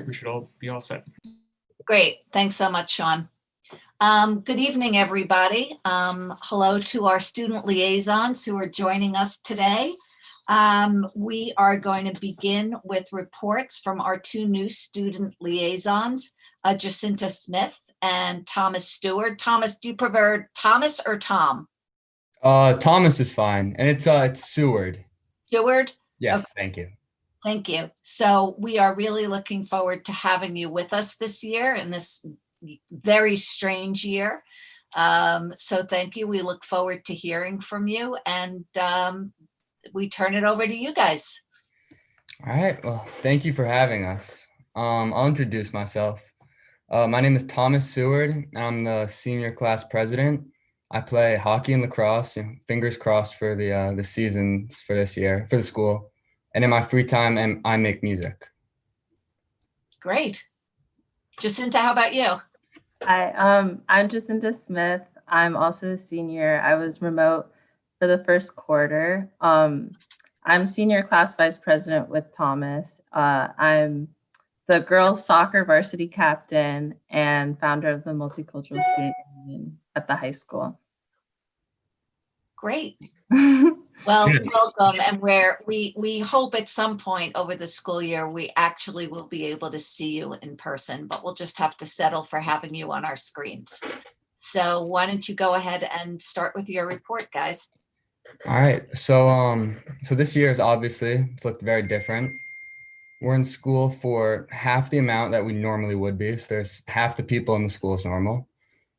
we should all be all set. Great. Thanks so much, Sean. Good evening, everybody. Hello to our student liaisons who are joining us today. We are going to begin with reports from our two new student liaisons, Jacinta Smith and Thomas Stewart. Thomas, do you prefer Thomas or Tom? Thomas is fine, and it's Seward. Stewart? Yes, Okay. thank you. Thank you. So we are really looking forward to having you with us this year in this very strange year. So thank you. We look forward to hearing from you, and we turn it over to you guys. All right. Well, thank you for having us. I'll introduce myself. My name is Thomas Seward, and I'm the senior class president. I play hockey and lacrosse, and fingers crossed for the seasons for this year, for the school. And in my free time, I make music. Great. Jacinta, how about you? Hi, I'm Jacinta Smith. I'm also a senior. I was remote for the first quarter. I'm senior class vice president with Thomas. I'm the girls soccer varsity captain and founder of the Multicultural Student Union at the high school. Great. Well, welcome. And we hope at some point over the school year, we actually will be able to see you in person, but we'll just have to settle for having you on our screens. So why don't you go ahead and start with your report, guys? All right. So this year is obviously, it's looked very different. We're in school for half the amount that we normally would be. So there's half the people in the school is normal.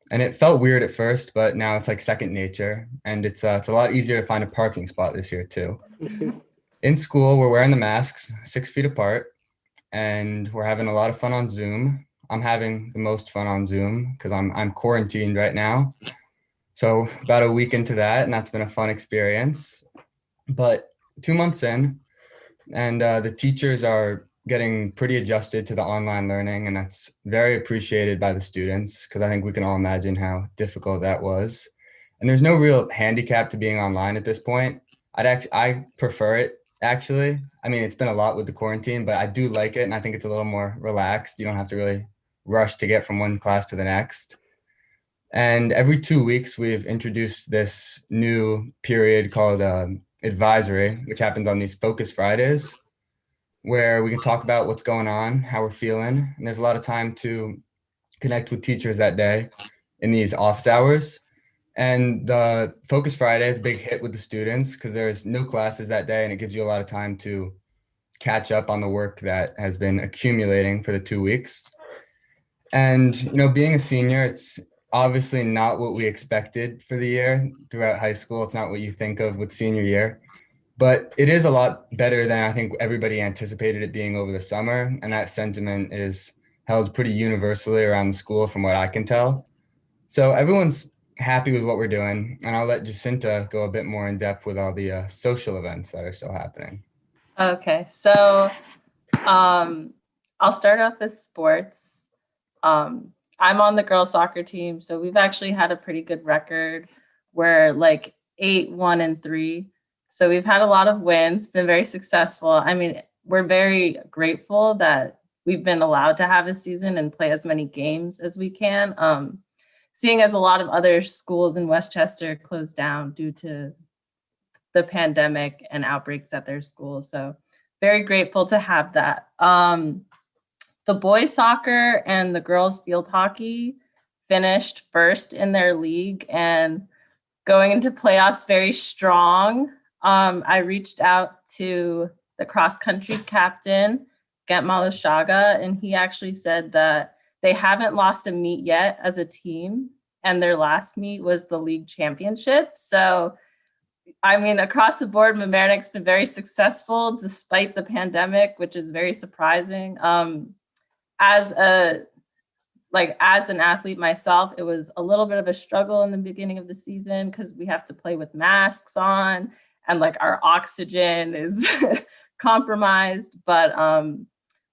And it felt weird at first, but now it's like second nature. And it's a lot easier to find a parking spot this year too. In school, we're wearing the masks 6 feet apart, and we're having a lot of fun on Zoom. I'm having the most fun on Zoom because I'm quarantined right now. So about a week into that, and that's been a fun experience. But 2 months in, and the teachers are getting pretty adjusted to the online learning, and that's very appreciated by the students because I think we can all imagine how difficult that was. And there's no real handicap to being online at this point. I prefer it, actually. I mean, it's been a lot with the quarantine, but I do like it, and I think it's a little more relaxed. You don't have to really rush to get from one class to the next. And every 2 weeks, we've introduced this new period called advisory, which happens on these Focus Fridays, where we can talk about what's going on, how we're feeling. And there's a lot of time to connect with teachers that day in these office hours. And the Focus Friday is a big hit with the students because there's no classes that day, and it gives you a lot of time to catch up on the work that has been accumulating for the 2 weeks. And, you know, being a senior, it's obviously not what we expected for the year throughout high school. It's not what you think of with senior year. But it is a lot better than I think everybody anticipated it being over the summer. And that sentiment is held pretty universally around the school from what I can tell. So everyone's happy with what we're doing. And I'll let Jacinta go a bit more in depth with all the social events that are still happening. Okay, so I'll start off with sports. I'm on the girls soccer team. So we've actually had a pretty good record. We're like 8-1-3. So we've had a lot of wins, been very successful. I mean, we're very grateful that we've been allowed to have a season and play as many games as we can. Seeing as a lot of other schools in Westchester closed down due to the pandemic and outbreaks at their schools. So very grateful to have that. The boys soccer and the girls field hockey finished first in their league and going into playoffs very strong. I reached out to the cross-country captain, Gent Malashaga, and he actually said that they haven't lost a meet yet as a team, and their last meet was the league championship. So, I mean, across the board, Mamaroneck's been very successful despite the pandemic, which is very surprising. As an athlete myself, it was a little bit of a struggle in the beginning of the season because we have to play with masks on. And like our oxygen is compromised, but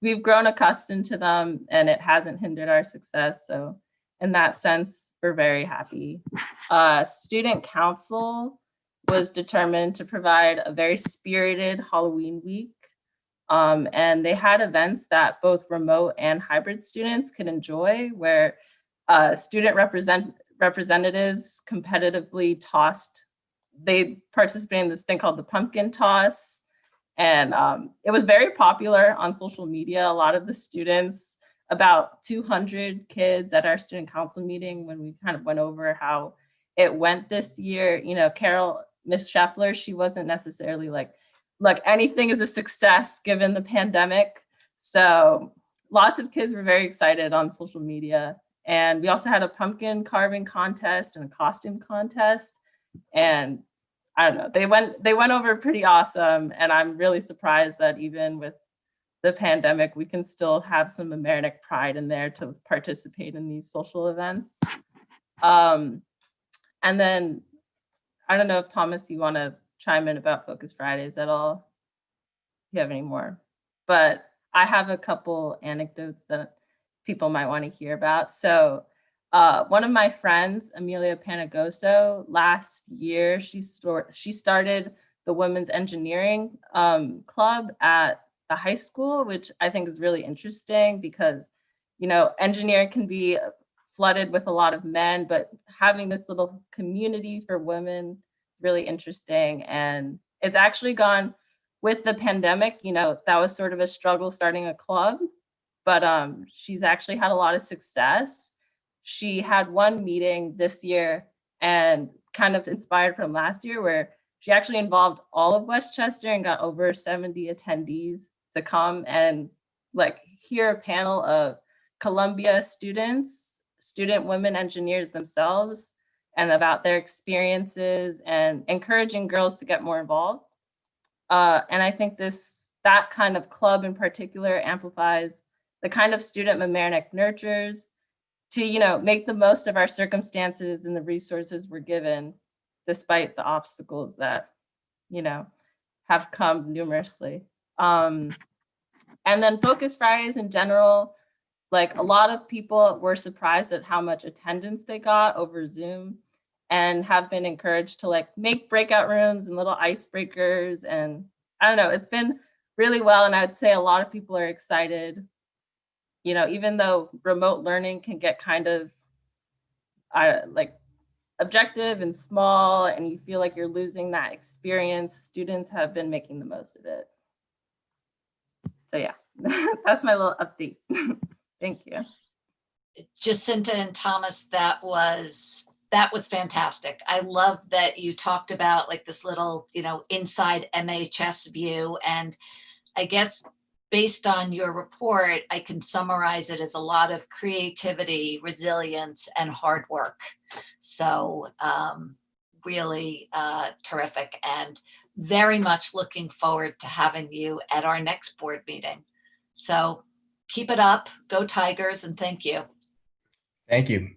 we've grown accustomed to them and it hasn't hindered our success. So in that sense, we're very happy. Student council was determined to provide a very spirited Halloween week And they had events that both remote and hybrid students could enjoy, where student representatives competitively they participated in this thing called the pumpkin toss. And it was very popular on social media. A lot of the students, about 200 kids at our student council meeting, when we kind of went over how it went this year, Carol, Miss Scheffler, she wasn't necessarily like, look, anything is a success given the pandemic. So lots of kids were very excited on social media. And we also had a pumpkin carving contest and a costume contest. And I don't know, they went over pretty awesome. And I'm really surprised that even with the pandemic, we can still have some Mamaroneck pride in there to participate in these social events. And then I don't know if Thomas, you want to chime in about Focus Fridays at all? If you have any more, but I have a couple anecdotes that people might want to hear about. So one of my friends, Amelia Panagoso, last year, she started the Women's Engineering Club at the high school, which I think is really interesting because, engineering can be flooded with a lot of men, but having this little community for women is really interesting. And it's actually gone with the pandemic, that was sort of a struggle starting a club, but she's actually had a lot of success. She had one meeting this year and kind of inspired from last year where she actually involved all of Westchester and got over 70 attendees to come and hear a panel of Columbia student women engineers themselves, and about their experiences and encouraging girls to get more involved. And I think that kind of club in particular amplifies the kind of student Mamaroneck nurtures to, make the most of our circumstances and the resources we're given, despite the obstacles that, have come numerously. And then Focus Fridays in general, a lot of people were surprised at how much attendance they got over Zoom, and have been encouraged to make breakout rooms and little icebreakers. And I don't know, it's been really well. And I would say a lot of people are excited, even though remote learning can get kind of objective and small, and you feel like you're losing that experience, students have been making the most of it. So yeah, that's my little update. Thank you. Jacinta and Thomas, that was fantastic. I love that you talked about this little, inside MHS view. And I guess based on your report, I can summarize it as a lot of creativity, resilience, and hard work. So really terrific, and very much looking forward to having you at our next board meeting. So keep it up, go Tigers, and thank you. Thank you.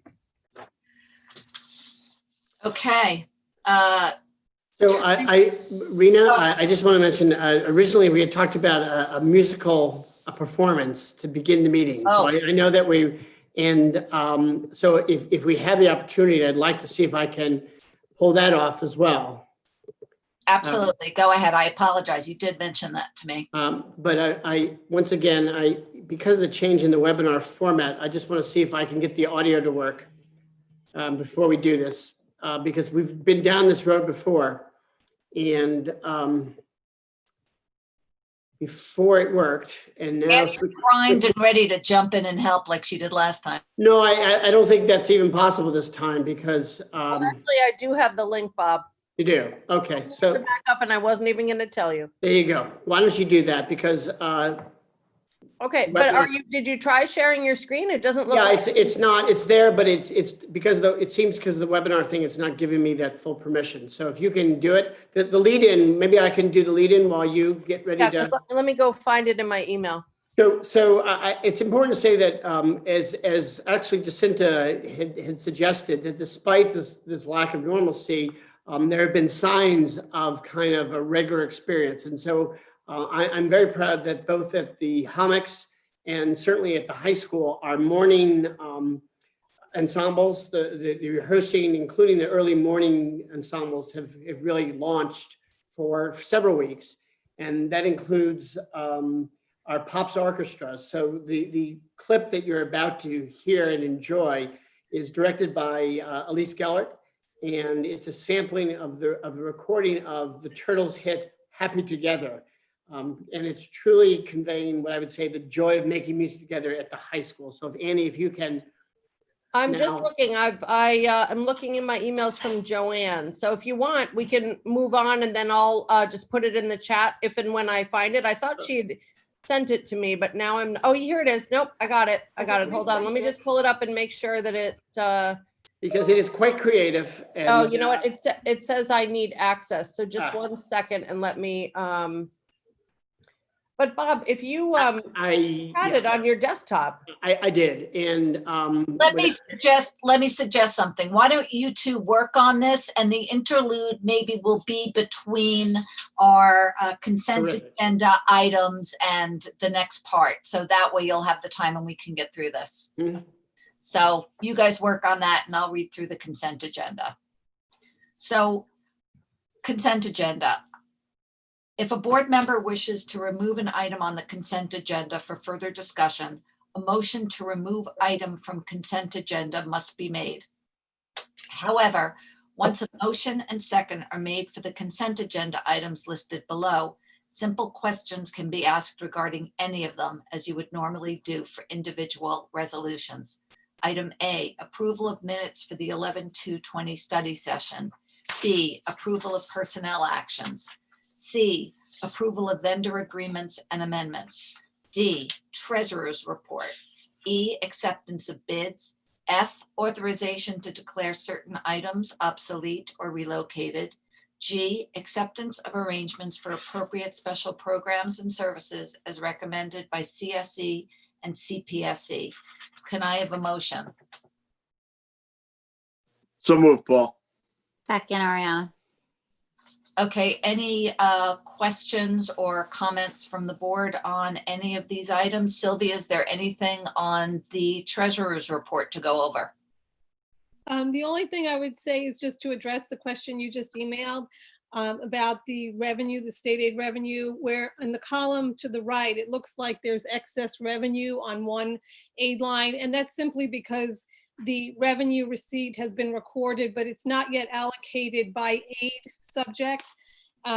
Okay. So Rena, I just want to mention, originally we had talked about a musical performance to begin the meeting. So I know that so if we have the opportunity, I'd like to see if I can pull that off as well. Absolutely. Go ahead. I apologize. You did mention that to me. But once again, because of the change in the webinar format, I just want to see if I can get the audio to work before we do this, because we've been down this road before. And before it worked, and now Annie's primed and ready to jump in and help like she did last time. No, I don't think that's even possible this time, because Well, actually, I do have the link, Bob. you do. Okay, To so back up, and I wasn't even going to tell you. there you go. Why don't you do that? Because Okay, but did you try sharing your screen? It doesn't look yeah, like it's there, but it's because it seems because of the webinar thing, it's not giving me that full permission. So if you can do it, the lead in, maybe I can do the lead in while you get ready yeah, to. let me go find it in my email. So it's important to say that as actually Jacinta had suggested, that despite this lack of normalcy, there have been signs of kind of a regular experience. And so I'm very proud that both at the Hummocks and certainly at the high school, our morning ensembles, the rehearsing, including the early morning ensembles, have really launched for several weeks. and that includes our Pops Orchestra. So the clip that you're about to hear and enjoy is directed by Elise Gellert, and it's a sampling of the recording of the Turtles' hit "Happy Together," and it's truly conveying what I would say the joy of making music together at the high school. So, if Annie, if you can. I'm just Now- looking, I'm looking in my emails from Joanne. So if you want, we can move on and then I'll just put it in the chat if and when I find it. I thought she'd sent it to me, but now oh, here it is. Nope, I got it. Hold on. Let me just pull it up and make sure that it, Because it is quite creative. And, oh, you know what? It says I need access. So just Ah. 1 second and let me, but Bob, if you had it on your desktop. I did, and Let me suggest something. Why don't you two work on this, and the interlude maybe will be between our consent Terrific. agenda items and the next part. So that way you'll have the time and we can get through this. Mhm. So you guys work on that and I'll read through the consent agenda. So consent agenda. If a board member wishes to remove an item on the consent agenda for further discussion, a motion to remove item from consent agenda must be made. However, once a motion and second are made for the consent agenda items listed below, simple questions can be asked regarding any of them as you would normally do for individual resolutions. Item A, approval of minutes for the 11/2/20 study session. B, approval of personnel actions. C, approval of vendor agreements and amendments. D, treasurer's report. E, acceptance of bids. F, authorization to declare certain items obsolete or relocated. G, acceptance of arrangements for appropriate special programs and services as recommended by CSE and CPSE. Can I have a motion? So move, Paul. Second, Ariana. Okay, any questions or comments from the board on any of these items? Sylvia, is there anything on the treasurer's report to go over? The only thing I would say is just to address the question you just emailed about the revenue, the state aid revenue, where in the column to the right, it looks like there's excess revenue on one aid line. And that's simply because the revenue receipt has been recorded, but it's not yet allocated by aid subject.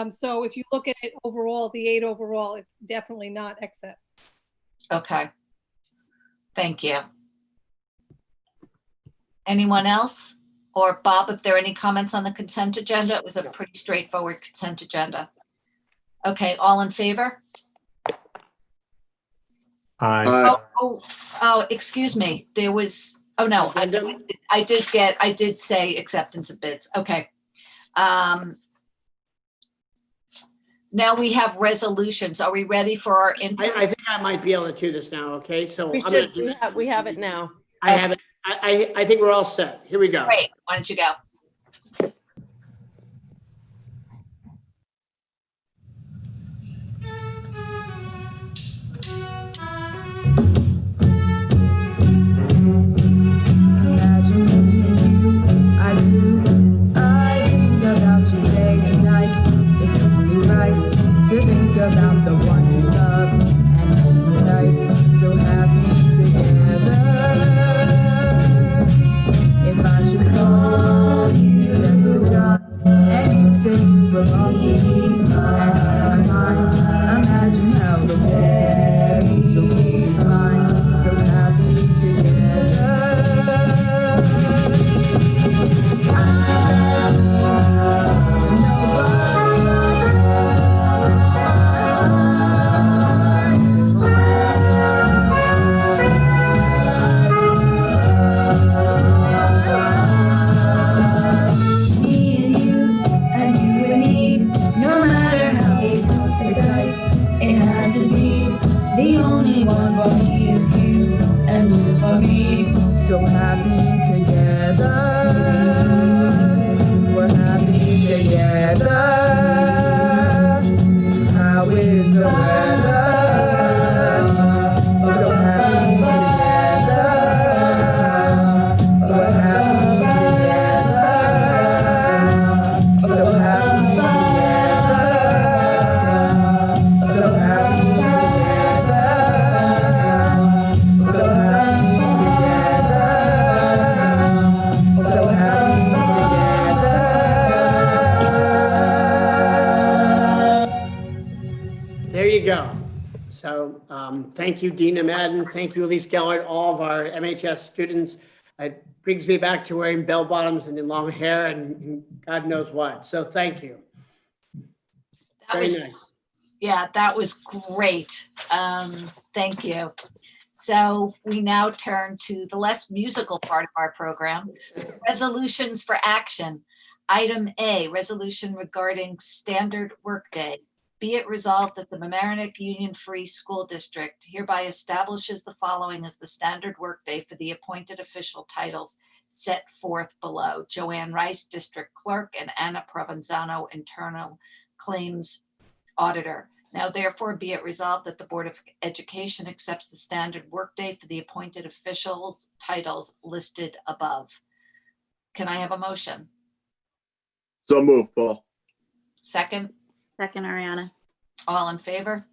So if you look at it overall, the aid overall, it's definitely not excess. Okay. Thank you. Anyone else? Or Bob, if there are any comments on the consent agenda? It was a pretty straightforward consent agenda. Okay, all in favor? Aye. Oh, excuse me. There was, oh no, Addendum? I did say acceptance of bids. Okay. Now we have resolutions. Are we ready for our input? I think I might be able to do this now. Okay, so We I'm gonna should, do. we have it now. I have it. I think we're all set. Here we go. Great. Why don't you go? Imagine if you knew I do. I think about you day and night. It's only right to think about the one you love and hold you tight. So happy together. If I should call you just to talk and you say you belong to me, and in my mind, imagine how the world so peace of mind, so happy together. Me and you and me, no matter how they toss the dice, it had to be. The only one for me is you, and you for me. So happy together. We're happy together. How is the weather? So happy together. We're happy together. So happy together. Thank you, Dina Madden. Thank you, Elise Gellert, all of our MHS students. It brings me back to wearing bell bottoms and long hair and God knows what. So thank you. That Very was, nice. yeah, that was great. Thank you. So we now turn to the less musical part of our program, resolutions for action. Item A, resolution regarding standard workday. Be it resolved that the Mamaroneck Union Free School District hereby establishes the following as the standard workday for the appointed official titles set forth below. Joanne Rice, District Clerk, and Anna Provenzano, Internal Claims Auditor. Now therefore be it resolved that the Board of Education accepts the standard workday for the appointed officials titles listed above. Can I have a motion? So moved, Paul. Second, Second, Ariana. all in favor?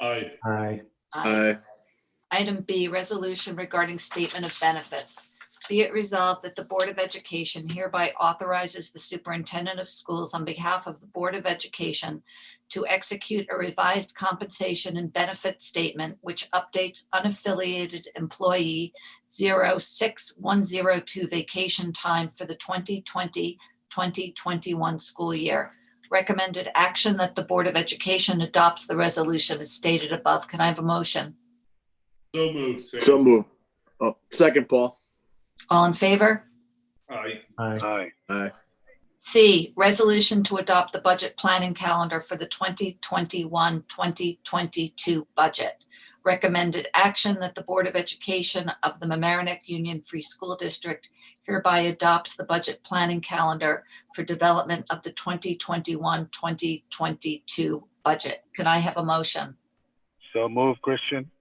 Aye. Aye. Aye. Item B, resolution regarding statement of benefits. Be it resolved that the Board of Education hereby authorizes the superintendent of schools on behalf of the Board of Education to execute a revised compensation and benefit statement which updates unaffiliated employee 06102 vacation time for the 2020-2021 school year. Recommended action that the Board of Education adopts the resolution as stated above. Can I have a motion? So moved, Sam. So moved. Oh, second, Paul. All in favor? Aye. Aye. C, resolution to adopt the budget planning calendar for the 2021-2022 budget. Recommended action that the Board of Education of the Mamaroneck Union Free School District hereby adopts the budget planning calendar for development of the 2021-2022 budget. Can I have a motion? So moved, Christian.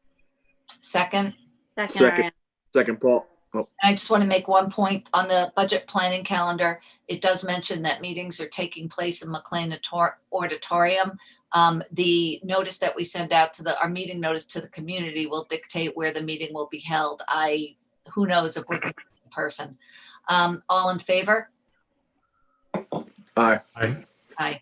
Second? Second, Second. Ariana. Second, Paul. Oh, I just want to make one point on the budget planning calendar. It does mention that meetings are taking place in McLean Auditorium. The notice that we send out to our meeting notice to the community will dictate where the meeting will be held. Who knows if we're going to be in person. All in favor? aye. Aye.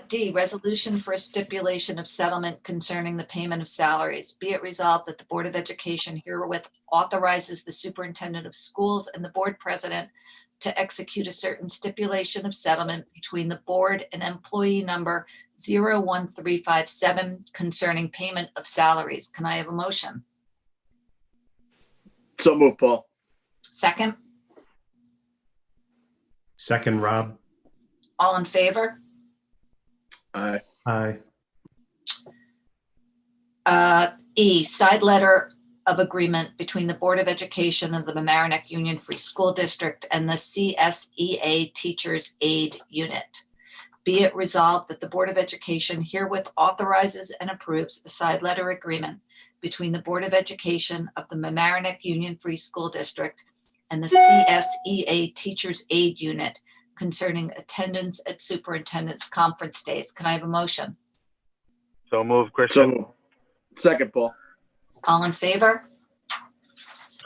D, resolution for a stipulation of settlement concerning the payment of salaries. Be it resolved that the Board of Education herewith authorizes the superintendent of schools and the board president to execute a certain stipulation of settlement between the board and employee number 01357 concerning payment of salaries. Can I have a motion? So moved, Paul. Second, Second, Rob. all in favor? Aye. Aye. E, side letter of agreement between the Board of Education of the Mamaroneck Union Free School District and the CSEA Teachers Aid Unit. Be it resolved that the Board of Education herewith authorizes and approves a side letter agreement between the Board of Education of the Mamaroneck Union Free School District and the CSEA Teachers Aid Unit concerning attendance at superintendent's conference days. Can I have a motion? So moved, So Christian. moved. Second, Paul. All in favor?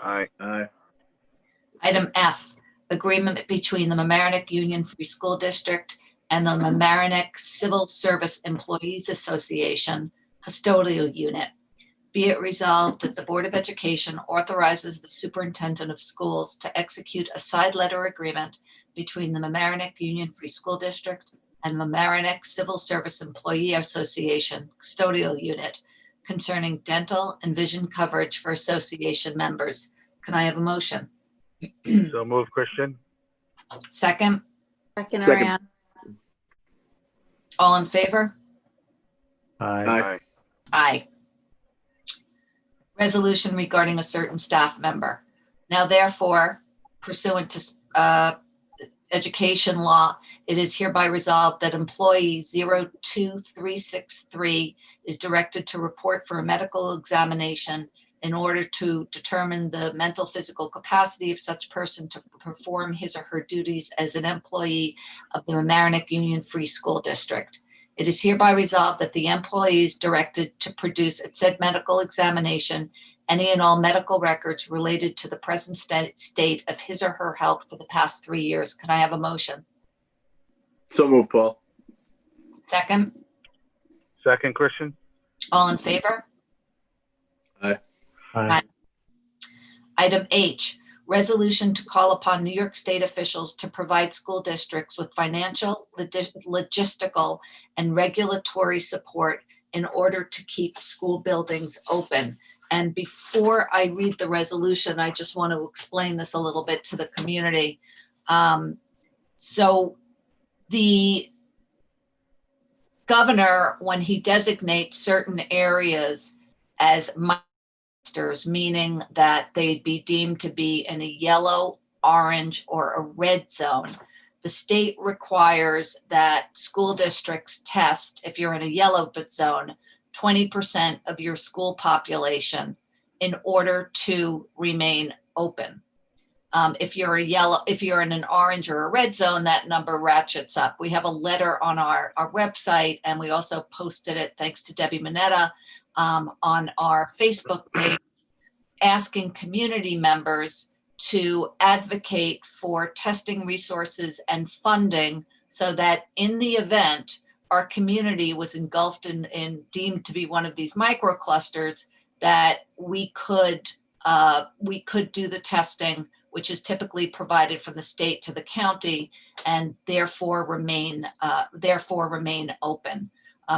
Aye. Aye. Item F, agreement between the Mamaroneck Union Free School District and the Mamaroneck Civil Service Employees Association Custodial Unit. Be it resolved that the Board of Education authorizes the superintendent of schools to execute a side letter agreement between the Mamaroneck Union Free School District and Mamaroneck Civil Service Employee Association Custodial Unit concerning dental and vision coverage for association members. Can I have a motion? So moved, Christian. Second, Second, Second. Ariana. all in favor? Aye. Aye. Aye. Resolution regarding a certain staff member. Now therefore, pursuant to education law, it is hereby resolved that employee 02363 is directed to report for a medical examination in order to determine the mental physical capacity of such person to perform his or her duties as an employee of the Mamaroneck Union Free School District. It is hereby resolved that the employee is directed to produce at said medical examination any and all medical records related to the present state of his or her health for the past 3 years. Can I have a motion? So moved, Paul. Second, Second, Christian. all in favor? Aye. Item H, resolution to call upon New York State officials to provide school districts with financial, logistical, and regulatory support in order to keep school buildings open. And before I read the resolution, I just want to explain this a little bit to the community. So the governor, when he designates certain areas as clusters, meaning that they'd be deemed to be in a yellow, orange, or a red zone, the state requires that school districts test, if you're in a yellow zone, 20% of your school population in order to remain open. If you're in an orange or a red zone, that number ratchets up. We have a letter on our website, and we also posted it, thanks to Debbie Mineta, on our Facebook page, asking community members to advocate for testing resources and funding so that in the event our community was engulfed in deemed to be one of these microclusters, that we could do the testing, which is typically provided from the state to the county, and therefore remain open.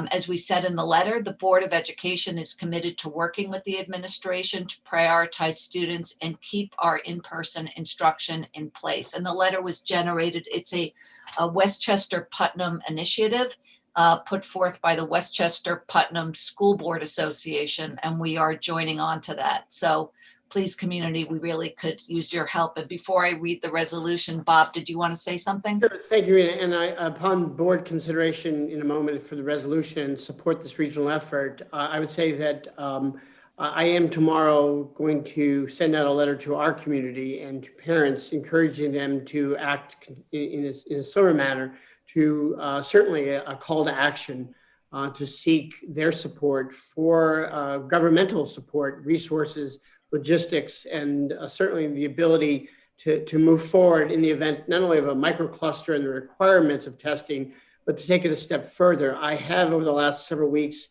As we said in the letter, the Board of Education is committed to working with the administration to prioritize students and keep our in-person instruction in place. And the letter was generated, it's a Westchester Putnam initiative put forth by the Westchester Putnam School Board Association, and we are joining on to that. So please, community, we really could use your help. And before I read the resolution, Bob, did you want to say something? Sure. Thank you, Rita. And upon board consideration in a moment for the resolution and support this regional effort, I would say that I am tomorrow going to send out a letter to our community and to parents, encouraging them to act in a similar manner to certainly a call to action to seek their support for governmental support, resources, logistics, and certainly the ability to move forward in the event not only of a microcluster and the requirements of testing, but to take it a step further. I have over the last several weeks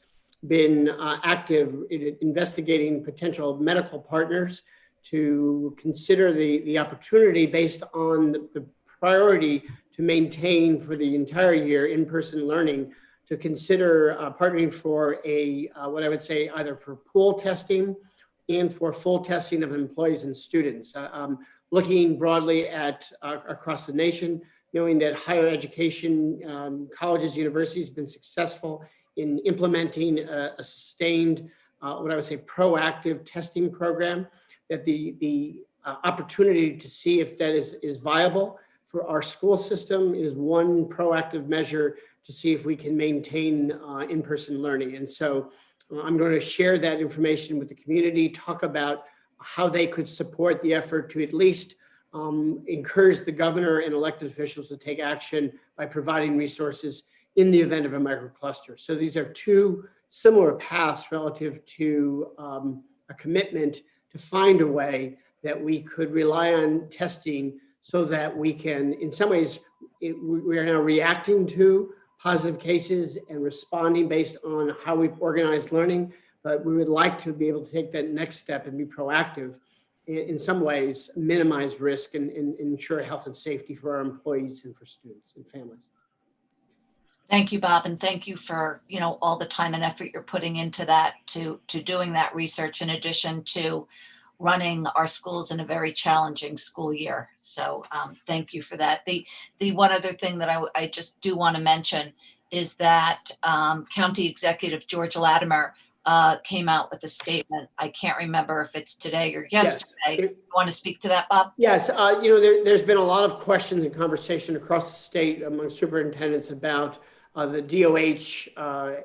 been active in investigating potential medical partners to consider the opportunity based on the priority to maintain for the entire year in-person learning, to consider partnering for what I would say either for pool testing and for full testing of employees and students. Looking broadly at across the nation, knowing that higher education, colleges, universities have been successful in implementing a sustained, what I would say, proactive testing program, that the opportunity to see if that is viable for our school system is one proactive measure to see if we can maintain in-person learning. And so I'm going to share that information with the community, talk about how they could support the effort to at least encourage the governor and elected officials to take action by providing resources in the event of a microcluster. So these are two similar paths relative to a commitment to find a way that we could rely on testing so that we can, in some ways, we are now reacting to positive cases and responding based on how we've organized learning, but we would like to be able to take that next step and be proactive, in some ways, minimize risk and ensure health and safety for our employees and for students and families. Thank you, Bob, and thank you for all the time and effort you're putting into that, to doing that research in addition to running our schools in a very challenging school year. So thank you for that. The one other thing that I just do want to mention is that County Executive George Latimer came out with a statement. I can't remember if it's today or yesterday. Yes. You want to speak to that, Bob? Yes, there's been a lot of questions and conversation across the state among superintendents about the DOH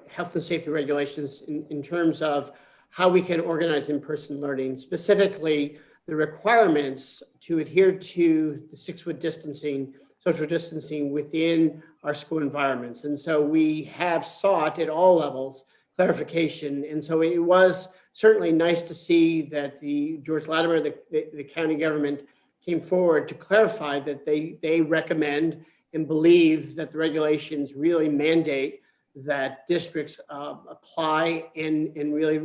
health and safety regulations in terms of how we can organize in-person learning, specifically the requirements to adhere to the 6-foot distancing, social distancing within our school environments. And so we have sought at all levels clarification. And so it was certainly nice to see that the George Latimer, the county government, came forward to clarify that they recommend and believe that the regulations really mandate that districts apply and really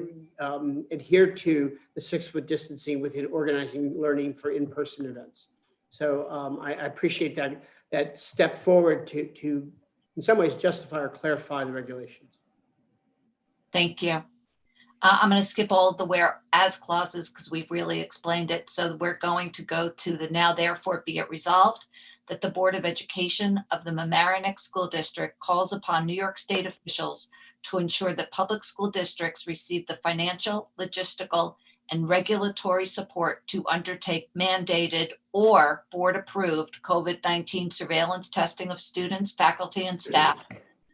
adhere to the 6-foot distancing within organizing learning for in-person events. So I appreciate that step forward to in some ways justify or clarify the regulations. Thank you. I'm going to skip all the whereas clauses because we've really explained it. So we're going to go to the now therefore be it resolved that the Board of Education of the Mamaroneck School District calls upon New York State officials to ensure that public school districts receive the financial, logistical, and regulatory support to undertake mandated or board-approved COVID-19 surveillance testing of students, faculty, and staff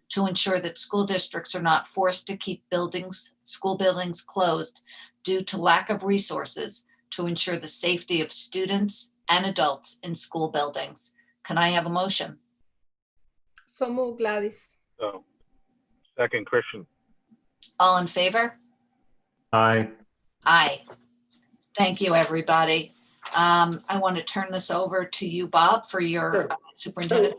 to ensure that school districts are not forced to keep school buildings closed due to lack of resources to ensure the safety of students and adults in school buildings. Can I have a motion? So move, Gladys. So, second, Christian. All in favor? Aye. Aye. Thank you, everybody. I want to turn this over to you, Bob, for your Sure. superintendent.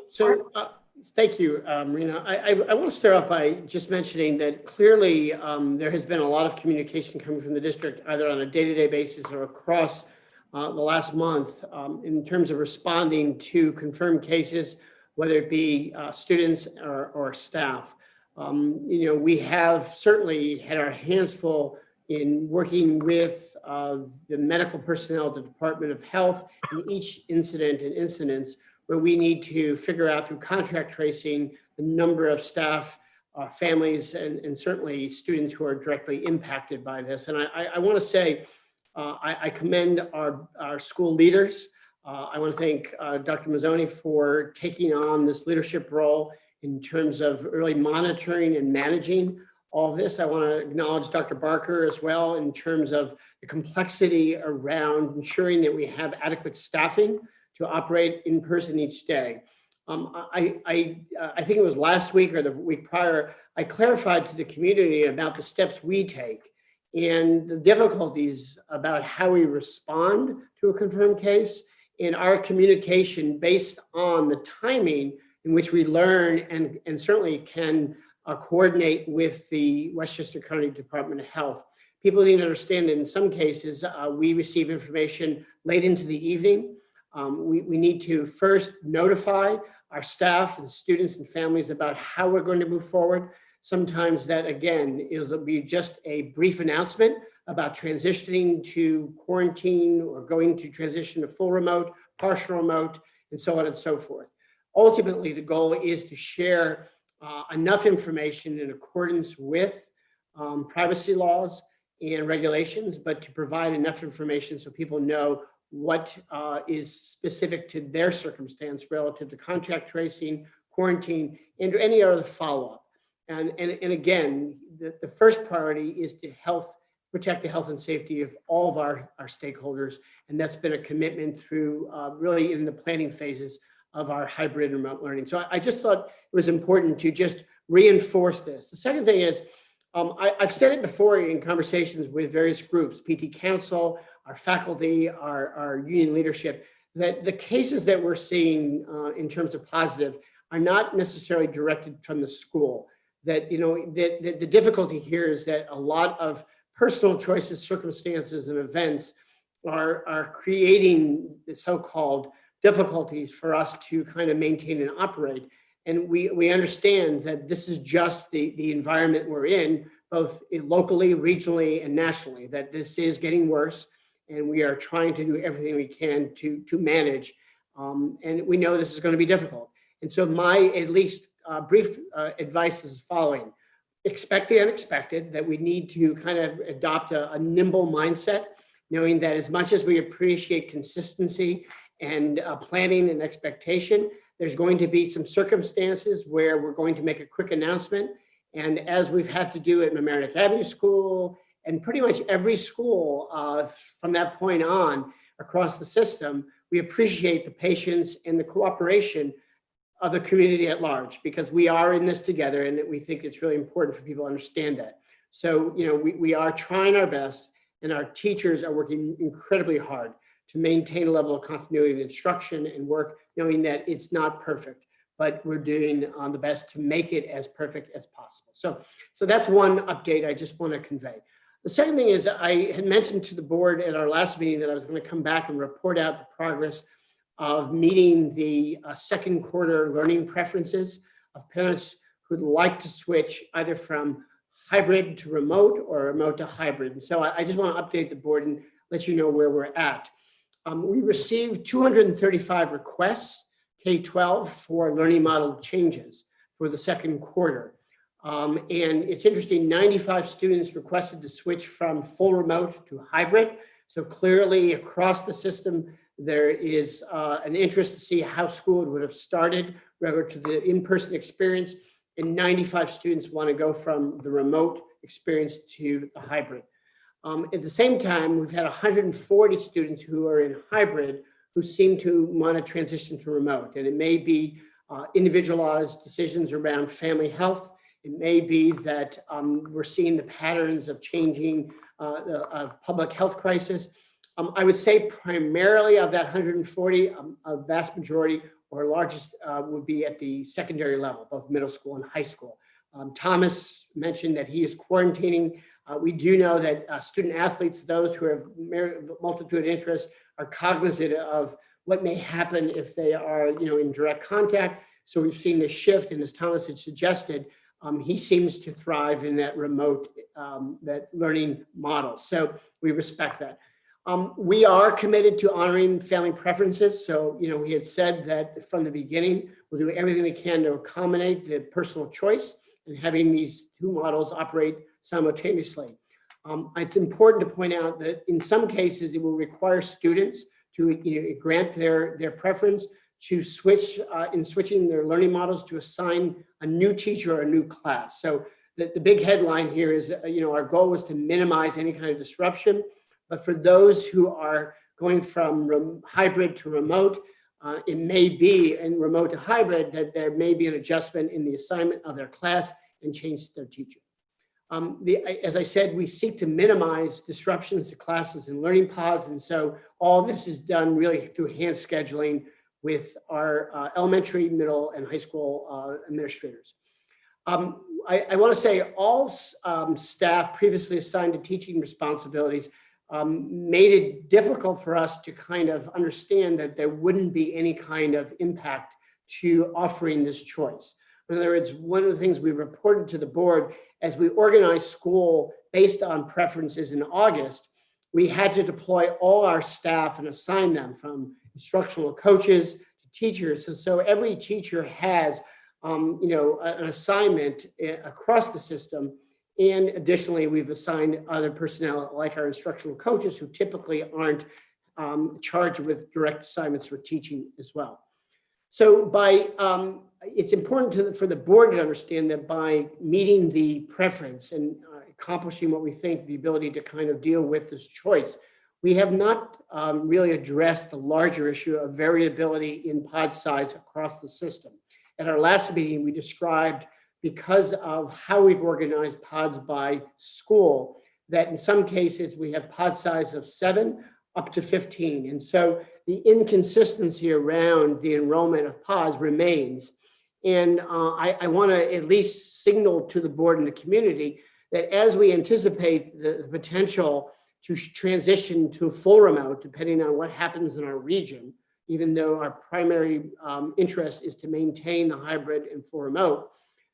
Thank you, Marina. I want to start off by just mentioning that clearly there has been a lot of communication coming from the district, either on a day-to-day basis or across the last month in terms of responding to confirmed cases, whether it be students or staff. We have certainly had our hands full in working with the medical personnel, the Department of Health, in each incident and incidents where we need to figure out through contract tracing the number of staff, families, and certainly students who are directly impacted by this. And I want to say, I commend our school leaders. I want to thank Dr. Mazzoni for taking on this leadership role in terms of really monitoring and managing all of this. I want to acknowledge Dr. Barker as well in terms of the complexity around ensuring that we have adequate staffing to operate in person each day. I think it was last week or the week prior, I clarified to the community about the steps we take and the difficulties about how we respond to a confirmed case in our communication based on the timing in which we learn and certainly can coordinate with the Westchester County Department of Health. People need to understand that in some cases, we receive information late into the evening. We need to first notify our staff and students and families about how we're going to move forward. Sometimes that, again, will be just a brief announcement about transitioning to quarantine or going to transition to full remote, partial remote, and so on and so forth. Ultimately, the goal is to share enough information in accordance with privacy laws and regulations, but to provide enough information so people know what is specific to their circumstance relative to contact tracing, quarantine, and any other follow-up. And again, the first priority is to protect the health and safety of all of our stakeholders. And that's been a commitment through really in the planning phases of our hybrid remote learning. So I just thought it was important to just reinforce this. The second thing is, I've said it before in conversations with various groups, PT Council, our faculty, our union leadership, that the cases that we're seeing in terms of positive are not necessarily directed from the school. That, the difficulty here is that a lot of personal choices, circumstances, and events are creating the so-called difficulties for us to kind of maintain and operate. And we understand that this is just the environment we're in, both locally, regionally, and nationally, that this is getting worse. And we are trying to do everything we can to manage. And we know this is going to be difficult. And so my at least brief advice is the following. Expect the unexpected, that we need to kind of adopt a nimble mindset, knowing that as much as we appreciate consistency and planning and expectation, there's going to be some circumstances where we're going to make a quick announcement. And as we've had to do at Mamaroneck Avenue School and pretty much every school from that point on across the system, we appreciate the patience and the cooperation of the community at large, because we are in this together and we think it's really important for people to understand that. So, we are trying our best, and our teachers are working incredibly hard to maintain a level of continuity of instruction and work, knowing that it's not perfect. but we're doing the best to make it as perfect as possible. So that's one update I just want to convey. The second thing is I had mentioned to the board at our last meeting that I was going to come back and report out the progress of meeting the second quarter learning preferences of parents who'd like to switch either from hybrid to remote or remote to hybrid. And so I just want to update the board and let you know where we're at. We received 235 requests, K-12, for learning model changes for the second quarter. And it's interesting, 95 students requested to switch from full remote to hybrid. So clearly across the system, there is an interest to see how school would have started relative to the in-person experience. And 95 students want to go from the remote experience to the hybrid. At the same time, we've had 140 students who are in hybrid who seem to want to transition to remote. And it may be individualized decisions around family health. It may be that we're seeing the patterns of changing the public health crisis. I would say primarily of that 140, a vast majority or largest would be at the secondary level, both middle school and high school. Thomas mentioned that he is quarantining. We do know that student athletes, those who have multitude of interests, are cognizant of what may happen if they are, in direct contact. So we've seen this shift, and as Thomas had suggested, he seems to thrive in that remote, that learning model. So we respect that. We are committed to honoring family preferences. So, we had said that from the beginning, we'll do everything we can to accommodate the personal choice and having these two models operate simultaneously. It's important to point out that in some cases, it will require students to grant their preference to switch in switching their learning models to assign a new teacher or a new class. So the big headline here is, our goal was to minimize any kind of disruption. But for those who are going from hybrid to remote, it may be in remote to hybrid that there may be an adjustment in the assignment of their class and change their teacher. As I said, we seek to minimize disruptions to classes and learning pods. And so all this is done really through hand scheduling with our elementary, middle, and high school administrators. I want to say all staff previously assigned to teaching responsibilities made it difficult for us to kind of understand that there wouldn't be any kind of impact to offering this choice. In other words, one of the things we reported to the board as we organized school based on preferences in August, we had to deploy all our staff and assign them from instructional coaches to teachers. And so every teacher has, an assignment across the system. And additionally, we've assigned other personnel like our instructional coaches who typically aren't charged with direct assignments for teaching as well. So it's important for the board to understand that by meeting the preference and accomplishing what we think, the ability to kind of deal with this choice, we have not really addressed the larger issue of variability in pod size across the system. At our last meeting, we described, because of how we've organized pods by school, that in some cases we have pod size of 7 up to 15. And so the inconsistency around the enrollment of pods remains. And I want to at least signal to the board and the community that as we anticipate the potential to transition to full remote, depending on what happens in our region, even though our primary interest is to maintain the hybrid and full remote,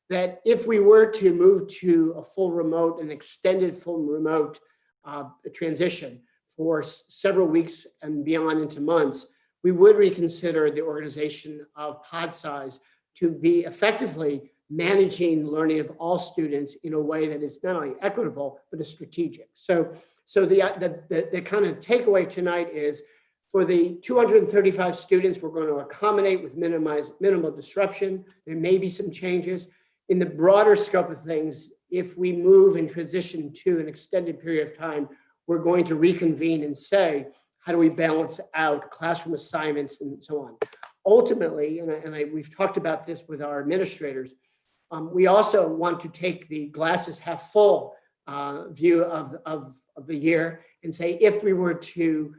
that if we were to move to a full remote, an extended full remote transition for several weeks and beyond into months, we would reconsider the organization of pod size to be effectively managing learning of all students in a way that is not only equitable, but is strategic. So the kind of takeaway tonight is, for the 235 students, we're going to accommodate with minimal disruption. There may be some changes. In the broader scope of things, if we move and transition to an extended period of time, we're going to reconvene and say, how do we balance out classroom assignments and so on? Ultimately, we've talked about this with our administrators, we also want to take the glasses half full view of the year and say, if we were to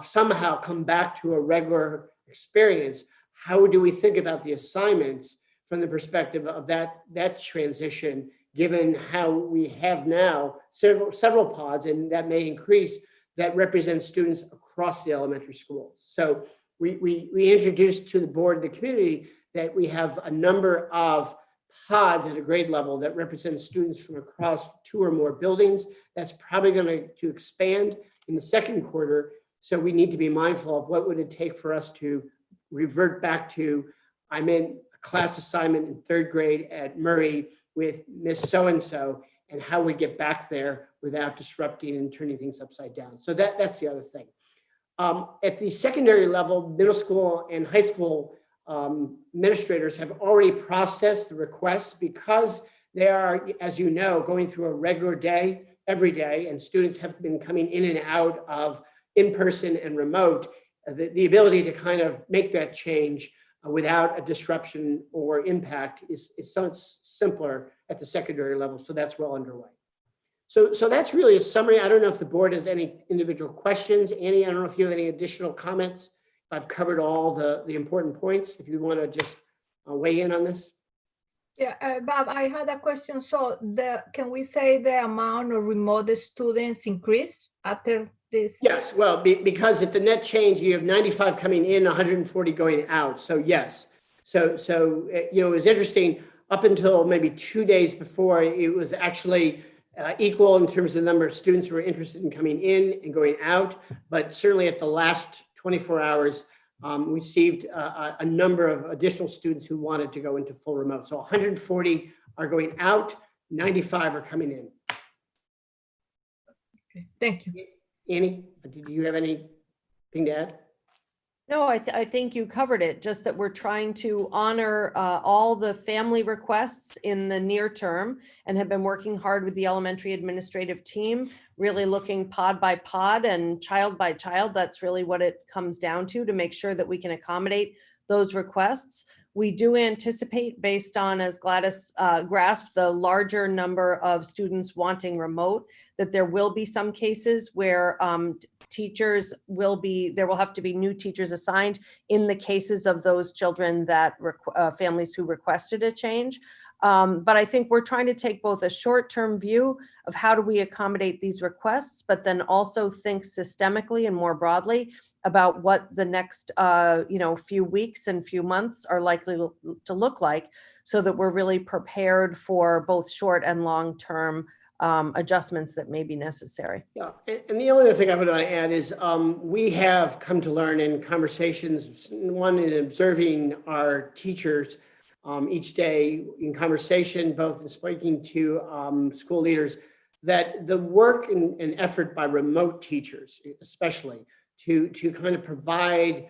somehow come back to a regular experience, how do we think about the assignments from the perspective of that transition, given how we have now several pods, and that may increase, that represent students across the elementary schools. So we introduced to the board, the community, that we have a number of pods at a grade level that represent students from across 2 or more buildings. That's probably going to expand in the second quarter. So we need to be mindful of what would it take for us to revert back to, I'm in a class assignment in 3rd grade at Murray with Miss So-and-so, and how we get back there without disrupting and turning things upside down. So that's the other thing. At the secondary level, middle school and high school administrators have already processed the requests, because they are, as you know, going through a regular day every day, and students have been coming in and out of in-person and remote. The ability to kind of make that change without a disruption or impact is so much simpler at the secondary level. So that's well underway. So that's really a summary. I don't know if the board has any individual questions. Annie, I don't know if you have any additional comments. I've covered all the important points. If you want to just weigh in on this. Yeah, Bob, I had a question. So can we say the amount of remote students increased after this? Yes, well, because at the net change, you have 95 coming in, 140 going out. So yes. So you know, it was interesting up until maybe 2 days before, it was actually equal in terms of the number of students who were interested in coming in and going out. But certainly at the last 24 hours, we received a number of additional students who wanted to go into full remote. So 140 are going out, 95 are coming in. Okay, thank you. Annie, do you have anything to add? No, I think you covered it, just that we're trying to honor all the family requests in the near term, and have been working hard with the elementary administrative team, really looking pod by pod and child by child. That's really what it comes down to make sure that we can accommodate those requests. We do anticipate, based on, as Gladys grasped, the larger number of students wanting remote, that there will be some cases where teachers there will have to be new teachers assigned in the cases of those children that families who requested a change. But I think we're trying to take both a short-term view of how do we accommodate these requests, but then also think systemically and more broadly about what the next few weeks and few months are likely to look like, so that we're really prepared for both short and long-term adjustments that may be necessary. Yeah, and the only other thing I would add is we have come to learn in conversations, one in observing our teachers each day in conversation, both in speaking to school leaders, that the work and effort by remote teachers, especially to kind of provide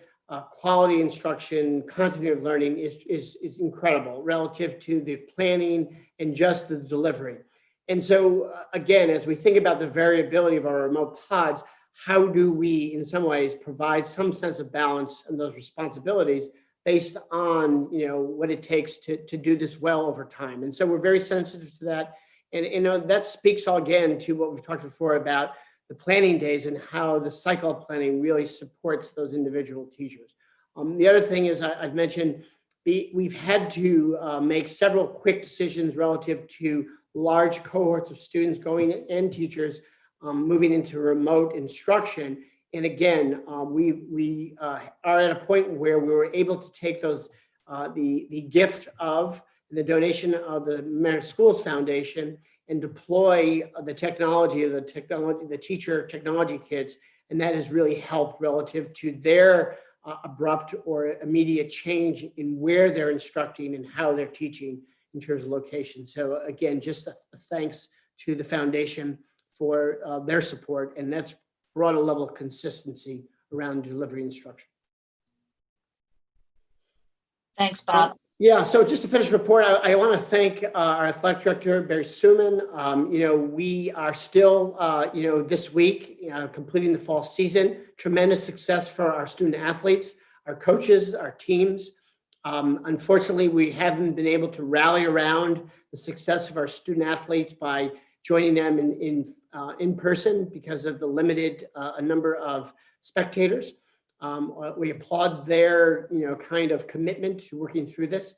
quality instruction, continuity of learning is incredible relative to the planning and just the delivery. And so again, as we think about the variability of our remote pods, how do we in some ways provide some sense of balance in those responsibilities based on what it takes to do this well over time? And so we're very sensitive to that. And that speaks all again to what we've talked before about the planning days and how the cycle of planning really supports those individual teachers. The other thing is I've mentioned, we've had to make several quick decisions relative to large cohorts of students going and teachers moving into remote instruction. And again, we are at a point where we were able to take those, the gift of the donation of the Mamaroneck Schools Foundation and deploy the technology of the teacher technology kits. And that has really helped relative to their abrupt or immediate change in where they're instructing and how they're teaching in terms of location. So again, just a thanks to the foundation for their support, and that's brought a level of consistency around delivery instruction. Thanks, Bob. Yeah, so just to finish the report, I want to thank our athletic director, Barry Suman. We are still, this week, completing the fall season. Tremendous success for our student athletes, our coaches, our teams. Unfortunately, we haven't been able to rally around the success of our student athletes by joining them in person because of the limited number of spectators. We applaud their kind of commitment to working through this.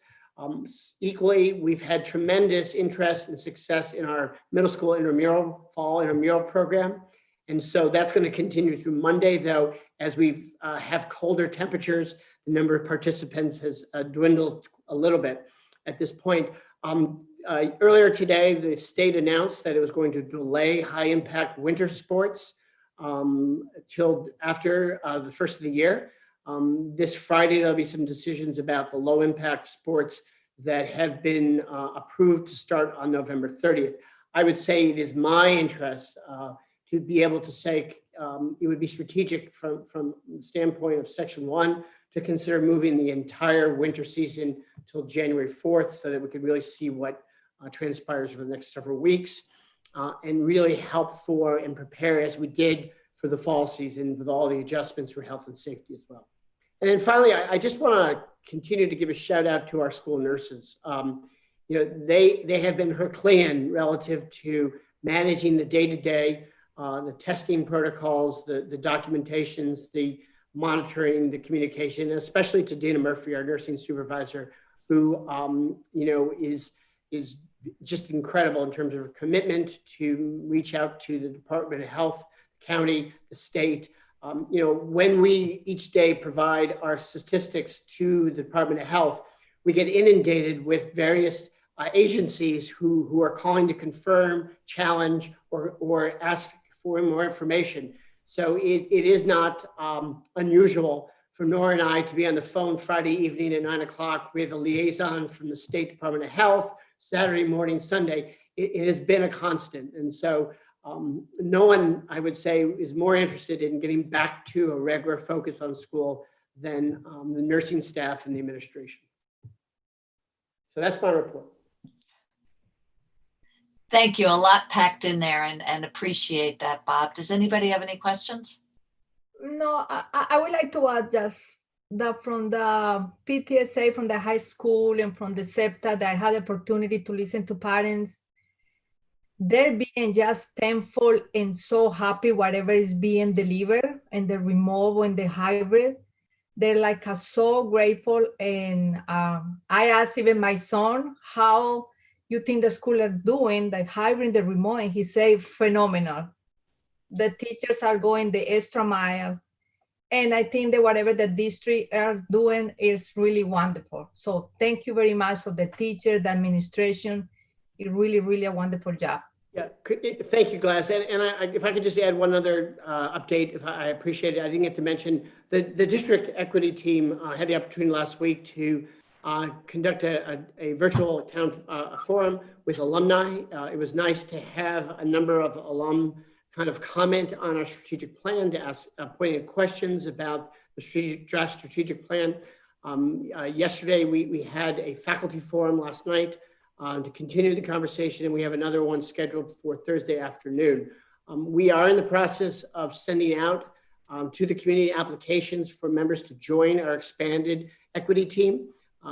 Equally, we've had tremendous interest and success in our middle school fall intramural program. And so that's going to continue through Monday, though, as we have colder temperatures, the number of participants has dwindled a little bit at this point. Earlier today, the state announced that it was going to delay high-impact winter sports till after the first of the year. This Friday, there'll be some decisions about the low-impact sports that have been approved to start on November 30th. I would say it is my interest to be able to say it would be strategic from the standpoint of Section 1 to consider moving the entire winter season till January 4th so that we could really see what transpires for the next several weeks and really help for and prepare as we did for the fall season with all the adjustments for health and safety as well. And then finally, I just want to continue to give a shout out to our school nurses. They have been Herculean relative to managing the day-to-day, the testing protocols, the documentations, the monitoring, the communication, especially to Dana Murphy, our nursing supervisor, who is just incredible in terms of her commitment to reach out to the Department of Health, county, the state. When we each day provide our statistics to the Department of Health, we get inundated with various agencies who are calling to confirm, challenge, or ask for more information. So it is not unusual for Nora and I to be on the phone Friday evening at 9 o'clock with a liaison from the State Department of Health, Saturday morning, Sunday. It has been a constant. And so no one, I would say, is more interested in getting back to a regular focus on school than the nursing staff and the administration. So that's my report. Thank you. A lot packed in there and appreciate that, Bob. Does anybody have any questions? No, I would like to add just that from the PTSA, from the high school and from the SEPTA, that I had the opportunity to listen to parents. They're being just thankful and so happy whatever is being delivered and the remote and the hybrid. They're like so grateful. And I asked even my son, how you think the school are doing, like hybrid, the remote, and he said, phenomenal. The teachers are going the extra mile. And I think that whatever the district are doing is really wonderful. So thank you very much for the teacher, the administration. It's really, really a wonderful job. Yeah, thank you, Glass. And if I could just add one other update, I appreciate it. I didn't get to mention the district equity team had the opportunity last week to conduct a virtual town forum with alumni. It was nice to have a number of alum kind of comment on our strategic plan, to ask pointed questions about the draft strategic plan. Yesterday, we had a faculty forum last night to continue the conversation, and we have another one scheduled for Thursday afternoon. We are in the process of sending out to the community applications for members to join our expanded equity team.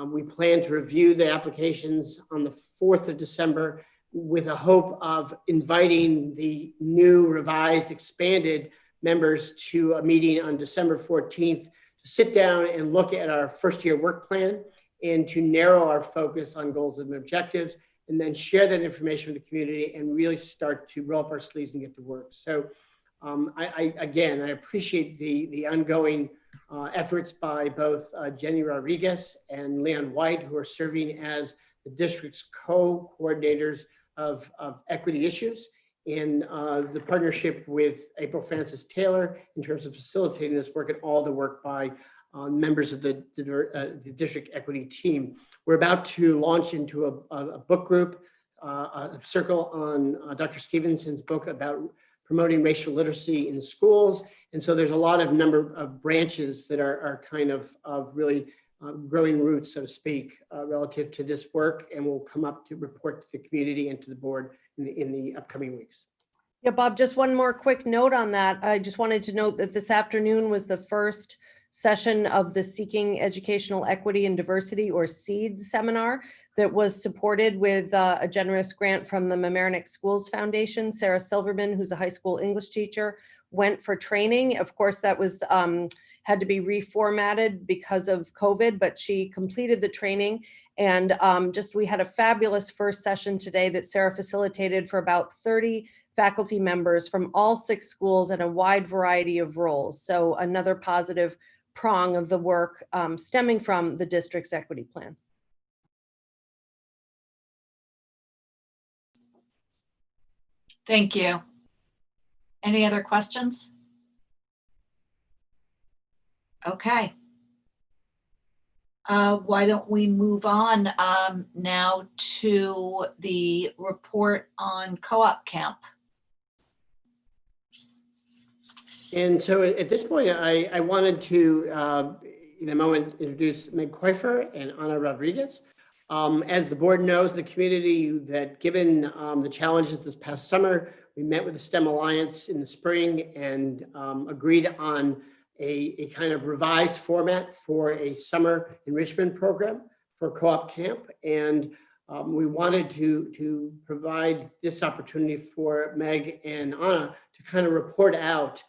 We plan to review the applications on the 4th of December with a hope of inviting the new revised expanded members to a meeting on December 14th to sit down and look at our first year work plan and to narrow our focus on goals and objectives, and then share that information with the community and really start to roll up our sleeves and get to work. So I appreciate the ongoing efforts by both Jenny Rodriguez and Leon White, who are serving as the district's co-coordinators of equity issues, and the partnership with April Francis Taylor in terms of facilitating this work and all the work by members of the district equity team. We're about to launch into a book group, a circle on Dr. Stevenson's book about promoting racial literacy in schools. And so there's a lot of number of branches that are kind of really growing roots, so to speak, relative to this work, and will come up to report to the community and to the board in the upcoming weeks. Yeah, Bob, just one more quick note on that. I just wanted to note that this afternoon was the first session of the Seeking Educational Equity and Diversity, or SEED seminar, that was supported with a generous grant from the Mamaroneck Schools Foundation. Sarah Silverman, who's a high school English teacher, went for training. Of course, that was had to be reformatted because of COVID, but she completed the training. And we had a fabulous first session today that Sarah facilitated for about 30 faculty members from all 6 schools and a wide variety of roles. So another positive prong of the work stemming from the district's equity plan. Thank you. Any other questions? Okay. Why don't we move on now to the report on co-op camp? And so at this point, I wanted to, in a moment, introduce Meg Koifer and Ana Rodriguez. As the board knows, the community that given the challenges this past summer, we met with the STEM Alliance in the spring and agreed on a kind of revised format for a summer enrichment program for co-op camp. And we wanted to provide this opportunity for Meg and Ana to kind of report out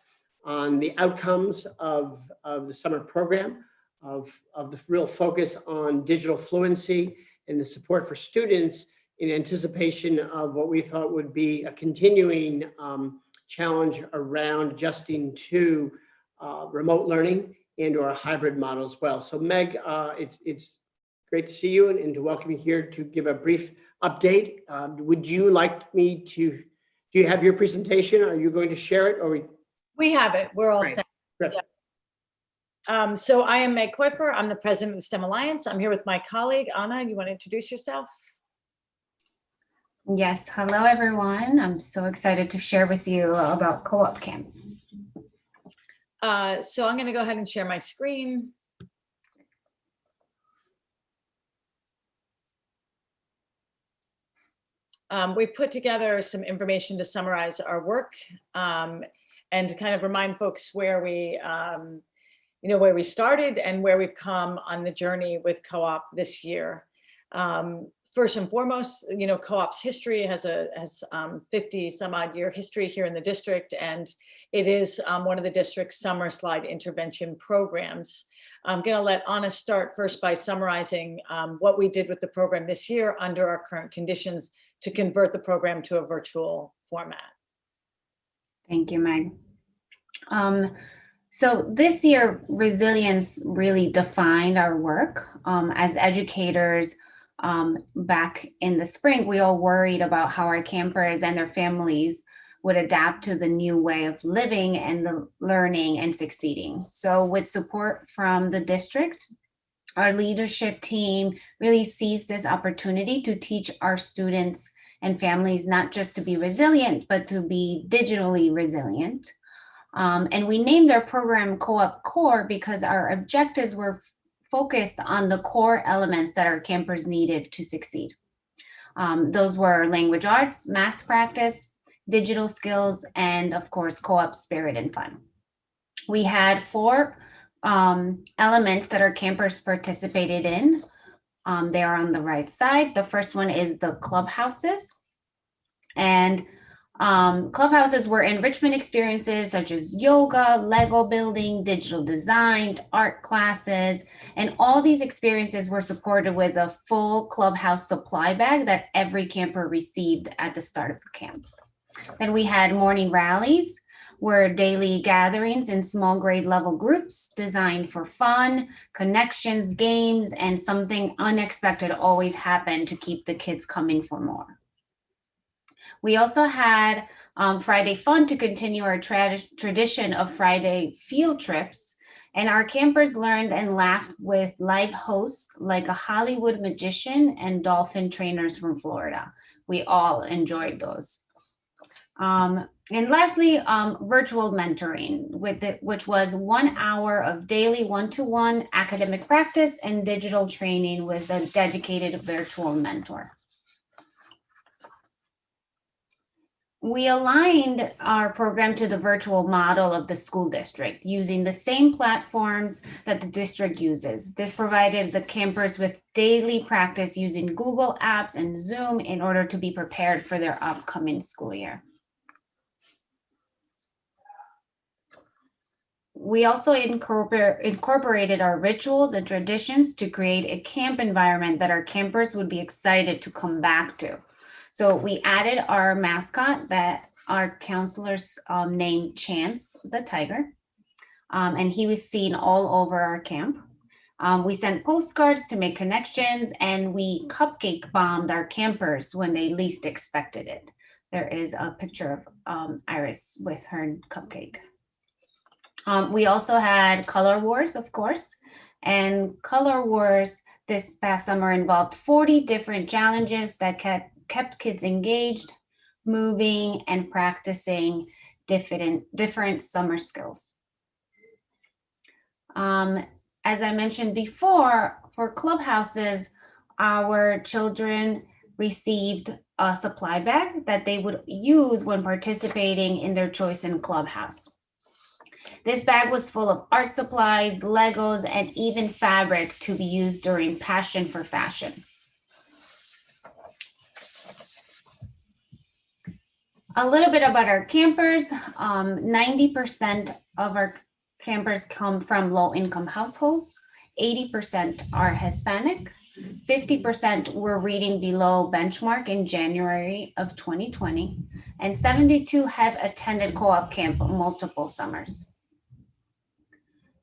on the outcomes of the summer program, of the real focus on digital fluency and the support for students in anticipation of what we thought would be a continuing challenge around adjusting to remote learning and or a hybrid model as well. So Meg, it's great to see you and to welcome you here to give a brief update. Would you like me to, do you have your presentation? Are you going to share it or? We have it. We're all Great. set. Great. Yeah. So I am Meg Koifer. I'm the president of the STEM Alliance. I'm here with my colleague, Anna. You want to introduce yourself? Yes, hello everyone. I'm so excited to share with you about co-op camp. So I'm going to go ahead and share my screen. We've put together some information to summarize our work and to kind of remind folks where we, where we started and where we've come on the journey with co-op this year. First and foremost, co-op's history has 50 some odd year history here in the district, and it is one of the district's summer slide intervention programs. I'm going to let Anna start first by summarizing what we did with the program this year under our current conditions to convert the program to a virtual format. Thank you, Meg. So this year, resilience really defined our work. As educators, back in the spring, we all worried about how our campers and their families would adapt to the new way of living and the learning and succeeding. So with support from the district, our leadership team really seized this opportunity to teach our students and families not just to be resilient, but to be digitally resilient. And we named our program Co-op Core because our objectives were focused on the core elements that our campers needed to succeed. Those were language arts, math practice, digital skills, and of course, co-op spirit and fun. We had 4 elements that our campers participated in. They are on the right side. The first one is the clubhouses. And clubhouses were enrichment experiences such as yoga, Lego building, digital design, art classes, and all these experiences were supported with a full clubhouse supply bag that every camper received at the start of the camp. Then we had morning rallies, were daily gatherings in small grade level groups designed for fun, connections, games, and something unexpected always happened to keep the kids coming for more. We also had Friday Fun to continue our tradition of Friday field trips, and our campers learned and laughed with live hosts like a Hollywood magician and dolphin trainers from Florida. We all enjoyed those. And lastly, virtual mentoring, which was 1 hour of daily one-to-one academic practice and digital training with a dedicated virtual mentor. We aligned our program to the virtual model of the school district using the same platforms that the district uses. This provided the campers with daily practice using Google Apps and Zoom in order to be prepared for their upcoming school year. We also incorporated our rituals and traditions to create a camp environment that our campers would be excited to come back to. So we added our mascot that our counselors named Chance the Tiger, and he was seen all over our camp. We sent postcards to make connections, and we cupcake bombed our campers when they least expected it. There is a picture of Iris with her cupcake. We also had Color Wars, of course, and Color Wars this past summer involved 40 different challenges that kept kids engaged, moving, and practicing different summer skills. As I mentioned before, for clubhouses, our children received a supply bag that they would use when participating in their choice in clubhouse. This bag was full of art supplies, Legos, and even fabric to be used during Passion for Fashion. A little bit about our campers. 90% of our campers come from low-income households. 80% are Hispanic. 50% were reading below benchmark in January of 2020. And 72 have attended co-op camp multiple summers.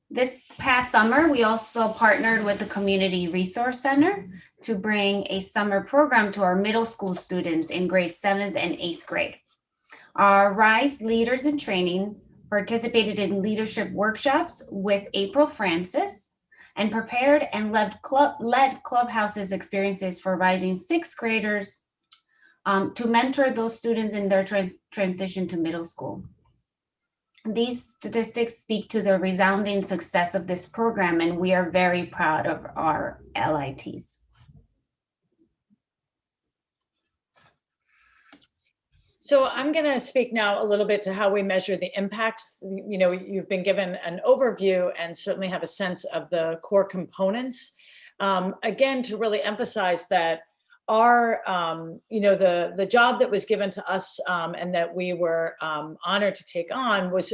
This past summer, we also partnered with the Community Resource Center to bring a summer program to our middle school students in grade 7th and 8th grade. Our RISE leaders in training participated in leadership workshops with April Francis and prepared and led Clubhouse's experiences for rising 6th graders to mentor those students in their transition to middle school. These statistics speak to the resounding success of this program, and we are very proud of our LITs. So I'm going to speak now a little bit to how we measure the impacts. You know, you've been given an overview and certainly have a sense of the core components. Again, to really emphasize that our, the job that was given to us and that we were honored to take on was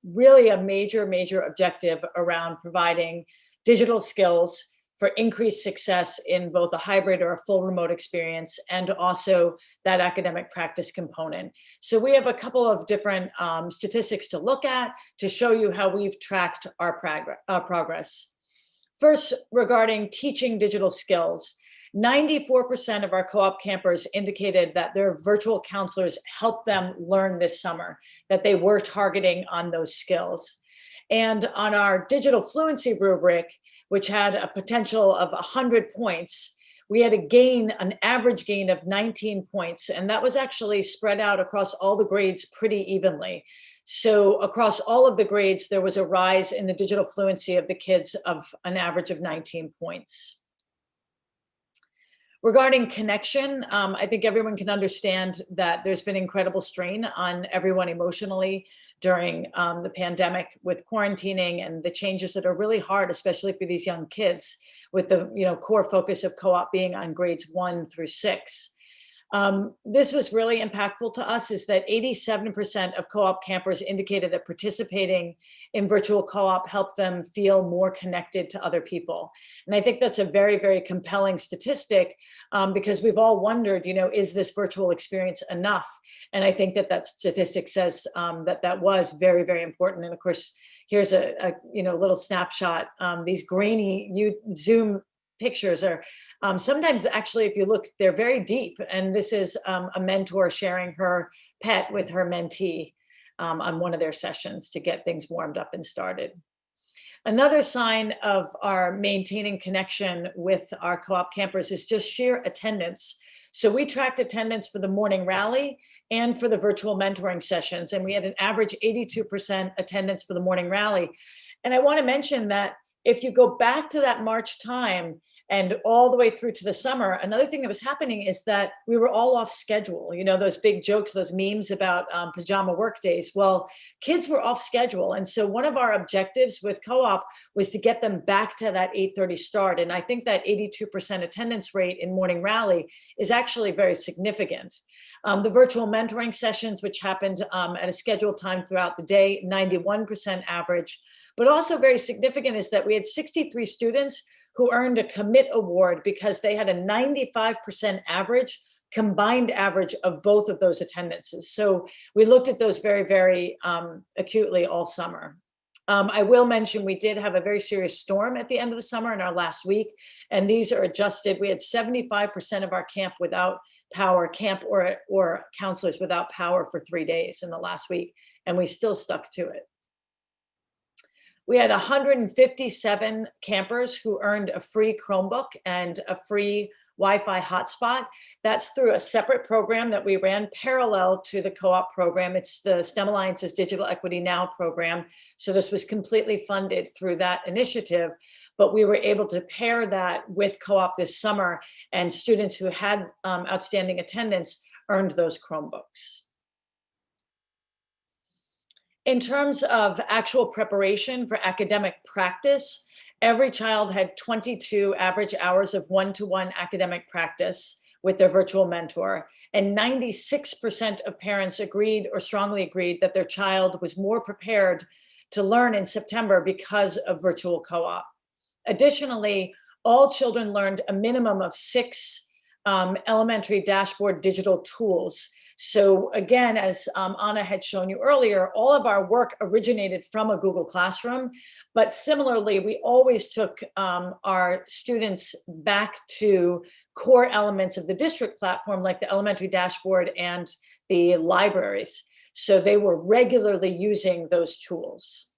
really a major objective around providing digital skills for increased success in both a hybrid or a full remote experience, and also that academic practice component. So we have a couple of different statistics to look at to show you how we've tracked our progress. First, regarding teaching digital skills, 94% of our co-op campers indicated that their virtual counselors helped them learn this summer, that they were targeting on those skills. And on our digital fluency rubric, which had a potential of 100 points, we had an average gain of 19 points. And that was actually spread out across all the grades pretty evenly. So across all of the grades, there was a rise in the digital fluency of the kids of an average of 19 points. Regarding connection, I think everyone can understand that there's been incredible strain on everyone emotionally during the pandemic with quarantining and the changes that are really hard, especially for these young kids, with the core focus of co-op being on grades 1 through 6. This was really impactful to us, is that 87% of co-op campers indicated that participating in virtual co-op helped them feel more connected to other people. And I think that's a very compelling statistic because we've all wondered, is this virtual experience enough? And I think that statistic says that was very important. And of course, here's a little snapshot. These grainy Zoom pictures are sometimes, actually, if you look, they're very deep. And this is a mentor sharing her pet with her mentee on one of their sessions to get things warmed up and started. Another sign of our maintaining connection with our co-op campers is just sheer attendance. So we tracked attendance for the morning rally and for the virtual mentoring sessions. And we had an average 82% attendance for the morning rally. And I want to mention that if you go back to that March time and all the way through to the summer, another thing that was happening is that we were all off schedule. You know, those big jokes, those memes about pajama work days. Well, kids were off schedule. And so one of our objectives with co-op was to get them back to that 8:30 start. And I think that 82% attendance rate in morning rally is actually very significant. The virtual mentoring sessions, which happened at a scheduled time throughout the day, 91% average. But also very significant is that we had 63 students who earned a commit award because they had a 95% average, combined average of both of those attendances. So we looked at those very, very acutely all summer. I will mention we did have a very serious storm at the end of the summer in our last week, and these are adjusted. We had 75% of our camp without power, camp or counselors without power for 3 days in the last week, and we still stuck to it. We had 157 campers who earned a free Chromebook and a free Wi-Fi hotspot. That's through a separate program that we ran parallel to the co-op program. It's the STEM Alliance's Digital Equity Now program. So this was completely funded through that initiative, but we were able to pair that with co-op this summer, and students who had outstanding attendance earned those Chromebooks. In terms of actual preparation for academic practice, every child had 22 average hours of one-to-one academic practice with their virtual mentor, and 96% of parents agreed or strongly agreed that their child was more prepared to learn in September because of virtual co-op. Additionally, all children learned a minimum of 6 elementary dashboard digital tools. So again, as Anna had shown you earlier, all of our work originated from a Google Classroom, but similarly, we always took our students back to core elements of the district platform, like the elementary dashboard and the libraries. So they were regularly using those tools.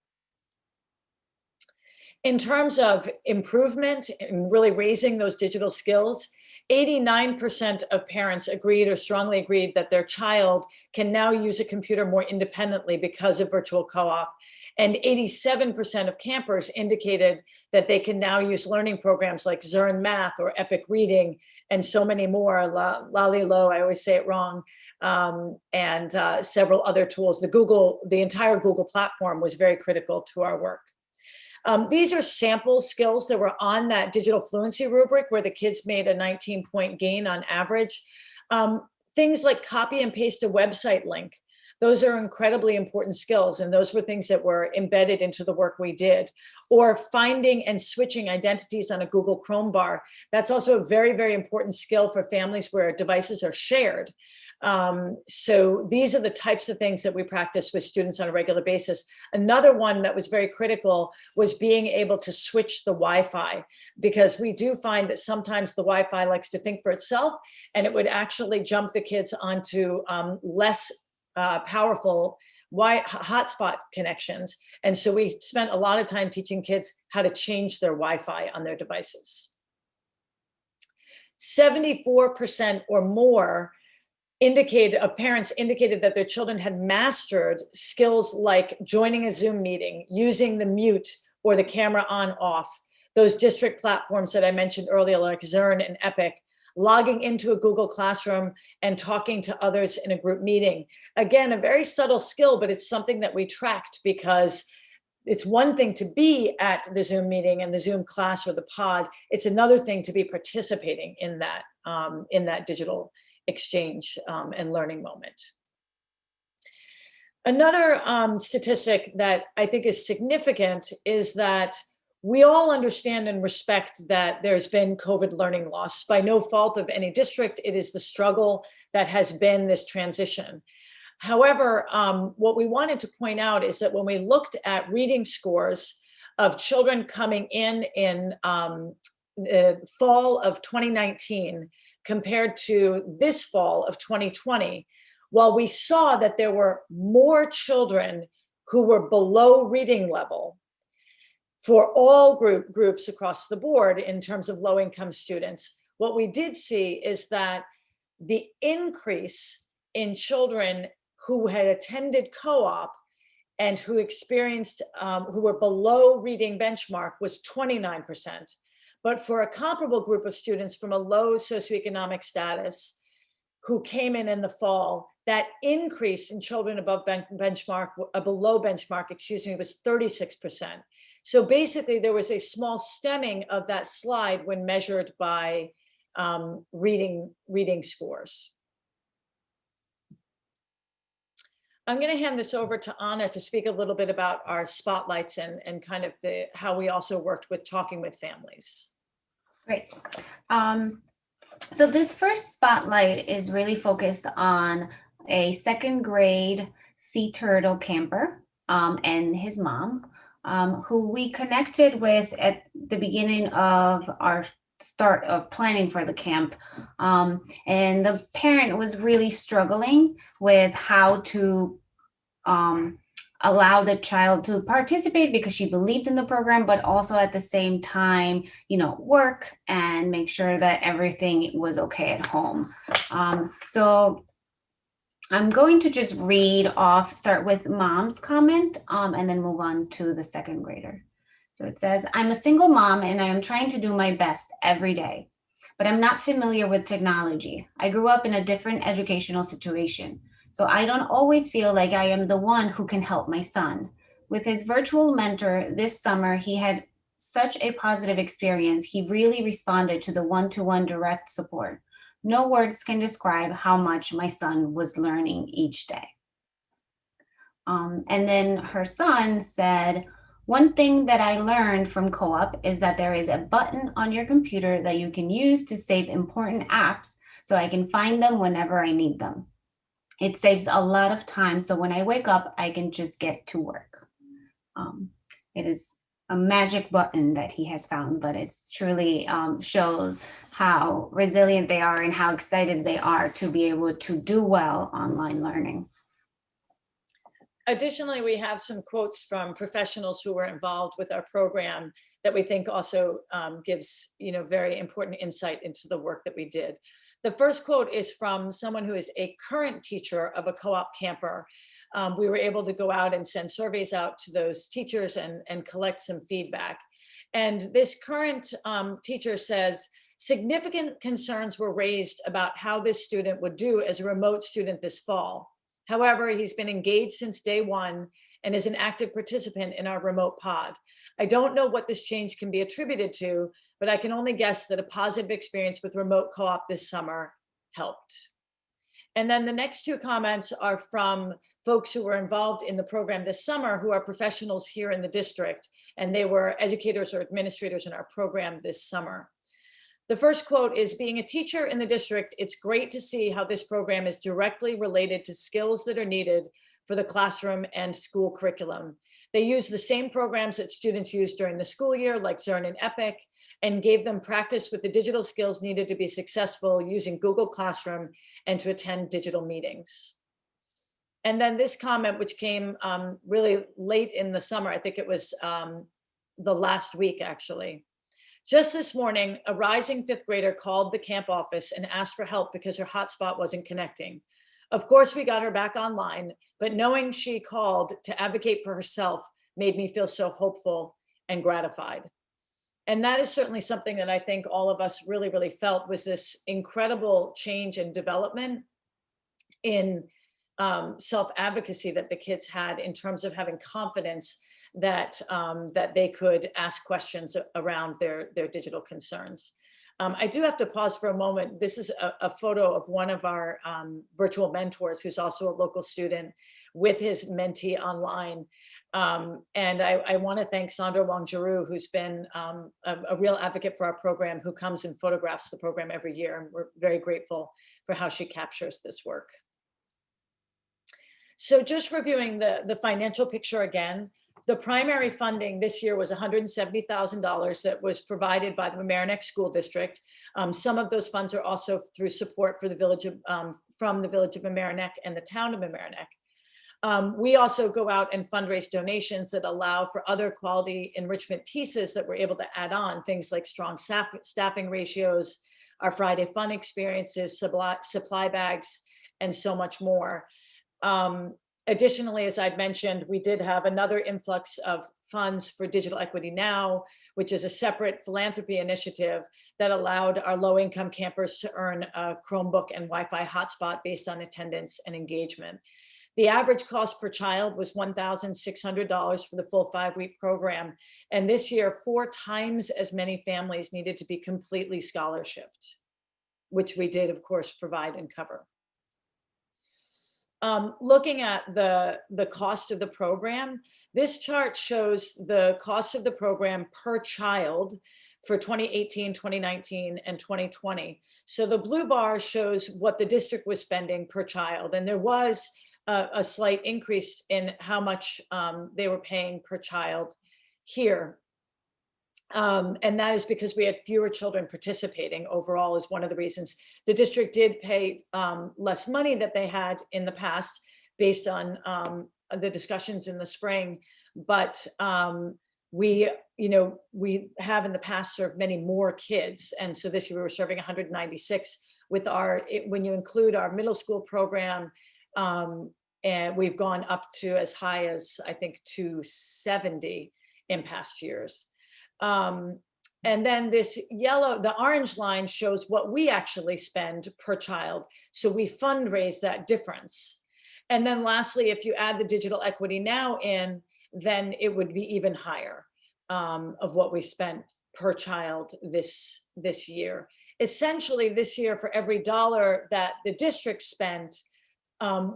In terms of improvement and really raising those digital skills, 89% of parents agreed or strongly agreed that their child can now use a computer more independently because of virtual co-op. And 87% of campers indicated that they can now use learning programs like Zern Math or Epic Reading and so many more, Lalilo, I always say it wrong, and several other tools. The entire Google platform was very critical to our work. These are sample skills that were on that digital fluency rubric where the kids made a 19-point gain on average. Things like copy and paste a website link. Those are incredibly important skills, and those were things that were embedded into the work we did. Or finding and switching identities on a Google Chrome bar. That's also a very, very important skill for families where devices are shared. So these are the types of things that we practice with students on a regular basis. Another one that was very critical was being able to switch the Wi-Fi, because we do find that sometimes the Wi-Fi likes to think for itself, and it would actually jump the kids onto less powerful hotspot connections. And so we spent a lot of time teaching kids how to change their Wi-Fi on their devices. 74% or more parents indicated that their children had mastered skills like joining a Zoom meeting, using the mute or the camera on off, those district platforms that I mentioned earlier, like Zern and Epic, logging into a Google Classroom and talking to others in a group meeting. Again, a very subtle skill, but it's something that we tracked, because it's one thing to be at the Zoom meeting and the Zoom class or the pod. It's another thing to be participating in that digital exchange and learning moment. Another statistic that I think is significant is that we all understand and respect that there's been COVID learning loss. By no fault of any district, it is the struggle that has been this transition. However, what we wanted to point out is that when we looked at reading scores of children coming in the fall of 2019 compared to this fall of 2020, while we saw that there were more children who were below reading level for all groups across the board in terms of low-income students, what we did see is that the increase in children who had attended co-op and who experienced, who were below reading benchmark was 29%. But for a comparable group of students from a low socioeconomic status who came in the fall, that increase in children above benchmark, below benchmark, excuse me, was 36%. So basically there was a small stemming of that slide when measured by reading scores. I'm going to hand this over to Anna to speak a little bit about our spotlights and kind of how we also worked with talking with families. Great. So this first spotlight is really focused on a second grade sea turtle camper and his mom, who we connected with at the beginning of our start of planning for the camp. And the parent was really struggling with how to allow the child to participate because she believed in the program, but also at the same time, work and make sure that everything was okay at home. So I'm going to just start with mom's comment, and then move on to the second grader. So it says, I'm a single mom and I am trying to do my best every day, but I'm not familiar with technology. I grew up in a different educational situation, so I don't always feel like I am the one who can help my son. With his virtual mentor this summer, he had such a positive experience. He really responded to the one-to-one direct support. No words can describe how much my son was learning each day. And then her son said, one thing that I learned from co-op is that there is a button on your computer that you can use to save important apps so I can find them whenever I need them. It saves a lot of time, so when I wake up, I can just get to work. It is a magic button that he has found, but it truly shows how resilient they are and how excited they are to be able to do well online learning. Additionally, we have some quotes from professionals who were involved with our program that we think also gives very important insight into the work that we did. The first quote is from someone who is a current teacher of a co-op camper. We were able to go out and send surveys out to those teachers and collect some feedback. And this current teacher says, significant concerns were raised about how this student would do as a remote student this fall. However, he's been engaged since day one and is an active participant in our remote pod. I don't know what this change can be attributed to, but I can only guess that a positive experience with remote co-op this summer helped. And then the next two comments are from folks who were involved in the program this summer who are professionals here in the district, and they were educators or administrators in our program this summer. The first quote is, being a teacher in the district, it's great to see how this program is directly related to skills that are needed for the classroom and school curriculum. They use the same programs that students use during the school year, like Zern and Epic, and gave them practice with the digital skills needed to be successful using Google Classroom and to attend digital meetings. And then this comment, which came really late in the summer, I think it was the last week actually. Just this morning, a rising fifth grader called the camp office and asked for help because her hotspot wasn't connecting. Of course, we got her back online, but knowing she called to advocate for herself made me feel so hopeful and gratified. And that is certainly something that I think all of us really, really felt was this incredible change and development in self-advocacy that the kids had in terms of having confidence that they could ask questions around their digital concerns. I do have to pause for a moment. This is a photo of one of our virtual mentors who's also a local student with his mentee online. And I want to thank Sandra Wang-Giroux, who's been a real advocate for our program, who comes and photographs the program every year. And we're very grateful for how she captures this work. So just reviewing the financial picture again, the primary funding this year was $170,000 that was provided by the Mamaroneck School District. Some of those funds are also through support for the village of, from the village of Mamaroneck and the town of Mamaroneck. We also go out and fundraise donations that allow for other quality enrichment pieces that we're able to add on, things like strong staffing ratios, our Friday fun experiences, supply bags, and so much more. Additionally, as I'd mentioned, we did have another influx of funds for Digital Equity Now, which is a separate philanthropy initiative that allowed our low-income campers to earn a Chromebook and Wi-Fi hotspot based on attendance and engagement. The average cost per child was $1,600 for the full 5-week program. And this year, 4 times as many families needed to be completely scholarshiped, which we did, of course, provide and cover. Looking at the cost of the program, this chart shows the cost of the program per child for 2018, 2019, and 2020. So the blue bar shows what the district was spending per child. And there was a slight increase in how much they were paying per child here. And that is because we had fewer children participating overall is one of the reasons. The district did pay less money that they had in the past based on the discussions in the spring. But we have in the past served many more kids. And so this year we were serving 196 with when you include our middle school program, and we've gone up to as high as, I think, 270 in past years. And then the orange line shows what we actually spend per child. So we fundraise that difference. And then lastly, if you add the Digital Equity Now in, then it would be even higher of what we spent per child this year. Essentially this year, for every dollar that the district spent,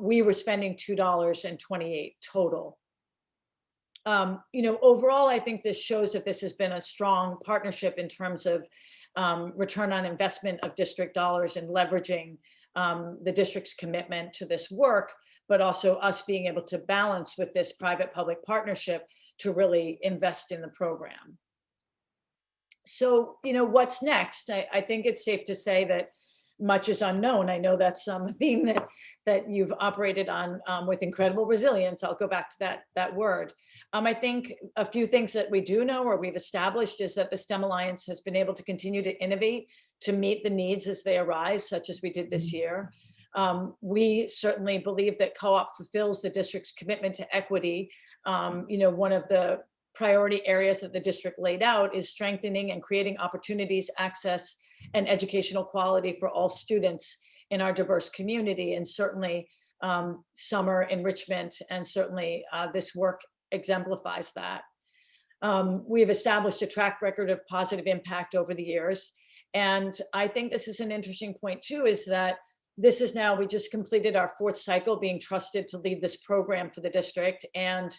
we were spending $2.28 total. Overall, I think this shows that this has been a strong partnership in terms of return on investment of district dollars and leveraging the district's commitment to this work, but also us being able to balance with this private-public partnership to really invest in the program. So, what's next? I think it's safe to say that much is unknown. I know that's some theme that you've operated on with incredible resilience. I'll go back to that word. I think a few things that we do know or we've established is that the STEM Alliance has been able to continue to innovate to meet the needs as they arise, such as we did this year. We certainly believe that co-op fulfills the district's commitment to equity. One of the priority areas that the district laid out is strengthening and creating opportunities, access, and educational quality for all students in our diverse community. And certainly summer enrichment and certainly this work exemplifies that. We've established a track record of positive impact over the years. And I think this is an interesting point too, is that this is now, we just completed our 4th cycle being trusted to lead this program for the district. And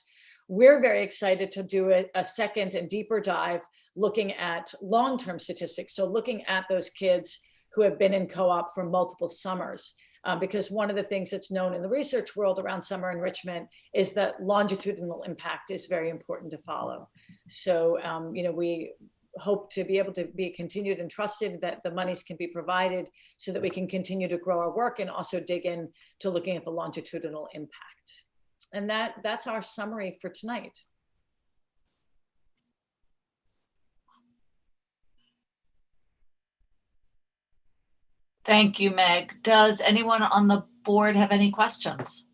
we're very excited to do a second and deeper dive looking at long-term statistics. So looking at those kids who have been in co-op for multiple summers, because one of the things that's known in the research world around summer enrichment is that longitudinal impact is very important to follow. So, we hope to be able to be continued and trusted, that the monies can be provided so that we can continue to grow our work and also dig in to looking at the longitudinal impact. And that's our summary for tonight. Thank you, Meg. Does anyone on the board have any questions?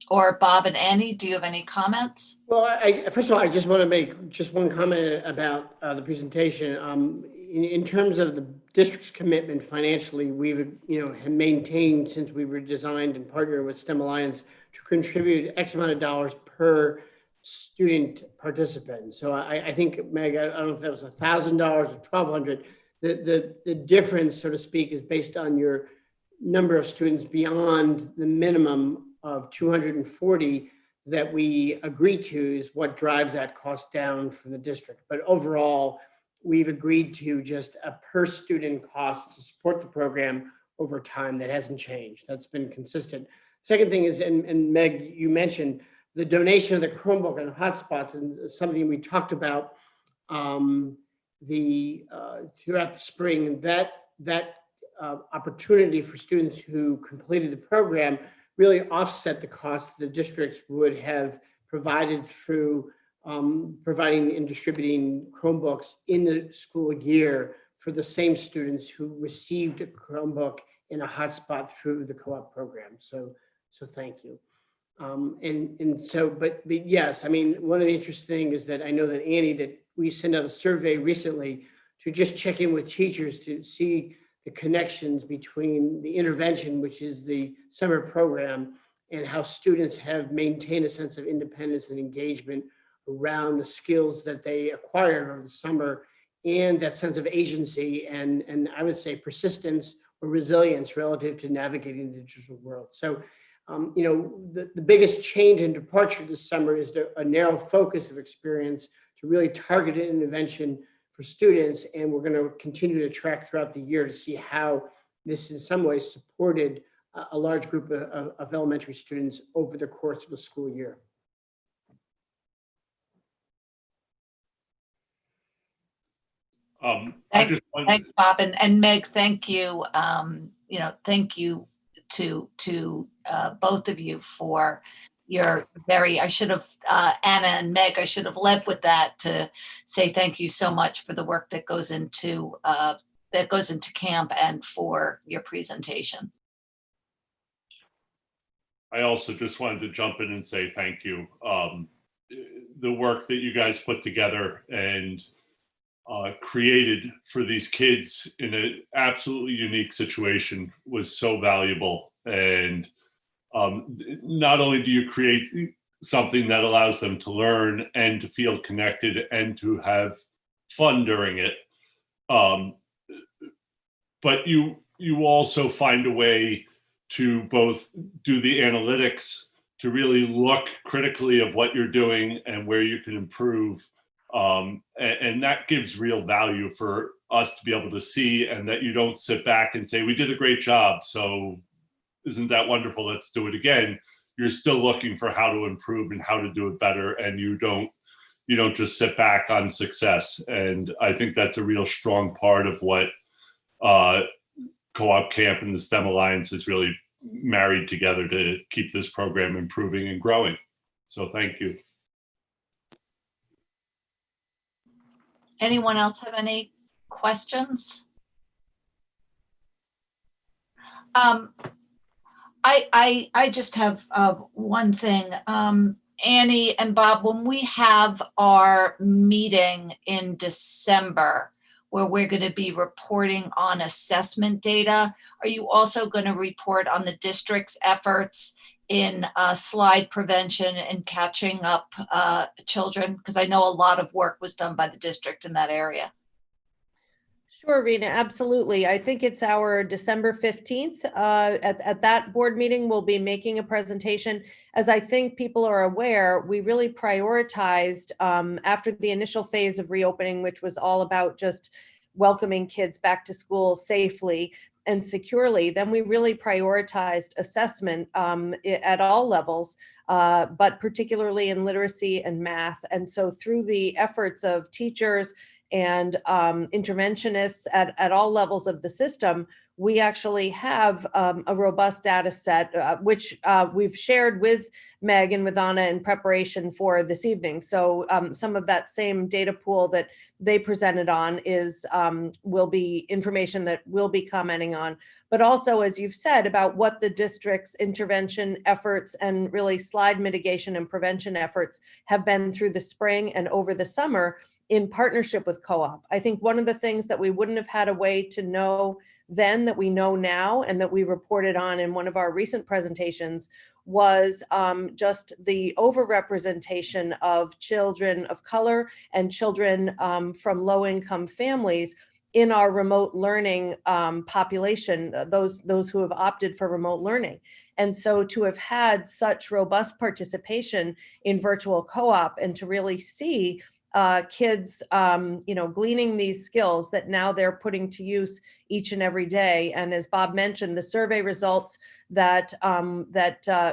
Or Bob and Annie, do you have any comments? Well, first of all, I just want to make just one comment about the presentation. In terms of the district's commitment financially, we've have maintained since we were designed and partnered with STEM Alliance to contribute X amount of dollars per student participant. So I think, Meg, I don't know if that was $1,000 or $1,200. The difference, so to speak, is based on your number of students beyond the minimum of 240 that we agree to is what drives that cost down for the district. But overall, we've agreed to just a per student cost to support the program over time. That hasn't changed. That's been consistent. Second thing is, and Meg, you mentioned the donation of the Chromebook and hotspots, and something we talked about throughout the spring. That opportunity for students who completed the program really offset the cost the districts would have provided through providing and distributing Chromebooks in the school year for the same students who received a Chromebook in a hotspot through the co-op program. So thank you. And so, but yes, I mean, one of the interesting things is that I know that Annie, that we sent out a survey recently to just check in with teachers to see the connections between the intervention, which is the summer program, and how students have maintained a sense of independence and engagement around the skills that they acquired over the summer, and that sense of agency and I would say persistence or resilience relative to navigating the digital world. So, the biggest change and departure this summer is a narrow focus of experience to really targeted intervention for students. And we're going to continue to track throughout the year to see how this in some ways supported a large group of elementary students over the course of a school year. Thanks, Bob, and Meg, thank you. Thank you to both of you for your I should have, Anna and Meg, I should have led with that to say thank you so much for the work that goes into camp and for your presentation. I also just wanted to jump in and say thank you. The work that you guys put together and created for these kids in an absolutely unique situation was so valuable. And not only do you create something that allows them to learn and to feel connected and to have fun during it, but you also find a way to both do the analytics, to really look critically of what you're doing and where you can improve. And that gives real value for us to be able to see, and that you don't sit back and say, we did a great job, so isn't that wonderful, let's do it again. You're still looking for how to improve and how to do it better, and you don't just sit back on success. And I think that's a real strong part of what Co-op Camp and the STEM Alliance is really married together to keep this program improving and growing. So thank you. Anyone else have any questions? I just have one thing. Annie and Bob, when we have our meeting in December, where we're going to be reporting on assessment data, are you also going to report on the district's efforts in slide prevention and catching up children? Because I know a lot of work was done by the district in that area. Sure, Rena, absolutely. I think it's our December 15th. At that board meeting, we'll be making a presentation. As I think people are aware, we really prioritized after the initial phase of reopening, which was all about just welcoming kids back to school safely and securely. Then we really prioritized assessment at all levels, but particularly in literacy and math. And so through the efforts of teachers and interventionists at all levels of the system, we actually have a robust data set, which we've shared with Meg and with Anna in preparation for this evening. So some of that same data pool that they presented on will be information that we'll be commenting on, but also, as you've said, about what the district's intervention efforts and really slide mitigation and prevention efforts have been through the spring and over the summer in partnership with Co-op. I think one of the things that we wouldn't have had a way to know then that we know now and that we reported on in one of our recent presentations was just the overrepresentation of children of color and children from low-income families in our remote learning population, those who have opted for remote learning. And so to have had such robust participation in virtual co-op and to really see kids, gleaning these skills that now they're putting to use each and every day. And as Bob mentioned, the survey results that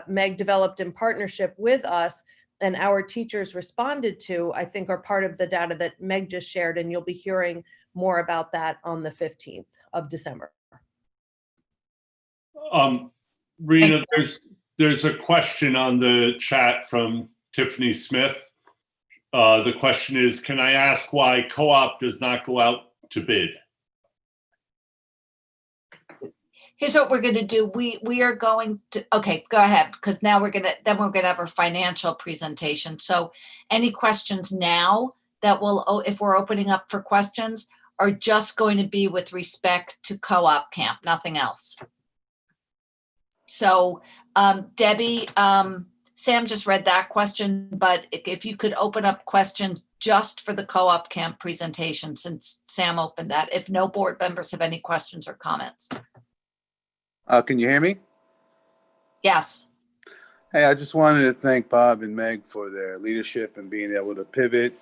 Meg developed in partnership with us and our teachers responded to, I think are part of the data that Meg just shared, and you'll be hearing more about that on the 15th of December. Rena, there's a question on the chat from Tiffany Smith. The question is, can I ask why Co-op does not go out to bid? Here's what we're gonna do. We are going to, okay, go ahead, because now we're gonna have our financial presentation. So any questions now that if we're opening up for questions, are just going to be with respect to co-op camp, nothing else. So Debbie, Sam just read that question, but if you could open up questions just for the co-op camp presentation, since Sam opened that, if no board members have any questions or comments. Can you hear me? Yes. Hey, I just wanted to thank Bob and Meg for their leadership and being able to pivot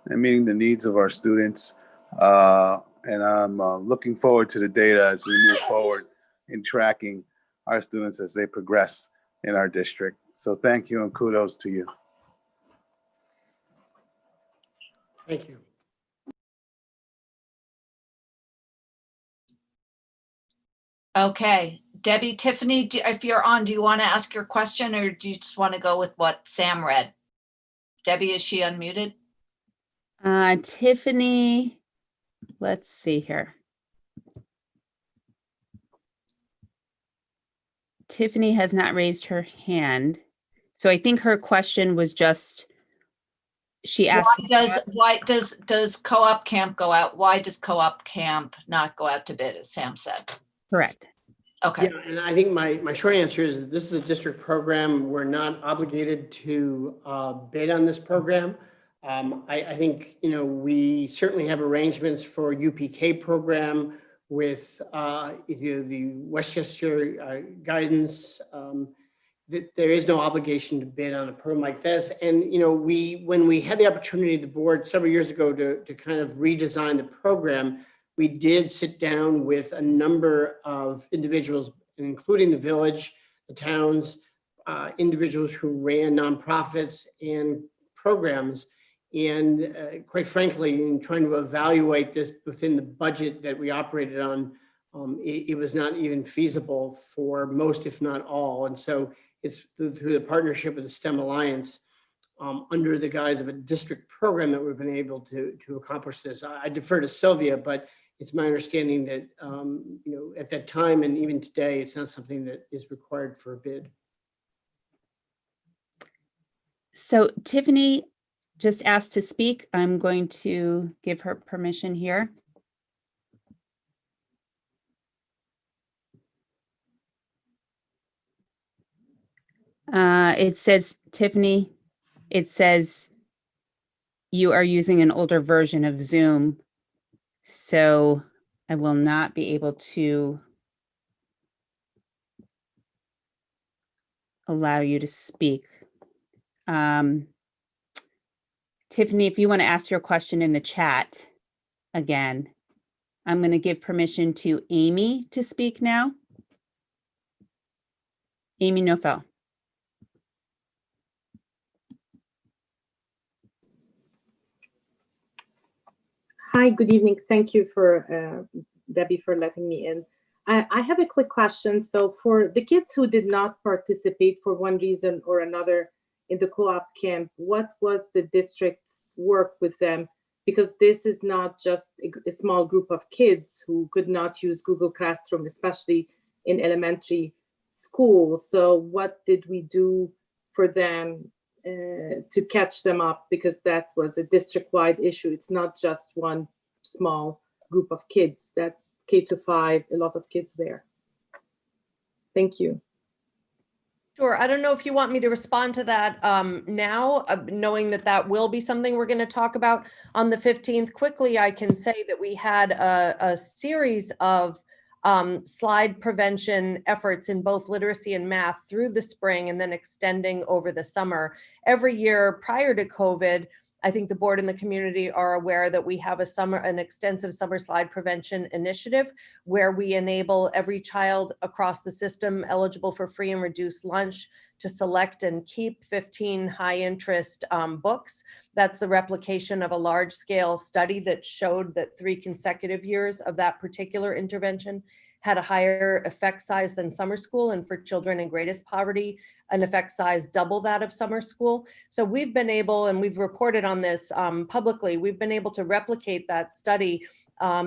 and meeting the needs of our students. And I'm looking forward to the data as we move forward in tracking our students as they progress in our district. So thank you and kudos to you. Thank you. Okay, Debbie, Tiffany, if you're on, do you want to ask your question or do you just want to go with what Sam read? Debbie, is she unmuted? Tiffany, let's see here. Tiffany has not raised her hand. So I think her question was just, she asked. Why does co-op camp go out? Why does co-op camp not go out to bid, as Sam said? Correct. Okay. Yeah, and I think my short answer is that this is a district program. We're not obligated to bid on this program. I think, we certainly have arrangements for UPK program with the Westchester guidance. That there is no obligation to bid on a program like this. And, when we had the opportunity, the board several years ago to kind of redesign the program, we did sit down with a number of individuals, including the village, the towns, individuals who ran nonprofits and programs. And quite frankly, in trying to evaluate this within the budget that we operated on, it was not even feasible for most, if not all. And so it's through the partnership with the STEM Alliance, under the guise of a district program, that we've been able to accomplish this. I defer to Sylvia, but it's my understanding that, at that time and even today, it's not something that is required for a bid. So Tiffany just asked to speak. I'm going to give her permission here. It says, Tiffany, it says you are using an older version of Zoom, so I will not be able to allow you to speak. Tiffany, if you want to ask your question in the chat again, I'm going to give permission to Amy to speak now. Amy Nofel. Hi, good evening. Thank you for Debbie for letting me in. I have a quick question. So for the kids who did not participate for one reason or another in the co-op camp, what was the district's work with them? Because this is not just a small group of kids who could not use Google Classroom, especially in elementary school. So what did we do for them to catch them up, because that was a district-wide issue. It's not just one small group of kids. That's K-5, a lot of kids there. Thank you. Sure. I don't know if you want me to respond to that now, knowing that will be something we're going to talk about on the 15th. Quickly, I can say that we had a series of slide prevention efforts in both literacy and math through the spring and then extending over the summer. Every year prior to COVID, I think the board and the community are aware that we have an extensive summer slide prevention initiative where we enable every child across the system eligible for free and reduced lunch to select and keep 15 high interest books. That's the replication of a large scale study that showed that 3 consecutive years of that particular intervention had a higher effect size than summer school, and for children in greatest poverty, an effect size double that of summer school. So we've been able, and we've reported on this publicly, we've been able to replicate that study.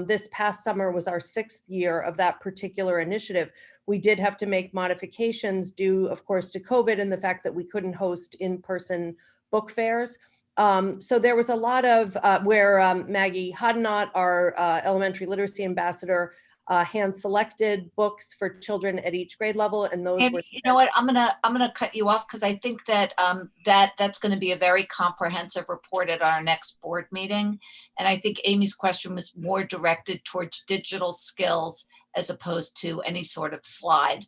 This past summer was our 6th year of that particular initiative. We did have to make modifications due, of course, to COVID and the fact that we couldn't host in-person book fairs. So there was a lot of where Maggie Hodnott, our elementary literacy ambassador, hand-selected books for children at each grade level, and those And were. you know what, I'm gonna cut you off because I think that that's going to be a very comprehensive report at our next board meeting. And I think Amy's question was more directed towards digital skills as opposed to any sort of slide.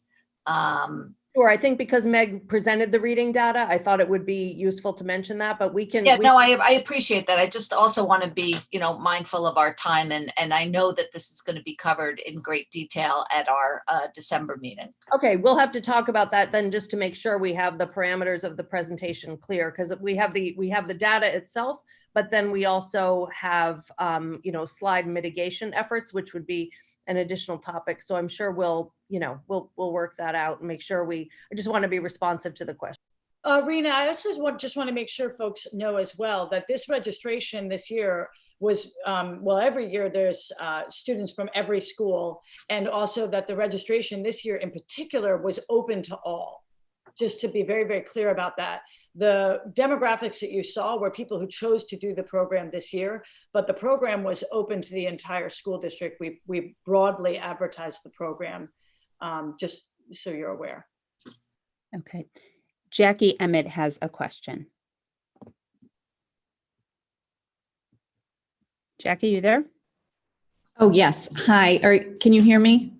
Sure, I think because Meg presented the reading data, I thought it would be useful to mention that, but we can. Yeah, no, I appreciate that. I just also want to be, mindful of our time, and I know that this is going to be covered in great detail at our December meeting. Okay, we'll have to talk about that then, just to make sure we have the parameters of the presentation clear, because we have the data itself, but then we also have slide mitigation efforts, which would be an additional topic. So I'm sure we'll work that out and make sure I just want to be responsive to the question. Rena, I also just want to make sure folks know as well that this registration this year was, every year there's students from every school, and also that the registration this year in particular was open to all. Just to be very, very clear about that. The demographics that you saw were people who chose to do the program this year, but the program was open to the entire school district. We broadly advertised the program, just so you're aware. Okay. Jackie Emmett has a question. Jackie, you there? Oh, yes. Hi. Can you hear me?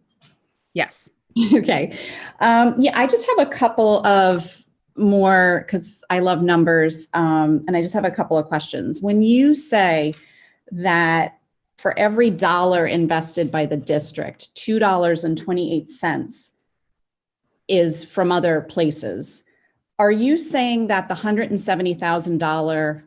Yes. Okay. Yeah, I just have a couple of more, because I love numbers, and I just have a couple of questions. When you say that for every dollar invested by the district, $2.28 is from other places, are you saying that the $170,000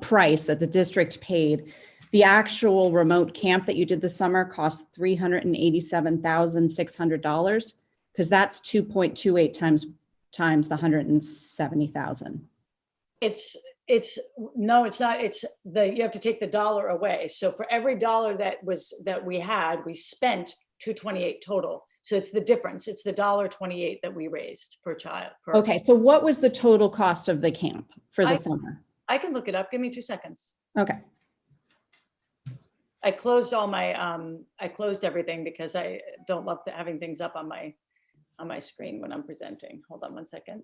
price that the district paid, the actual remote camp that you did this summer cost $387,600? Because that's 2.28 times the 170,000. No, it's not. You have to take the dollar away. So for every dollar that we had, we spent $228 total. So it's the difference. It's the $1.28 that we raised per child. Okay, so what was the total cost of the camp for the summer? I can look it up. Give me 2 seconds. Okay. I closed all my, I closed everything because I don't love having things up on my screen when I'm presenting. Hold on 1 second.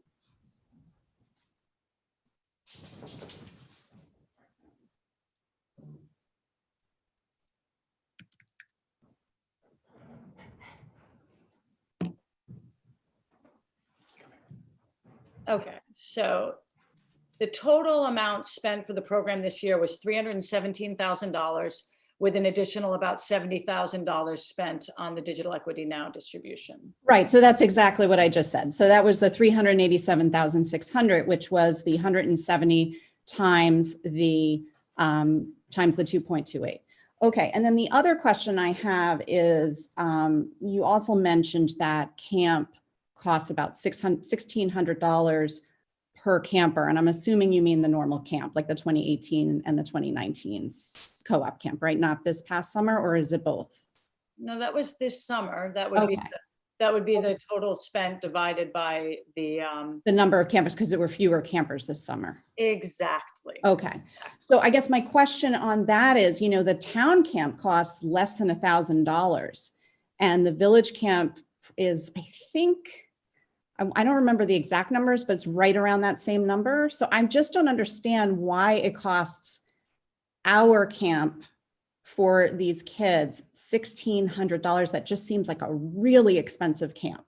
Okay, so the total amount spent for the program this year was $317,000, with an additional about $70,000 spent on the Digital Equity Now distribution. Right, so that's exactly what I just said. So that was the $387,600, which was the 170 times the 2.28. Okay, and then the other question I have is, you also mentioned that camp costs about $1,600 per camper. And I'm assuming you mean the normal camp, like the 2018 and the 2019 co-op camp, right? Not this past summer, or is it both? No, that was this summer. That would be the total spent divided by the number of campers, because there were fewer campers this summer. Exactly. Okay. So I guess my question on that is, the town camp costs less than $1,000, and the village camp is, I think, I don't remember the exact numbers, but it's right around that same number. So I just don't understand why it costs our camp for these kids $1,600. That just seems like a really expensive camp.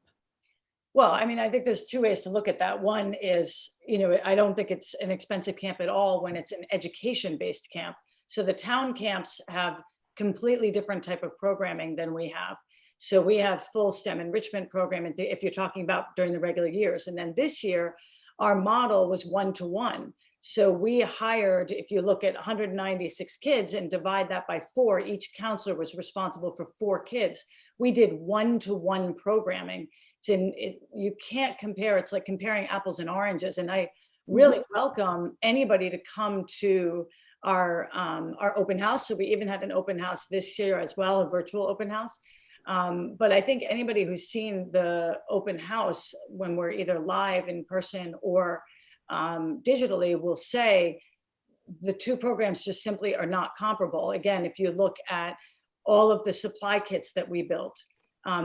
Well, I mean, I think there's 2 ways to look at that. One is, I don't think it's an expensive camp at all when it's an education-based camp. So the town camps have completely different type of programming than we have. So we have full STEM enrichment program, if you're talking about during the regular years. And then this year, our model was 1-to-1. So we hired, if you look at 196 kids and divide that by 4, each counselor was responsible for 4 kids. We did one-to-one programming. You can't compare. It's like comparing apples and oranges. And I really welcome anybody to come to our open house. So we even had an open house this year as well, a virtual open house. But I think anybody who's seen the open house when we're either live in person or digitally will say the 2 programs just simply are not comparable. Again, if you look at all of the supply kits that we built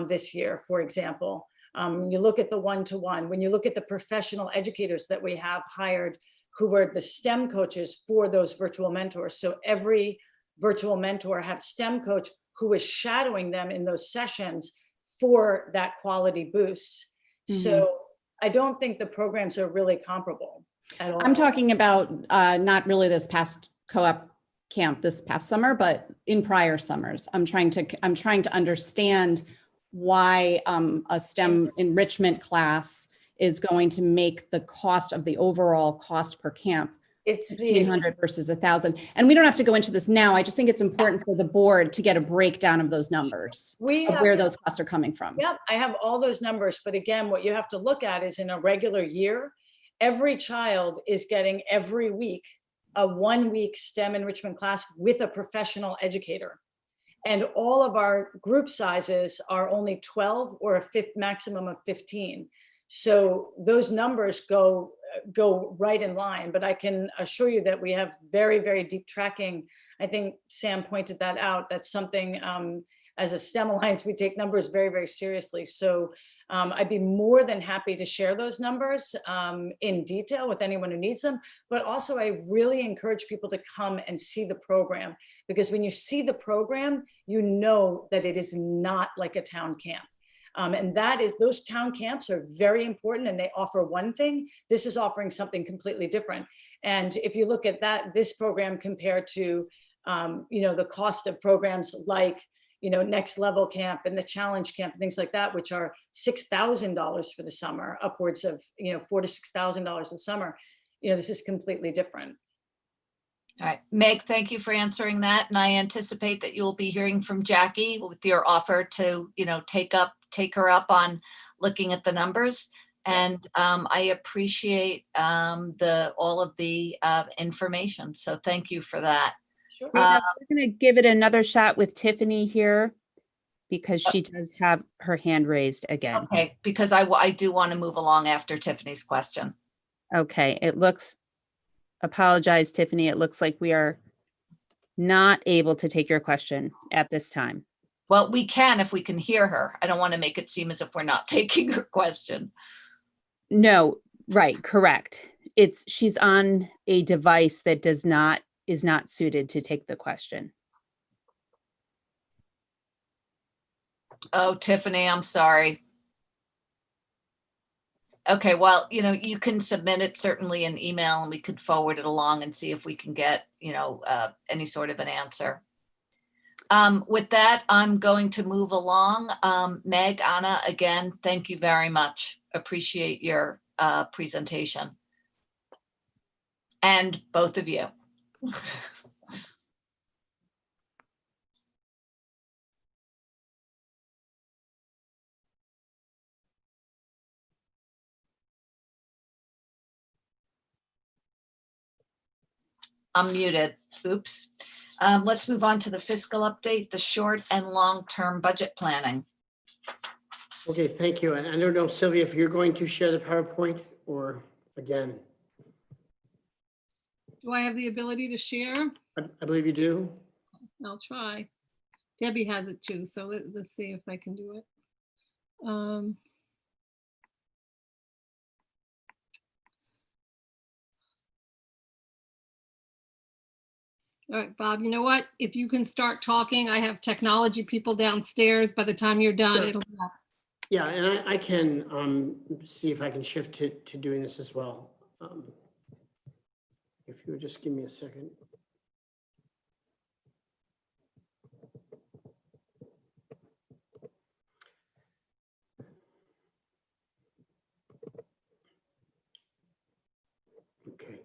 this year, for example, you look at the one-to-one, when you look at the professional educators that we have hired who were the STEM coaches for those virtual mentors. So every virtual mentor had a STEM coach who was shadowing them in those sessions for that quality boost. So I don't think the programs are really comparable at all. I'm talking about not really this past co-op camp this past summer, but in prior summers. I'm trying to understand why a STEM enrichment class is going to make the cost of the overall cost per camp it's 1,600 versus 1,000. And we don't have to go into this now. I just think it's important for the board to get a breakdown of those numbers, of where those costs are coming from. Yep, I have all those numbers. But again, what you have to look at is in a regular year, every child is getting every week a 1-week STEM enrichment class with a professional educator. And all of our group sizes are only 12 or a maximum of 15. So those numbers go right in line, but I can assure you that we have very, very deep tracking. I think Sam pointed that out. That's something as a STEM Alliance, we take numbers very, very seriously. So I'd be more than happy to share those numbers in detail with anyone who needs them. But also I really encourage people to come and see the program, because when you see the program, you know that it is not like a town camp. And those town camps are very important and they offer one thing. This is offering something completely different. And if you look at this program compared to, the cost of programs like, Next Level Camp and the Challenge Camp and things like that, which are $6,000 for the summer, upwards of, $4,000 to $6,000 in summer, this is completely different. All right, Meg, thank you for answering that. And I anticipate that you'll be hearing from Jackie with your offer to, take her up on looking at the numbers. And I appreciate all of the information. So thank you for that. Sure. We're going to give it another shot with Tiffany here, because she does have her hand raised again. Okay, because I do want to move along after Tiffany's question. Okay, apologize, Tiffany. It looks like we are not able to take your question at this time. Well, we can if we can hear her. I don't want to make it seem as if we're not taking her question. No, right, correct. She's on a device that is not suited to take the question. Oh, Tiffany, I'm sorry. Okay, well, you can submit it certainly in email and we could forward it along and see if we can get, any sort of an answer. With that, I'm going to move along. Meg, Anna, again, thank you very much. Appreciate your presentation. And both of you. I'm muted. Oops. Let's move on to the fiscal update, the short and long-term budget planning. Okay, thank you. And I don't know, Sylvia, if you're going to share the PowerPoint or again. Do I have the ability to share? I believe you do. I'll try. Debbie has it too, so let's see if I can do it. All right, Bob, you know what? If you can start talking, I have technology people downstairs. By the time you're done, Sure. it'll be up. Yeah, and I can see if I can shift to doing this as well. If you would just give me a second. Okay.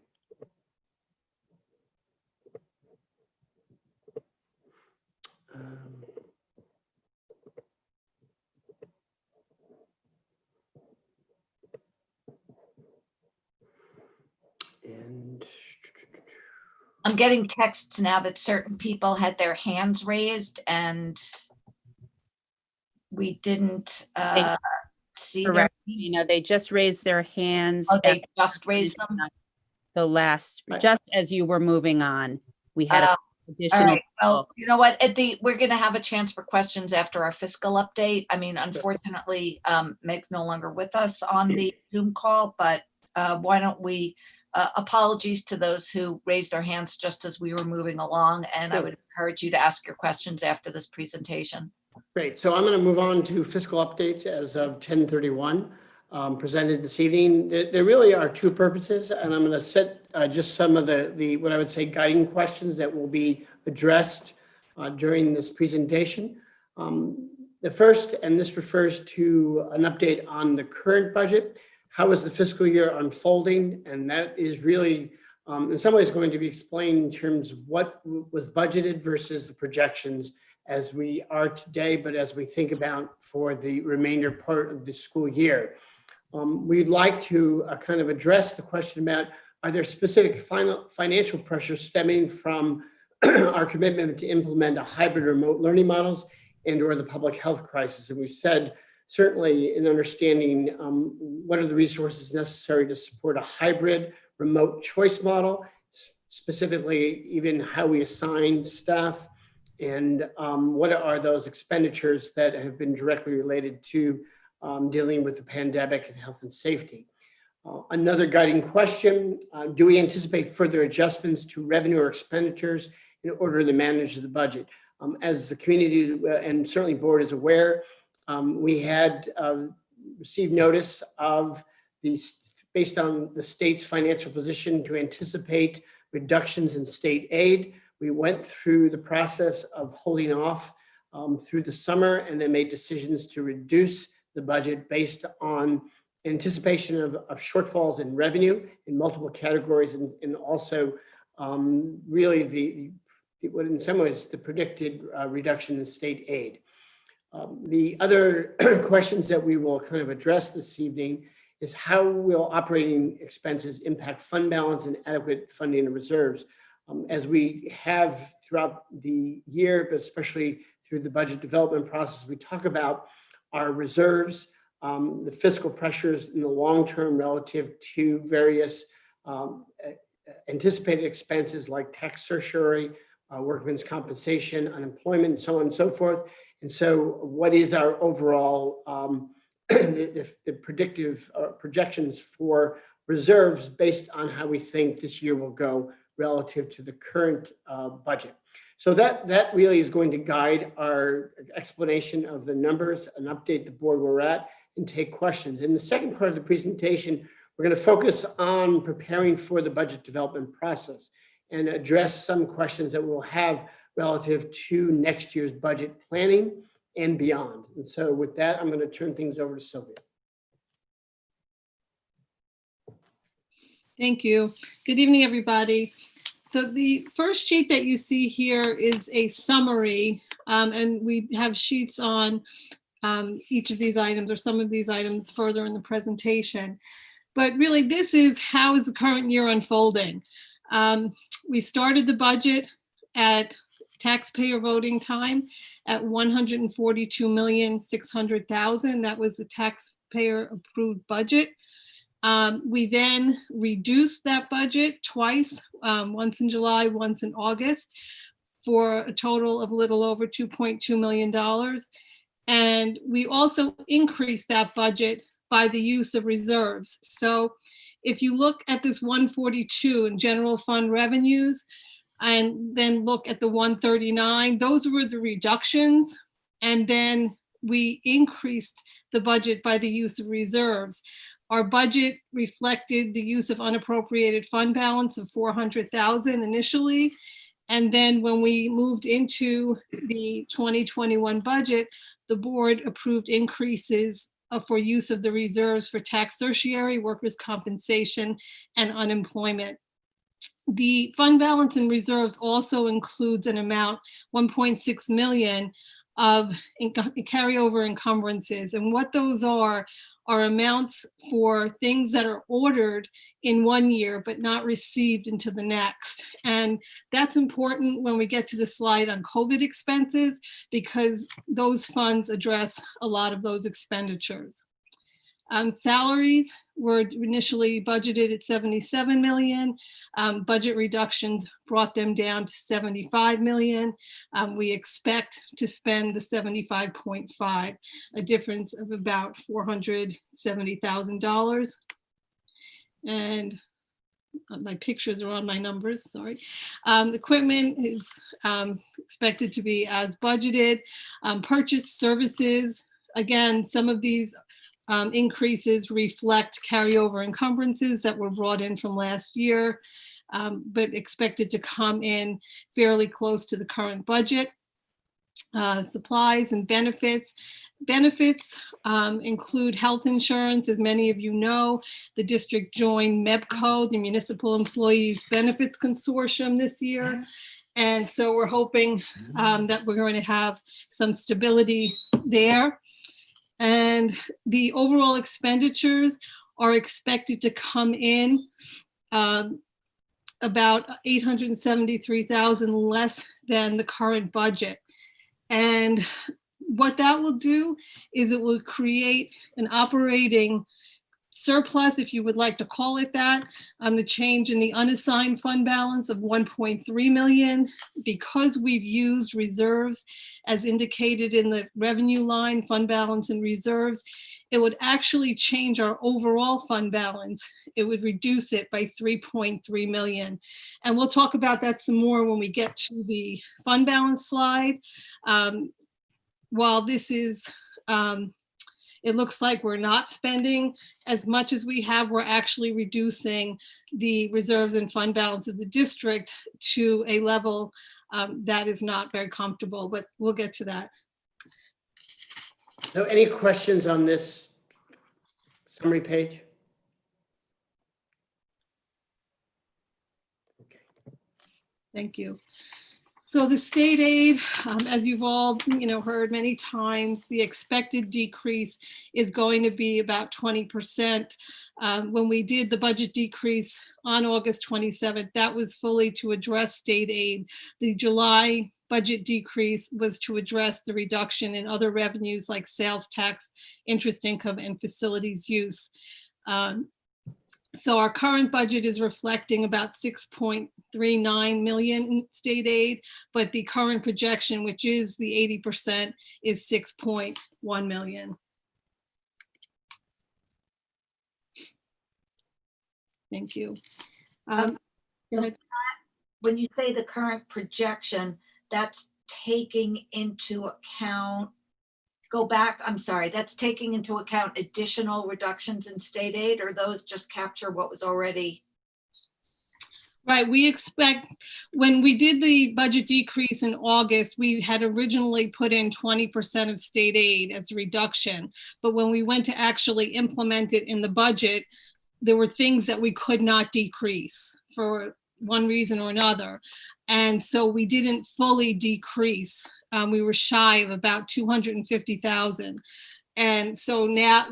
I'm getting texts now that certain people had their hands raised and we didn't see their. Correct. You know, they just raised their hands. Oh, they at just raised them? the last, just as you were moving on. We had All additional. right. Well, you know what? We're going to have a chance for questions after our fiscal update. I mean, unfortunately, Meg's no longer with us on the Zoom call, but why don't we, apologies to those who raised their hands just as we were moving along. And I would encourage you to ask your questions after this presentation. Great. So I'm going to move on to fiscal updates as of 10/31 presented this evening. There really are two purposes, and I'm going to set just some of the what I would say guiding questions that will be addressed during this presentation. The first, and this refers to an update on the current budget. How is the fiscal year unfolding? And that is really, in some ways, going to be explained in terms of what was budgeted versus the projections as we are today, but as we think about for the remainder part of the school year. We'd like to kind of address the question about, are there specific financial pressures stemming from our commitment to implement a hybrid remote learning models and or the public health crisis? And we said, certainly in understanding what are the resources necessary to support a hybrid remote choice model, specifically even how we assign staff, and what are those expenditures that have been directly related to dealing with the pandemic and health and safety. Another guiding question, do we anticipate further adjustments to revenue or expenditures in order to manage the budget? As the community and certainly board is aware, we had received notice of based on the state's financial position to anticipate reductions in state aid. We went through the process of holding off through the summer and then made decisions to reduce the budget based on anticipation of shortfalls in revenue in multiple categories and also really what in some ways the predicted reduction in state aid. The other questions that we will kind of address this evening is how will operating expenses impact fund balance and adequate funding and reserves? As we have throughout the year, but especially through the budget development process, we talk about our reserves, the fiscal pressures in the long term relative to various anticipated expenses like tax surcharge, workmen's compensation, unemployment, and so on and so forth. And so what is our overall the predictive projections for reserves based on how we think this year will go relative to the current budget. So that really is going to guide our explanation of the numbers and update the board where we're at and take questions. In the second part of the presentation, we're going to focus on preparing for the budget development process and address some questions that we'll have relative to next year's budget planning and beyond. And so with that, I'm going to turn things over to Sylvia. Thank you. Good evening, everybody. So the first sheet that you see here is a summary, and we have sheets on each of these items or some of these items further in the presentation. But really, this is how is the current year unfolding. We started the budget at taxpayer voting time at $142,600,000. That was the taxpayer approved budget. We then reduced that budget twice, once in July, once in August, for a total of a little over $2.2 million. And we also increased that budget by the use of reserves. So if you look at this 142 in general fund revenues, and then look at the 139, those were the reductions. And then we increased the budget by the use of reserves. Our budget reflected the use of unappropriated fund balance of $400,000 initially. And then when we moved into the 2021 budget, the board approved increases for use of the reserves for tax certiorari, workers' compensation, and unemployment. The fund balance and reserves also includes an amount, 1.6 million, of carryover encumbrances. And what those are are amounts for things that are ordered in one year but not received into the next. And that's important when we get to the slide on COVID expenses, because those funds address a lot of those expenditures. Salaries were initially budgeted at 77 million. Budget reductions brought them down to 75 million. We expect to spend the 75.5, a difference of about $470,000. And my pictures are on my numbers, sorry. Equipment is expected to be as budgeted. Purchased services, again, some of these increases reflect carryover encumbrances that were brought in from last year, but expected to come in fairly close to the current budget. Supplies and benefits. Benefits include health insurance. As many of you know, the district joined MEPCO, the Municipal Employees Benefits Consortium, this year. And so we're hoping that we're going to have some stability there. And the overall expenditures are expected to come in about 873,000 less than the current budget. And what that will do is it will create an operating surplus, if you would like to call it that, the change in the unassigned fund balance of 1.3 million. Because we've used reserves as indicated in the revenue line, fund balance and reserves, it would actually change our overall fund balance. It would reduce it by 3.3 million. And we'll talk about that some more when we get to the fund balance slide. While this is, it looks like we're not spending as much as we have, we're actually reducing the reserves and fund balance of the district to a level that is not very comfortable, but we'll get to that. So any questions on this summary page? Thank you. So the state aid, as you've all heard many times, the expected decrease is going to be about 20%. When we did the budget decrease on August 27th, that was fully to address state aid. The July budget decrease was to address the reduction in other revenues like sales tax, interest income, and facilities use. So our current budget is reflecting about 6.39 million in state aid, but the current projection, which is the 80%, is 6.1 million. Thank you. Go ahead. When you say the current projection, that's taking into account, go back, I'm sorry, that's taking into account additional reductions in state aid, or those just capture what was already? Right, we expect, when we did the budget decrease in August, we had originally put in 20% of state aid as a reduction. But when we went to actually implement it in the budget, there were things that we could not decrease for one reason or another. And so we didn't fully decrease. We were shy of about 250,000. And so now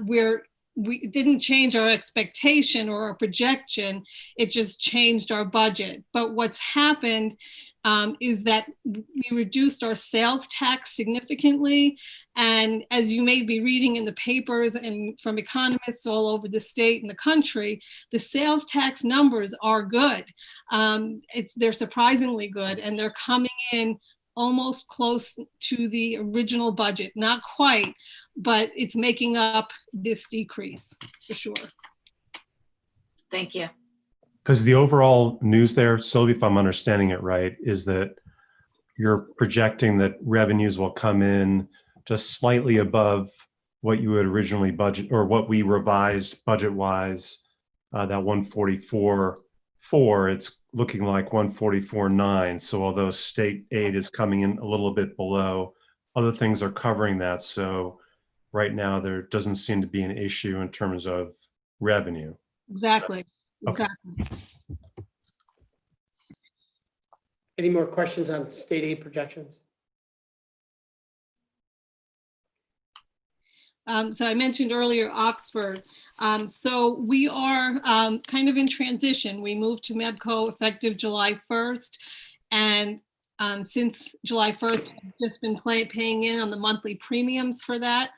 we didn't change our expectation or our projection, it just changed our budget. But what's happened is that we reduced our sales tax significantly. And as you may be reading in the papers and from economists all over the state and the country, the sales tax numbers are good. They're surprisingly good, and they're coming in almost close to the original budget. Not quite, but it's making up this decrease for sure. Thank you. Because the overall news there, Sylvia, if I'm understanding it right, is that you're projecting that revenues will come in just slightly above what you had originally budget, or what we revised budget-wise, that 144.4, it's looking like 144.9. So although state aid is coming in a little bit below, other things are covering that. So right now there doesn't seem to be an issue in terms of revenue. Exactly. Okay. Exactly. Any more questions on state aid projections? So I mentioned earlier Oxford. So we are kind of in transition. We moved to MEBCO effective July 1st. And since July 1st, I've just been paying in on the monthly premiums for that.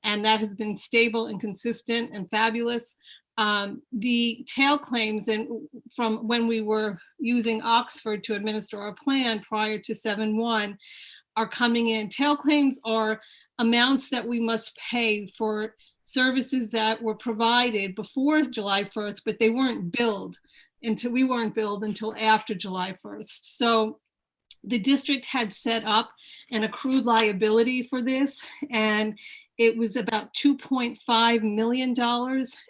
And that has been stable and consistent and fabulous. The tail claims, and from when we were using Oxford to administer our plan prior to 7/1, are coming in. Tail claims are amounts that we must pay for services that were provided before July 1st, but they weren't billed until after July 1st. So the district had set up an accrued liability for this, and it was about $2.5 million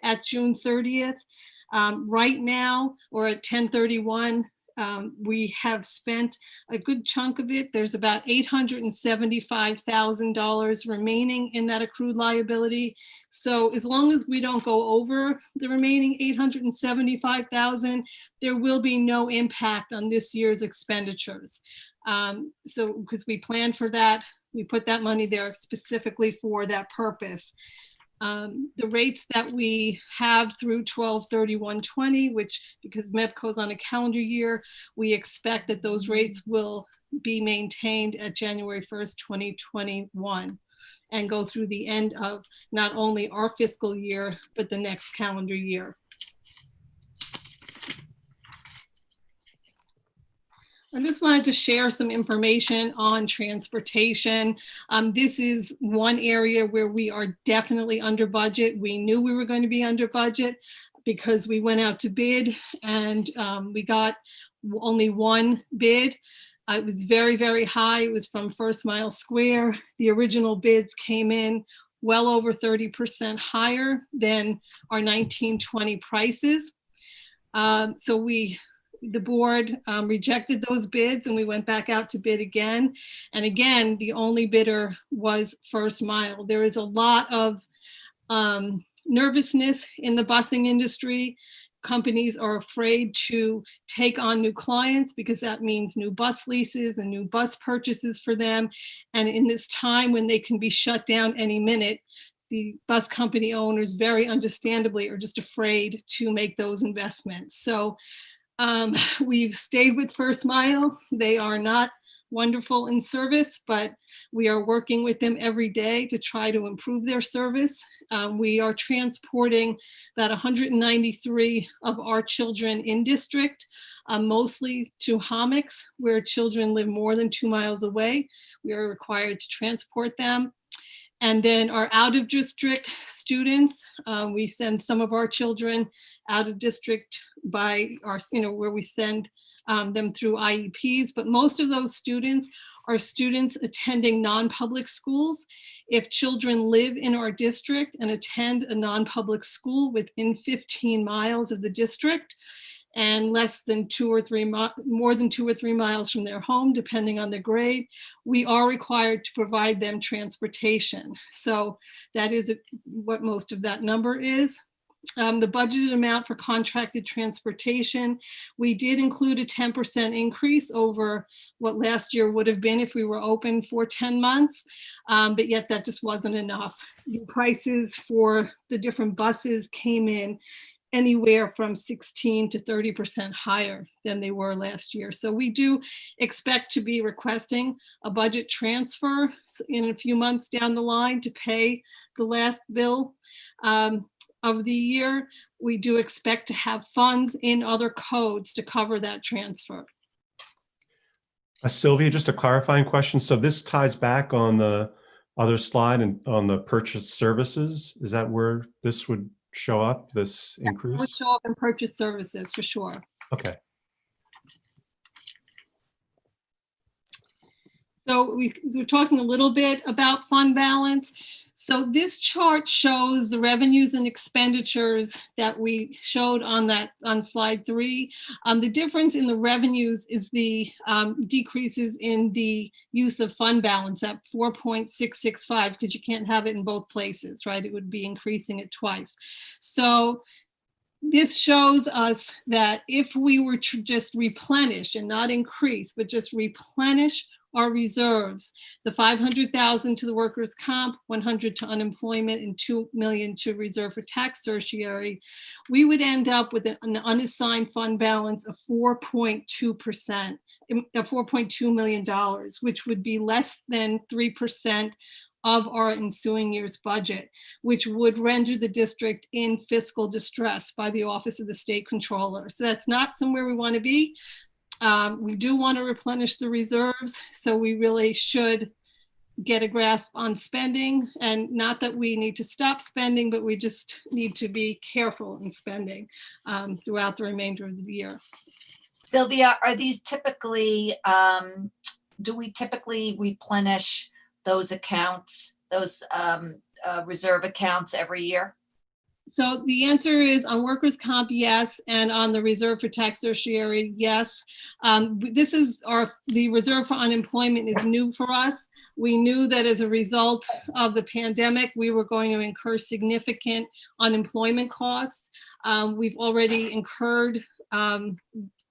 at June 30th. Right now, or at 10/31, we have spent a good chunk of it. There's about $875,000 remaining in that accrued liability. So as long as we don't go over the remaining $875,000, there will be no impact on this year's expenditures. So because we planned for that, we put that money there specifically for that purpose. The rates that we have through 12/31/20, which because MEBCO's on a calendar year, we expect that those rates will be maintained at January 1st, 2021, and go through the end of not only our fiscal year, but the next calendar year. I just wanted to share some information on transportation. This is one area where we are definitely under budget. We knew we were going to be under budget because we went out to bid, and we got only one bid. It was very, very high. It was from First Mile Square. The original bids came in well over 30% higher than our 1920 prices. So the board rejected those bids, and we went back out to bid again. And again, the only bidder was First Mile. There is a lot of nervousness in the busing industry. Companies are afraid to take on new clients because that means new bus leases and new bus purchases for them. And in this time when they can be shut down any minute, the bus company owners very understandably are just afraid to make those investments. So we've stayed with First Mile. They are not wonderful in service, but we are working with them every day to try to improve their service. We are transporting about 193 of our children in district, mostly to Hommocks, where children live more than 2 miles away. We are required to transport them. And then our out of district students, we send some of our children out of district by our, where we send them through IEPs, but most of those students are students attending non-public schools. If children live in our district and attend a non-public school within 15 miles of the district, and less than more than 2 or 3 miles from their home, depending on the grade, we are required to provide them transportation. So that is what most of that number is. The budgeted amount for contracted transportation, we did include a 10% increase over what last year would have been if we were open for 10 months, but yet that just wasn't enough. The prices for the different buses came in anywhere from 16 to 30% higher than they were last year. So we do expect to be requesting a budget transfer in a few months down the line to pay the last bill of the year. We do expect to have funds in other codes to cover that transfer. Sylvia, just a clarifying question. So this ties back on the other slide and on the purchase services. Is that where this would show up, this increase? It would show up in purchase services for sure. Okay. So we're talking a little bit about fund balance. So this chart shows the revenues and expenditures that we showed on slide 3. The difference in the revenues is the decreases in the use of fund balance at 4.665, because you can't have it in both places, right? It would be increasing it twice. So this shows us that if we were to just replenish and not increase, but just replenish our reserves, the 500,000 to the workers' comp, 100 to unemployment, and 2 million to reserve for tax certiorari, we would end up with an unassigned fund balance of 4.2%, $4.2 million, which would be less than 3% of our ensuing year's budget, which would render the district in fiscal distress by the Office of the State Controller. So that's not somewhere we want to be. We do want to replenish the reserves, so we really should get a grasp on spending, and not that we need to stop spending, but we just need to be careful in spending throughout the remainder of the year. Sylvia, are these typically, do we typically replenish those accounts, those reserve accounts every year? So the answer is on workers' comp, yes, and on the reserve for tax certiorari, yes. This is the reserve for unemployment is new for us. We knew that as a result of the pandemic, we were going to incur significant unemployment costs. We've already incurred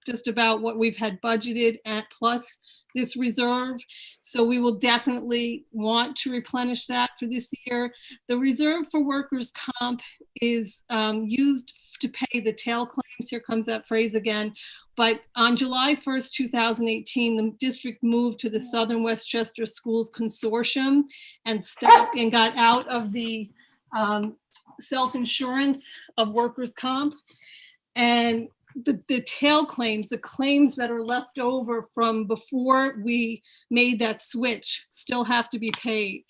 just about what we've had budgeted at plus this reserve. So we will definitely want to replenish that for this year. The reserve for workers' comp is used to pay the tail claims. Here comes that phrase again. But on July 1st, 2018, the district moved to the Southern Westchester Schools Consortium and stopped and got out of the self-insurance of workers' comp. And the tail claims, the claims that are left over from before we made that switch, still have to be paid.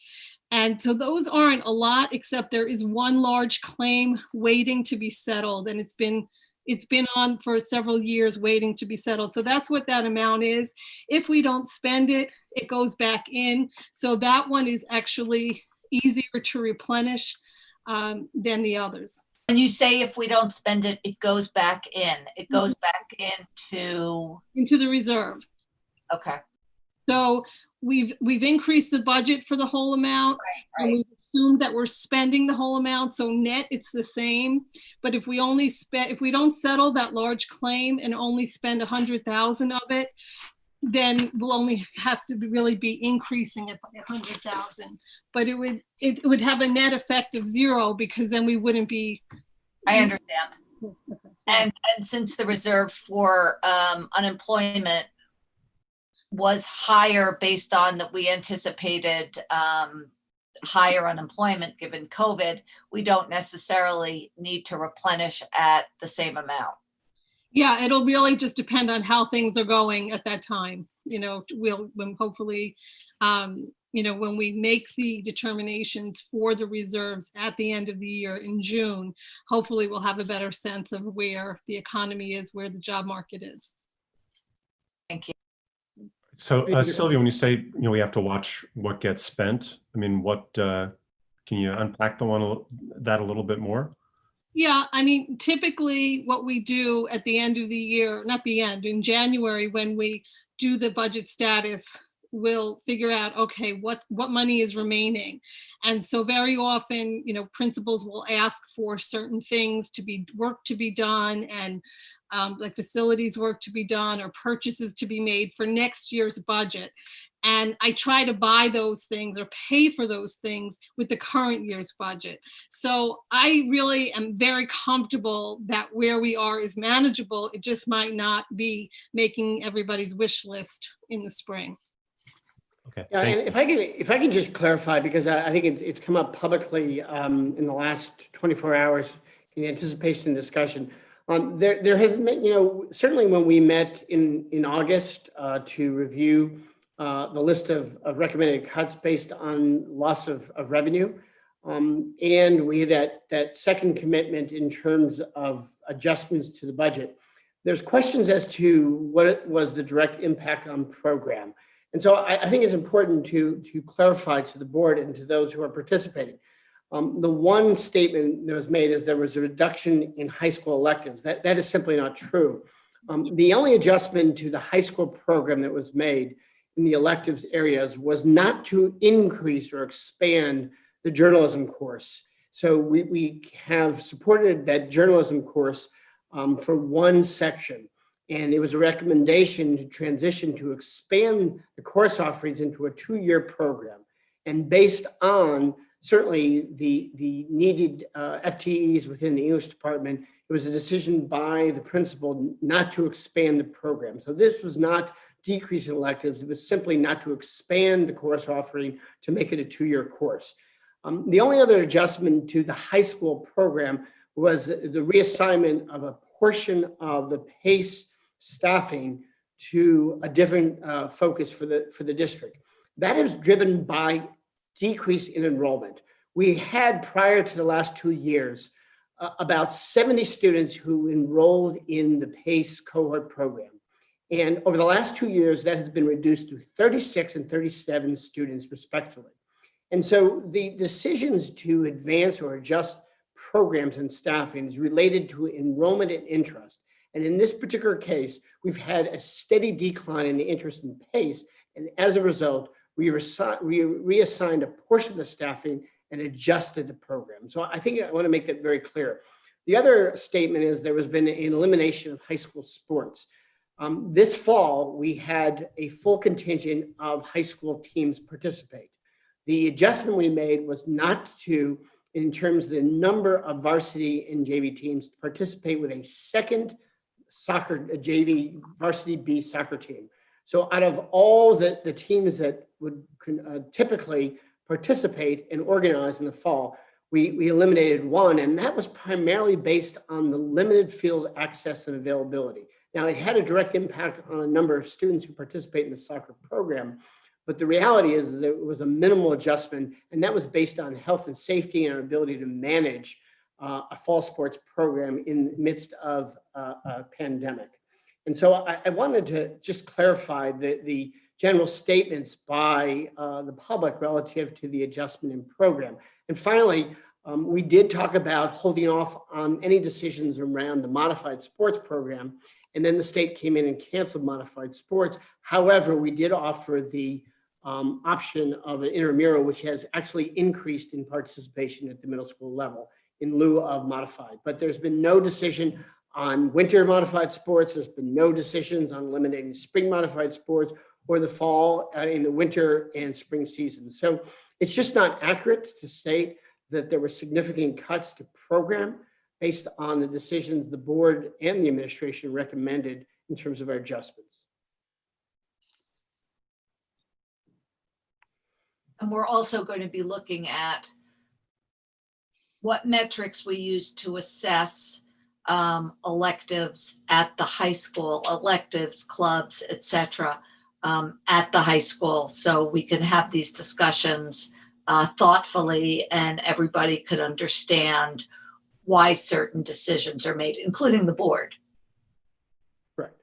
And so those aren't a lot, except there is one large claim waiting to be settled, and it's been on for several years waiting to be settled. So that's what that amount is. If we don't spend it, it goes back in. So that one is actually easier to replenish than the others. When you say if we don't spend it, it goes back in. It goes back into the reserve. Okay. So we've increased the budget for the whole amount, and we've assumed that we're spending the whole amount. So net, it's the same. But if we don't settle that large claim and only spend 100,000 of it, then we'll only have to really be increasing it by 100,000. But it would have a net effect of 0, because then we wouldn't be. I understand. And since the reserve for unemployment was higher based on that we anticipated higher unemployment given COVID, we don't necessarily need to replenish at the same amount. Yeah, it'll really just depend on how things are going at that time. When hopefully, when we make the determinations for the reserves at the end of the year in June, hopefully we'll have a better sense of where the economy is, where the job market is. Thank you. So Sylvia, when you say, we have to watch what gets spent, I mean, can you unpack that a little bit more? Yeah, I mean, typically what we do at the end of the year, not the end, in January, when we do the budget status, we'll figure out, okay, what money is remaining. And so very often, principals will ask for certain things work to be done, and like facilities work to be done or purchases to be made for next year's budget. And I try to buy those things or pay for those things with the current year's budget. So I really am very comfortable that where we are is manageable. It just might not be making everybody's wish list in the spring. Okay. Yeah, and if I can just clarify, because I think it's come up publicly in the last 24 hours in anticipation and discussion. There have been, certainly when we met in August to review the list of recommended cuts based on loss of revenue, and we had that second commitment in terms of adjustments to the budget. There's questions as to what was the direct impact on program. And so I think it's important to clarify to the board and to those who are participating. The one statement that was made is there was a reduction in high school electives. That is simply not true. The only adjustment to the high school program that was made in the electives areas was not to increase or expand the journalism course. So we have supported that journalism course for one section. And it was a recommendation to transition to expand the course offerings into a 2-year program. And based on certainly the needed FTEs within the English department, it was a decision by the principal not to expand the program. So this was not decrease in electives. It was simply not to expand the course offering to make it a 2-year course. The only other adjustment to the high school program was the reassignment of a portion of the PACE staffing to a different focus for the district. That is driven by decrease in enrollment. We had, prior to the last 2 years, about 70 students who enrolled in the PACE cohort program. And over the last 2 years, that has been reduced to 36 and 37 students respectively. And so the decisions to advance or adjust programs and staffing is related to enrollment and interest. And in this particular case, we've had a steady decline in the interest in PACE. And as a result, we reassigned a portion of the staffing and adjusted the program. So I think I want to make that very clear. The other statement is there has been an elimination of high school sports. This fall, we had a full contingent of high school teams participate. The adjustment we made was not to, in terms of the number of varsity and JV teams, to participate with a second JV varsity B soccer team. So out of all the teams that would typically participate and organize in the fall, we eliminated one, and that was primarily based on the limited field access and availability. Now, it had a direct impact on a number of students who participate in the soccer program, but the reality is that it was a minimal adjustment, and that was based on health and safety and our ability to manage a fall sports program in the midst of a pandemic. And so I wanted to just clarify the general statements by the public relative to the adjustment in program. And finally, we did talk about holding off on any decisions around the modified sports program, and then the state came in and canceled modified sports. However, we did offer the option of an intramural, which has actually increased in participation at the middle school level in lieu of modified. But there's been no decision on winter modified sports. There's been no decisions on eliminating spring modified sports or the fall in the winter and spring season. So it's just not accurate to state that there were significant cuts to program based on the decisions the board and the administration recommended in terms of our adjustments. And we're also going to be looking at what metrics we use to assess electives at the high school, electives, clubs, etc., at the high school, so we can have these discussions thoughtfully and everybody could understand why certain decisions are made, including the board. Correct.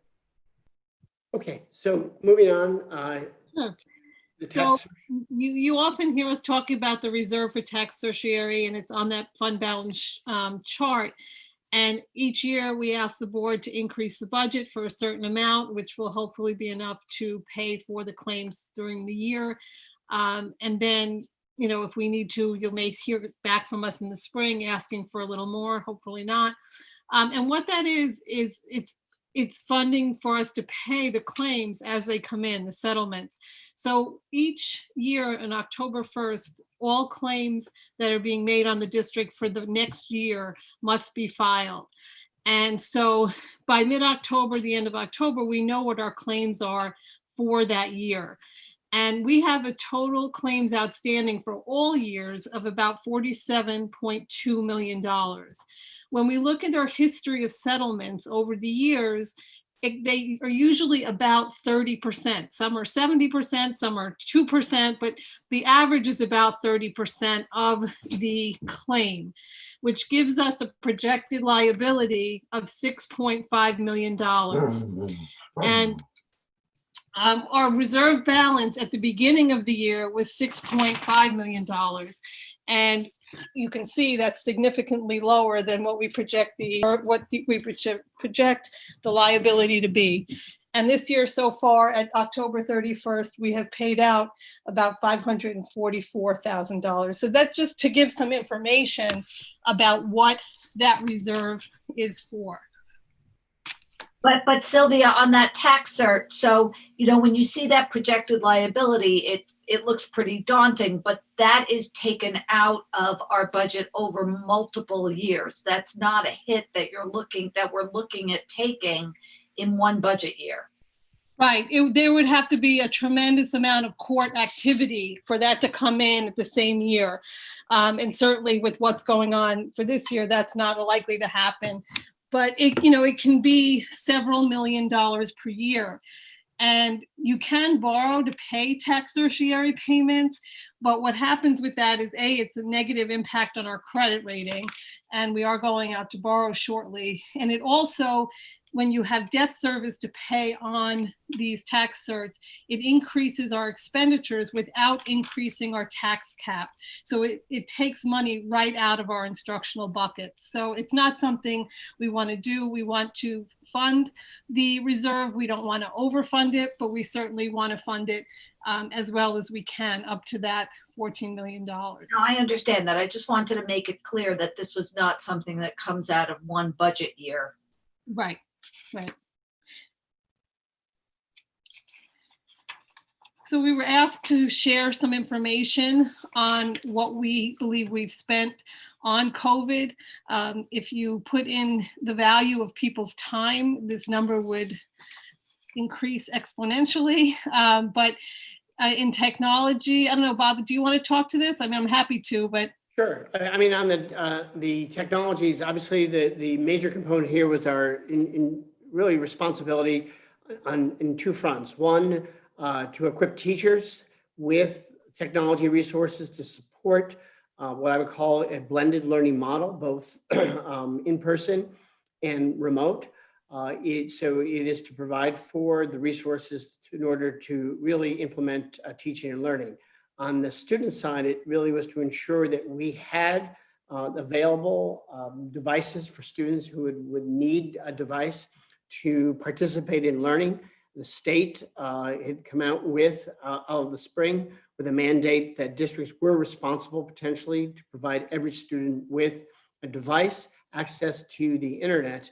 Okay, so moving on. Sure. So you often hear us talk about the reserve for tax tertiary, and it's on that fund balance chart. And each year we ask the board to increase the budget for a certain amount, which will hopefully be enough to pay for the claims during the year. And then, you know, if we need to, you may hear back from us in the spring asking for a little more, hopefully not. And what that is it's funding for us to pay the claims as they come in, the settlements. So each year on October 1st, all claims that are being made on the district for the next year must be filed. And so by mid-October, the end of October, we know what our claims are for that year. And we have a total claims outstanding for all years of about $47.2 million. When we look at our history of settlements over the years, they are usually about 30%. Some are 70%, some are 2%, but the average is about 30% of the claim, which gives us a projected liability of $6.5 million. And our reserve balance at the beginning of the year was $6.5 million. And you can see that's significantly lower than what we project the liability to be. And this year so far at October 31st, we have paid out about $544,000. So that's just to give some information about what that reserve is for. But Sylvia, on that tax cert, so, when you see that projected liability, it looks pretty daunting, but that is taken out of our budget over multiple years. That's not a hit that we're looking at taking in one budget year. Right. There would have to be a tremendous amount of court activity for that to come in at the same year. And certainly with what's going on for this year, that's not likely to happen. But it can be several $1 million per year. And you can borrow to pay tax tertiary payments. But what happens with that is, it's a negative impact on our credit rating. And we are going out to borrow shortly. And it also, when you have debt service to pay on these tax certs, it increases our expenditures without increasing our tax cap. So it takes money right out of our instructional buckets. So it's not something we want to do. We want to fund the reserve. We don't want to overfund it, but we certainly want to fund it as well as we can, up to that $14 million. No, I understand that. I just wanted to make it clear that this was not something that comes out of one budget year. Right. Right. So we were asked to share some information on what we believe we've spent on COVID. If you put in the value of people's time, this number would increase exponentially. But in technology, I don't know, Bob, do you want to talk to this? I mean, I'm happy to, but. Sure. I mean, on the technologies, obviously the major component here was our really responsibility in two fronts. One, to equip teachers with technology resources to support what I would call a blended learning model, both in person and remote. So it is to provide for the resources in order to really implement teaching and learning. On the student side, it really was to ensure that we had available devices for students who would need a device to participate in learning. The state had come out with, out of the spring, with a mandate that districts were responsible potentially to provide every student with a device, access to the internet,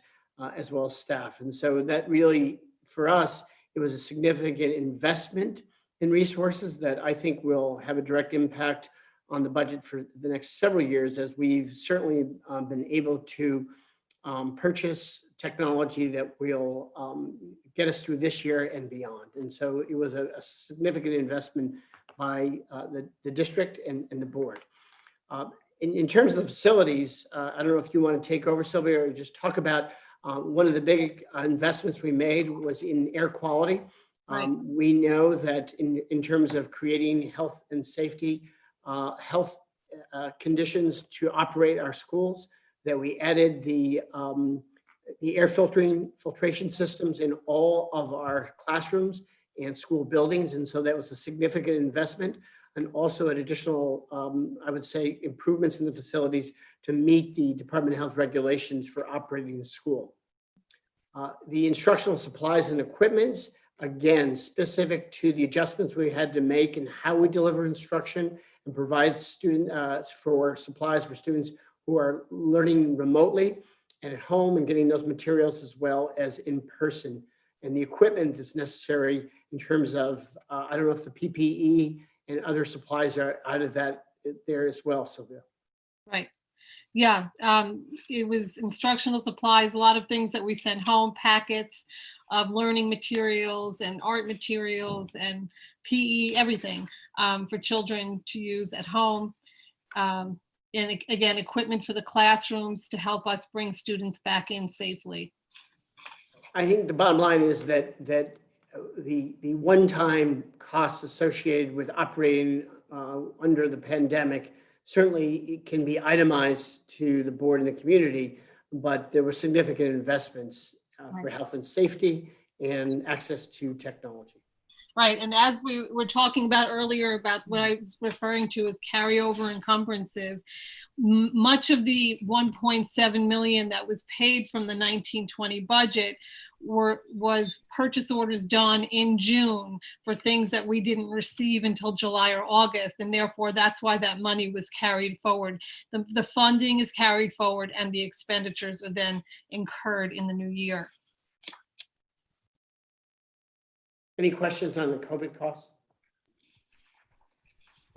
as well as staff. And so that really, for us, it was a significant investment in resources that I think will have a direct impact on the budget for the next several years, as we've certainly been able to purchase technology that will get us through this year and beyond. And so it was a significant investment by the district and the board. In terms of the facilities, I don't know if you want to take over, Sylvia, or just talk about one of the big investments we made was in air quality. We know that in terms of creating health and safety, health conditions to operate our schools, that we added the air filtration systems in all of our classrooms and school buildings. And so that was a significant investment, and also an additional, I would say, improvements in the facilities to meet the Department of Health regulations for operating the school. The instructional supplies and equipments, again, specific to the adjustments we had to make in how we deliver instruction and provide for supplies for students who are learning remotely and at home, and getting those materials as well as in person. And the equipment that's necessary in terms of, I don't know if the PPE and other supplies are out of that there as well, Sylvia. Right. Yeah, it was instructional supplies, a lot of things that we sent home, packets of learning materials and art materials and PE, everything for children to use at home. And again, equipment for the classrooms to help us bring students back in safely. I think the bottom line is that the one-time costs associated with operating under the pandemic certainly can be itemized to the board and the community, but there were significant investments for health and safety and access to technology. Right, and as we were talking about earlier about what I was referring to as carryover encumbrances, much of the 1.7 million that was paid from the 1920 budget was purchase orders done in June for things that we didn't receive until July or August, and therefore that's why that money was carried forward. The funding is carried forward and the expenditures are then incurred in the new year. Any questions on the COVID costs?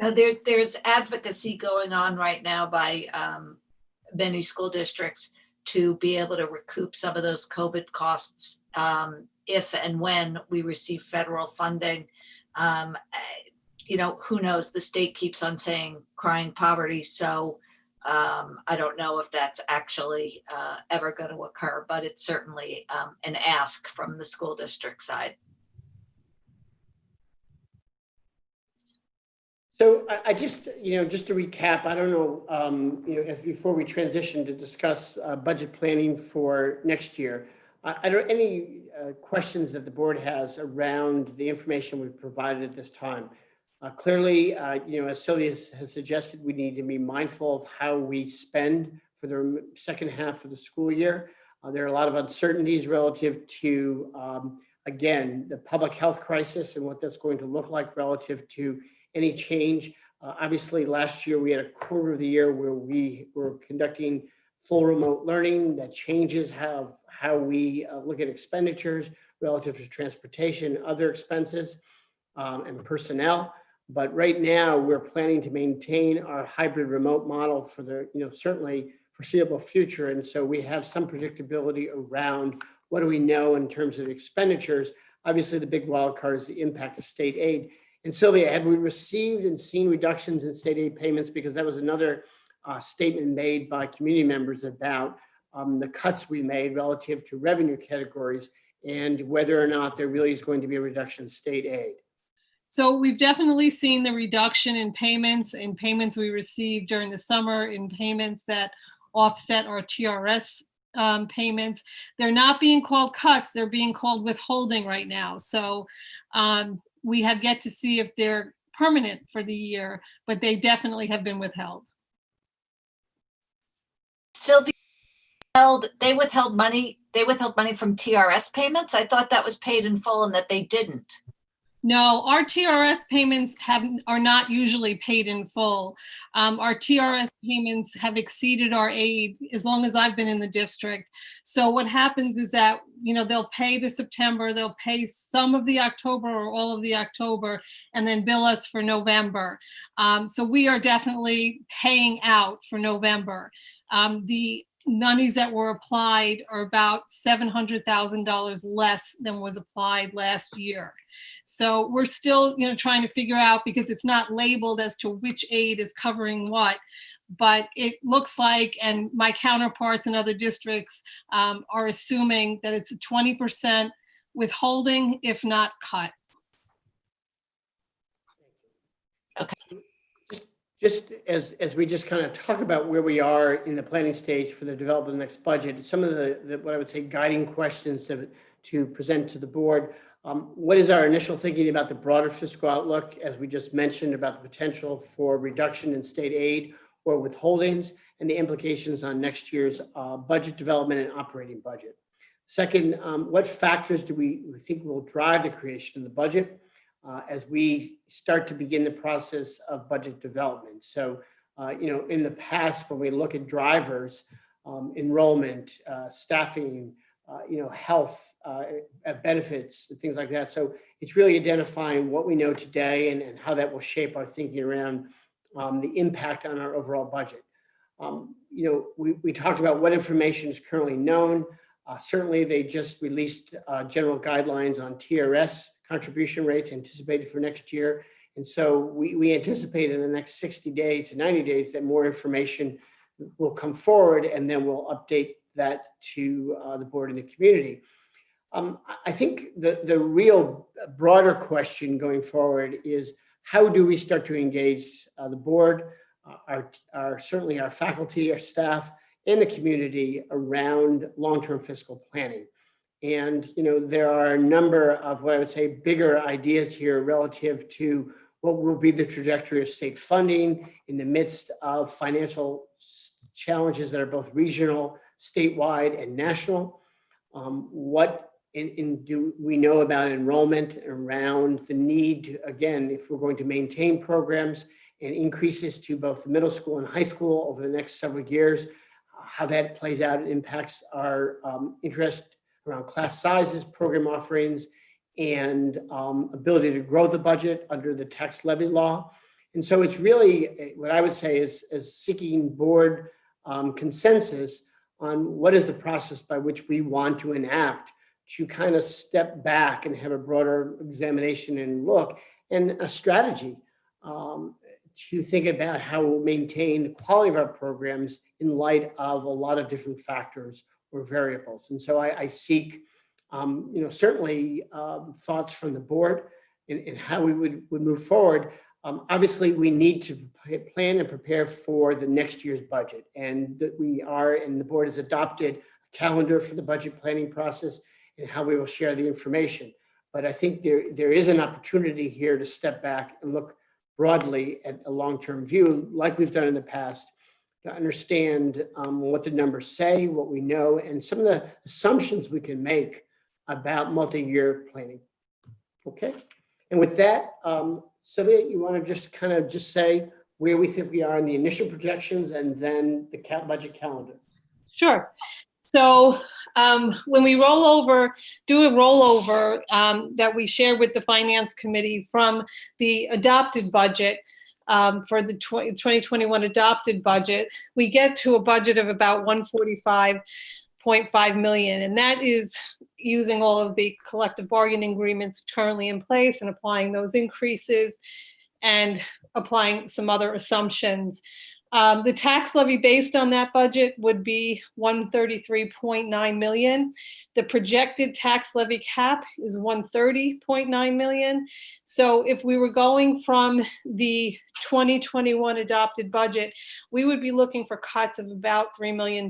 Now, there's advocacy going on right now by many school districts to be able to recoup some of those COVID costs if and when we receive federal funding. Who knows? The state keeps on saying crying poverty. So I don't know if that's actually ever going to occur, but it's certainly an ask from the school district side. So I just, just to recap, I don't know, as before we transition to discuss budget planning for next year, I don't any questions that the board has around the information we've provided at this time. Clearly, as Sylvia has suggested, we need to be mindful of how we spend for the second half of the school year. There are a lot of uncertainties relative to, again, the public health crisis and what that's going to look like relative to any change. Obviously, last year we had a quarter of the year where we were conducting full remote learning. That changes how we look at expenditures relative to transportation, other expenses, and personnel. But right now, we're planning to maintain our hybrid remote model for the certainly foreseeable future. And so we have some predictability around what do we know in terms of expenditures. Obviously, the big wild card is the impact of state aid. And Sylvia, have we received and seen reductions in state aid payments? Because that was another statement made by community members about the cuts we made relative to revenue categories and whether or not there really is going to be a reduction in state aid. So we've definitely seen the reduction in payments we received during the summer, in payments that offset our TRS payments. They're not being called cuts, they're being called withholding right now. So we have yet to see if they're permanent for the year, but they definitely have been withheld. Sylvia, they withheld money from TRS payments? I thought that was paid in full and that they didn't. No, our TRS payments are not usually paid in full. Our TRS payments have exceeded our aid as long as I've been in the district. So what happens is that, they'll pay the September, they'll pay some of the October or all of the October, and then bill us for November. So we are definitely paying out for November. The monies that were applied are about $700,000 less than was applied last year. So we're still, trying to figure out, because it's not labeled as to which aid is covering what, but it looks like, and my counterparts in other districts are assuming that it's a 20% withholding, if not cut. Just as we just kind of talk about where we are in the planning stage for the development of the next budget, some of the what I would say guiding questions to present to the board. What is our initial thinking about the broader fiscal outlook, as we just mentioned, about the potential for reduction in state aid or withholdings and the implications on next year's budget development and operating budget? Second, what factors do we think will drive the creation of the budget as we start to begin the process of budget development? So, in the past, when we look at drivers, enrollment, staffing, health, benefits, and things like that. So it's really identifying what we know today and how that will shape our thinking around the impact on our overall budget. We talked about what information is currently known. Certainly, they just released general guidelines on TRS contribution rates anticipated for next year. And so we anticipate in the next 60 days to 90 days that more information will come forward, and then we'll update that to the board and the community. I think the real broader question going forward is, how do we start to engage the board, certainly our faculty, our staff, and the community around long-term fiscal planning? And, there are a number of what I would say bigger ideas here relative to what will be the trajectory of state funding in the midst of financial challenges that are both regional, statewide, and national. What do we know about enrollment around the need to, again, if we're going to maintain programs and increases to both the middle school and high school over the next several years, how that plays out and impacts our interest around class sizes, program offerings, and ability to grow the budget under the tax levy law. And so it's really what I would say is seeking board consensus on what is the process by which we want to enact to kind of step back and have a broader examination and look and a strategy to think about how we'll maintain the quality of our programs in light of a lot of different factors or variables. And so I seek, certainly thoughts from the board in how we would move forward. Obviously, we need to plan and prepare for the next year's budget, and that and the board has adopted a calendar for the budget planning process and how we will share the information. But I think there is an opportunity here to step back and look broadly at a long-term view, like we've done in the past, to understand what the numbers say, what we know, and some of the assumptions we can make about multi-year planning. Okay, and with that, Sylvia, you want to just say where we think we are in the initial projections and then the budget calendar? Sure. So when we do a rollover that we share with the Finance Committee from the adopted budget for the 2021 adopted budget, we get to a budget of about 145.5 million. And that is using all of the collective bargaining agreements currently in place and applying those increases and applying some other assumptions. The tax levy based on that budget would be 133.9 million. The projected tax levy cap is 130.9 million. So if we were going from the 2021 adopted budget, we would be looking for cuts of about $3 million.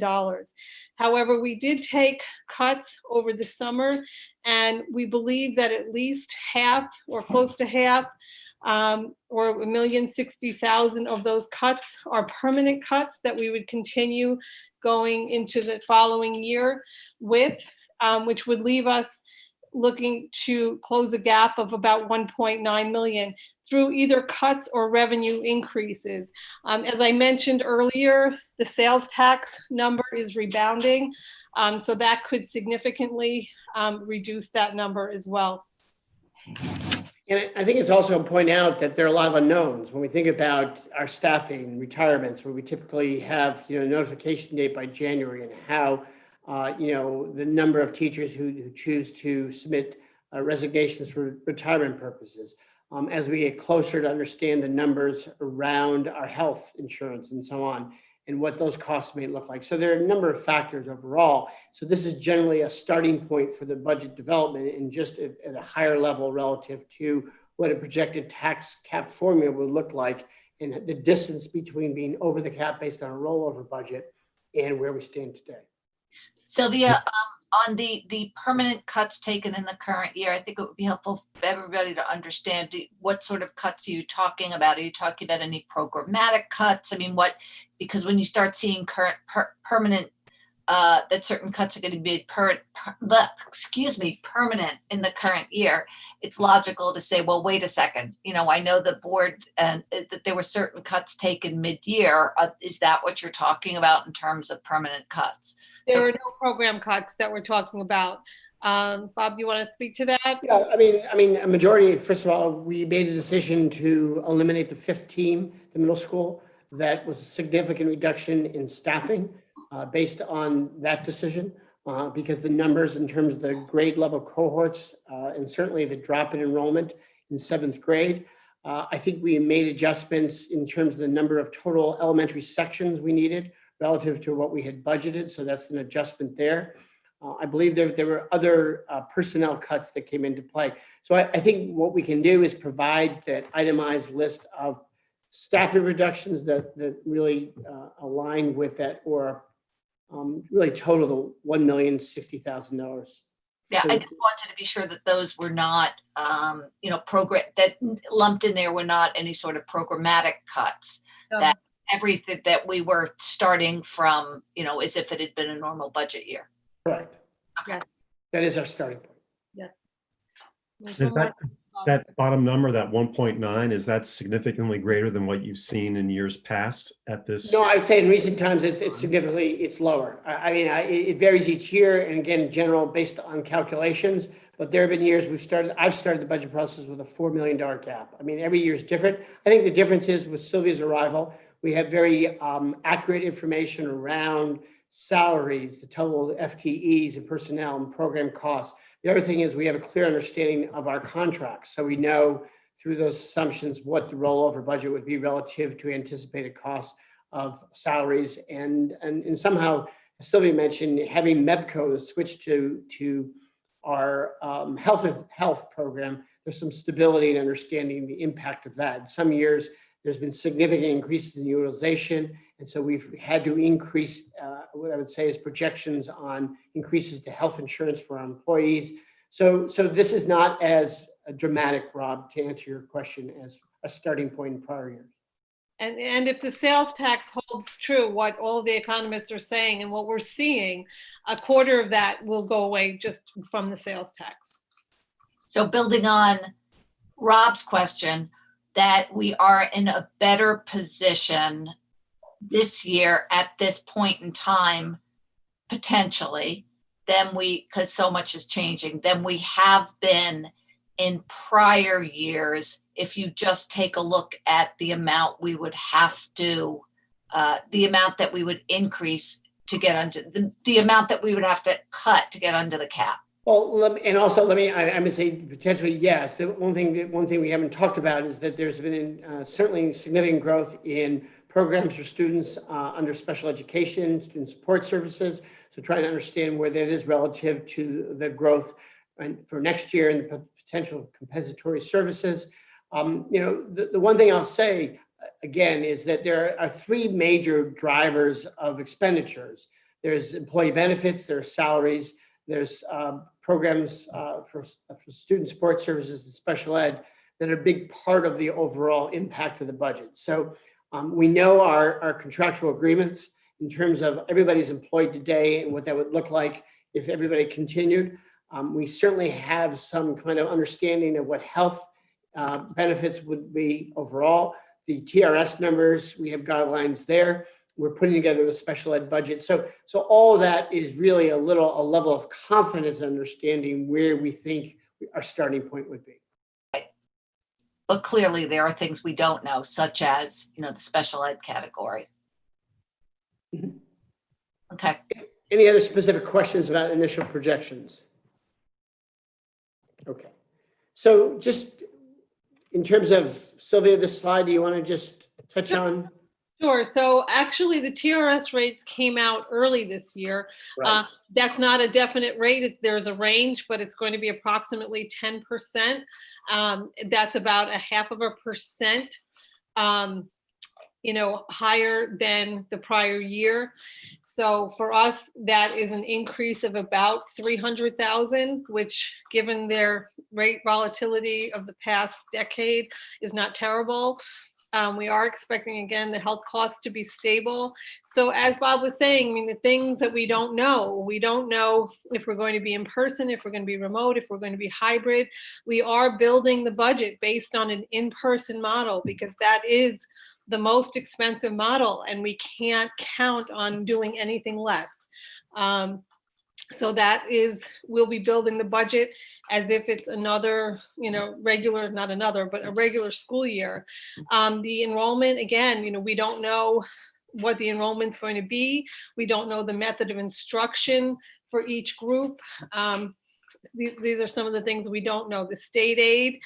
However, we did take cuts over the summer, and we believe that at least half or close to half or 1,060,000 of those cuts are permanent cuts that we would continue going into the following year with, which would leave us looking to close a gap of about 1.9 million through either cuts or revenue increases. As I mentioned earlier, the sales tax number is rebounding, so that could significantly reduce that number as well. And I think it's also point out that there are a lot of unknowns when we think about our staffing, retirements, where we typically have notification date by January, and how the number of teachers who choose to submit resignations for retirement purposes. As we get closer to understand the numbers around our health insurance and so on, and what those costs may look like. So there are a number of factors overall. So this is generally a starting point for the budget development, and just at a higher level relative to what a projected tax cap formula would look like, and the distance between being over the cap based on a rollover budget and where we stand today. Sylvia, on the permanent cuts taken in the current year, I think it would be helpful for everybody to understand what sort of cuts are you talking about? Are you talking about any programmatic cuts? I mean, because when you start seeing permanent, that certain cuts are going to be permanent in the current year, it's logical to say, well, wait a second. I know the board and that there were certain cuts taken mid-year. Is that what you're talking about in terms of permanent cuts? There are no program cuts that we're talking about. Bob, do you want to speak to that? Yeah, I mean, a majority, first of all, we made a decision to eliminate the fifth team, the middle school. That was a significant reduction in staffing based on that decision, because the numbers in terms of the grade level cohorts and certainly the drop in enrollment in 7th grade. I think we made adjustments in terms of the number of total elementary sections we needed relative to what we had budgeted. So that's an adjustment there. I believe there were other personnel cuts that came into play. So I think what we can do is provide that itemized list of staffing reductions that really align with that, or really total the $1,060,000. Yeah, So, I just wanted to be sure that those were not, program that lumped in there were not any sort of programmatic cuts. No. That everything that we were starting from, as if it had been a normal budget year. correct. Okay. That is our starting point. Yes. Is that bottom number, that 1.9, is that significantly greater than what you've seen in years past at this? No, I would say in recent times it's significantly lower. It varies each year, and again, general based on calculations. but there have been years I've started the budget process with a $4 million cap. I mean, every year is different. I think the difference is with Sylvia's arrival, we have very accurate information around salaries, the total FTEs and personnel and program costs. The other thing is we have a clear understanding of our contracts. So we know through those assumptions what the rollover budget would be relative to anticipated costs of salaries. And somehow, as Sylvia mentioned, having MEBCO switch to our health program, there's some stability in understanding the impact of that. In some years, there's been significant increases in utilization. And so we've had to increase what I would say is projections on increases to health insurance for our employees. So this is not as dramatic, Rob, to answer your question, as a starting point in prior years. And if the sales tax holds true, what all the economists are saying and what we're seeing, a quarter of that will go away just from the sales tax. So building on Rob's question, that we are in a better position this year at this point in time, potentially, because so much is changing, than we have been in prior years. If you just take a look at the amount we would have to, the amount that we would increase to get under, the amount that we would have to cut to get under the cap. Well, I'm gonna say potentially yes. The one thing we haven't talked about is that there's been certainly significant growth in programs for students under special education, student support services. So trying to understand where that is relative to the growth for next year and the potential compensatory services. The one thing I'll say again is that there are three major drivers of expenditures. There's employee benefits, there's salaries, there's programs for student support services and special ed that are a big part of the overall impact of the budget. So we know our contractual agreements in terms of everybody's employed today and what that would look like if everybody continued. We certainly have some kind of understanding of what health benefits would be overall. The TRS numbers, we have guidelines there. We're putting together a special ed budget. So all of that is really a level of confidence understanding where we think our starting point would be. But clearly there are things we don't know, such as, the special ed category. Mm-hmm. Okay. Any other specific questions about initial projections? Okay. So just in terms of, Sylvia, this slide, do you want to just touch on? Sure. So actually the TRS rates came out early this year. Right. That's not a definite rate. There's a range, but it's going to be approximately 10%. That's about 0.5%, higher than the prior year. So for us, that is an increase of about 300,000, which given their rate volatility of the past decade is not terrible. We are expecting, again, the health costs to be stable. So as Bob was saying, the things that we don't know if we're going to be in person, if we're going to be remote, if we're going to be hybrid. We are building the budget based on an in-person model because that is the most expensive model and we can't count on doing anything less. So we'll be building the budget as if it's another, a regular school year. The enrollment, again, we don't know what the enrollment's going to be. We don't know the method of instruction for each group. These are some of the things we don't know. The state aid,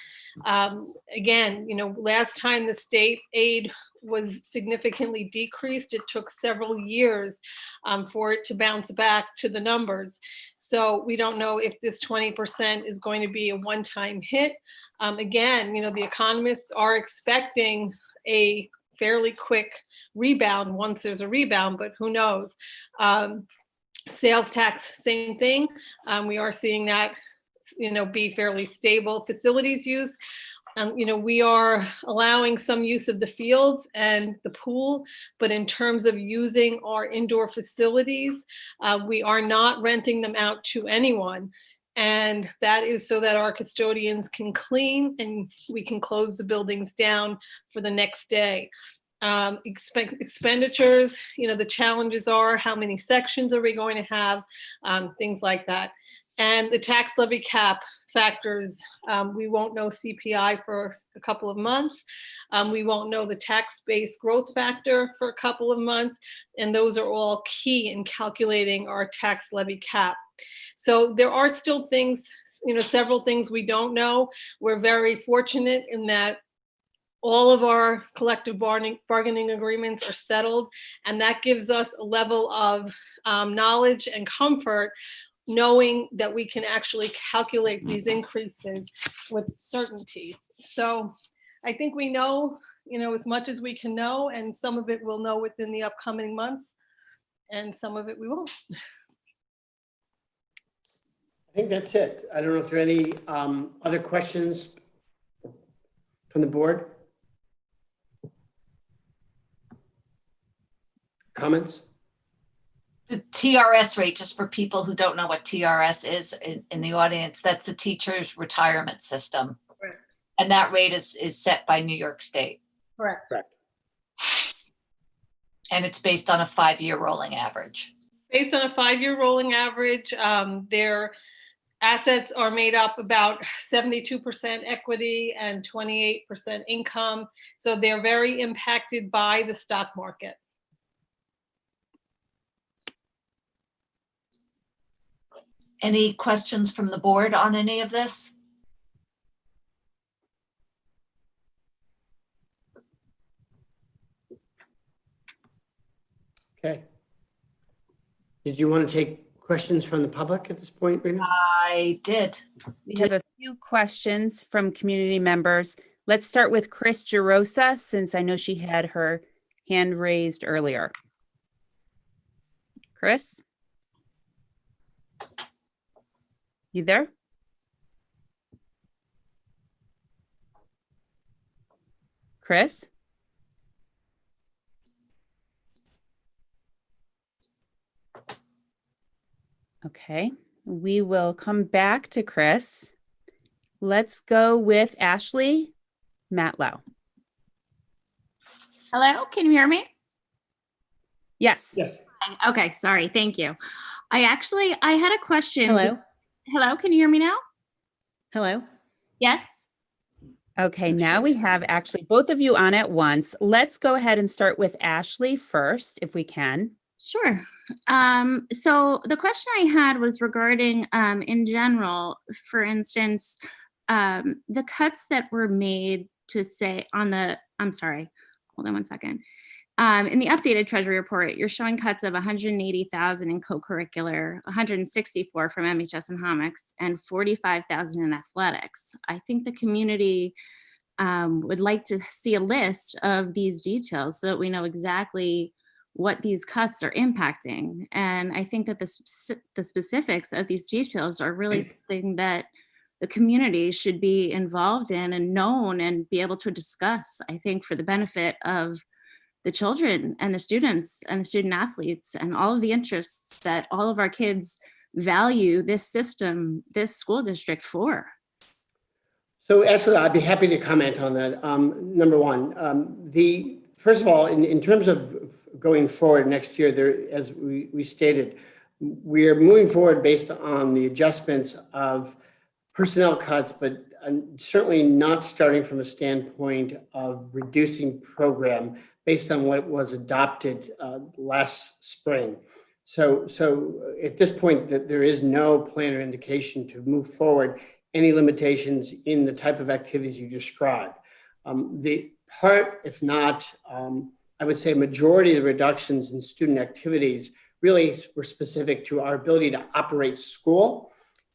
again, last time the state aid was significantly decreased, it took several years for it to bounce back to the numbers. So we don't know if this 20% is going to be a one-time hit. Again, the economists are expecting a fairly quick rebound once there's a rebound, but who knows? Sales tax, same thing. We are seeing that, be fairly stable. Facilities use, we are allowing some use of the fields and the pool, but in terms of using our indoor facilities, we are not renting them out to anyone. And that is so that our custodians can clean and we can close the buildings down for the next day. Expenditures, the challenges are how many sections are we going to have, things like that. And the tax levy cap, factors. We won't know CPI for a couple of months. We won't know the tax-based growth factor for a couple of months. And those are all key in calculating our tax levy cap. So there are still things, several things we don't know. We're very fortunate in that all of our collective bargaining agreements are settled, and that gives us a level of knowledge and comfort knowing that we can actually calculate these increases with certainty. So I think we know, as much as we can know, and some of it we'll know within the upcoming months, and some of it we won't. I think that's it. I don't know if there are any other questions from the board? Comments? The TRS rate, just for people who don't know what TRS is in the audience, that's the teacher's retirement system. Correct. And that rate is set by New York State. Correct. Correct. And it's based on a 5-year rolling average. Based on a 5-year rolling average, their assets are made up about 72% equity and 28% income. So they're very impacted by the stock market. Any questions from the board on any of this? Okay. Did you want to take questions from the public at this point, Rena? I did. We have a few questions from community members. Let's start with Chris Gerosa, since I know she had her hand raised earlier. Chris? You there? Chris? Okay, we will come back to Chris. Let's go with Ashley Matlow. Hello, can you hear me? Yes. Yes. Okay, sorry, thank you. I had a question. Hello. Hello, can you hear me now? Hello. Yes. Okay, now we have actually both of you on at once. Let's go ahead and start with Ashley first, if we can. Sure. So the question I had was regarding, in general, for instance, the cuts that were made to say on the, I'm sorry, hold on one second. In the updated Treasury report, you're showing cuts of 180,000 in co-curricular, 164 from MHS and Homics, and 45,000 in athletics. I think the community would like to see a list of these details so that we know exactly what these cuts are impacting. And I think that the specifics of these details are really something that the community should be involved in and known and be able to discuss, I think, for the benefit of the children and the students and the student athletes and all of the interests that all of our kids value this system, this school district for. So Ashley, I'd be happy to comment on that. Number one, first of all, in terms of going forward next year, as we stated, we are moving forward based on the adjustments of personnel cuts, but certainly not starting from a standpoint of reducing program based on what was adopted last spring. So at this point, there is no plan or indication to move forward any limitations in the type of activities you described. The part, if not, I would say majority of the reductions in student activities really were specific to our ability to operate school.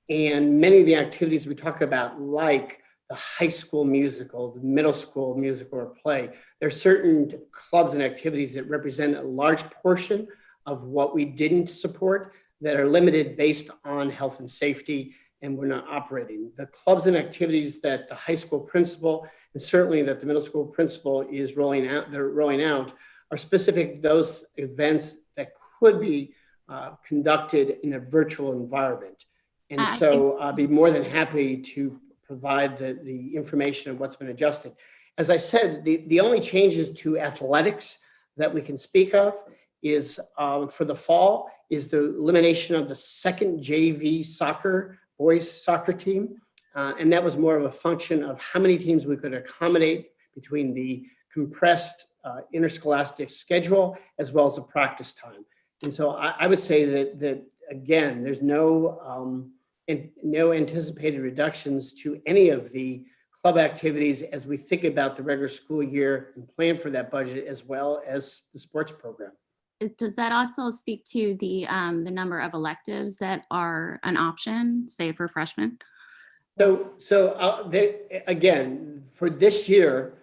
And many of the activities we talk about, like the high school musical, the middle school musical or play, there are certain clubs and activities that represent a large portion of what we didn't support that are limited based on health and safety, and we're not operating. The clubs and activities that the high school principal and certainly that the middle school principal is rolling out are specific to those events that could be conducted in a virtual environment. And so I'll be more than happy to provide the information of what's been adjusted. As I said, the only changes to athletics that we can speak of is for the fall is the elimination of the second JV boys soccer team. And that was more of a function of how many teams we could accommodate between the compressed interscholastic schedule as well as the practice time. And so I would say that again, there's no anticipated reductions to any of the club activities as we think about the regular school year and plan for that budget as well as the sports program. Does that also speak to the number of electives that are an option, say for freshmen? Again, for this year,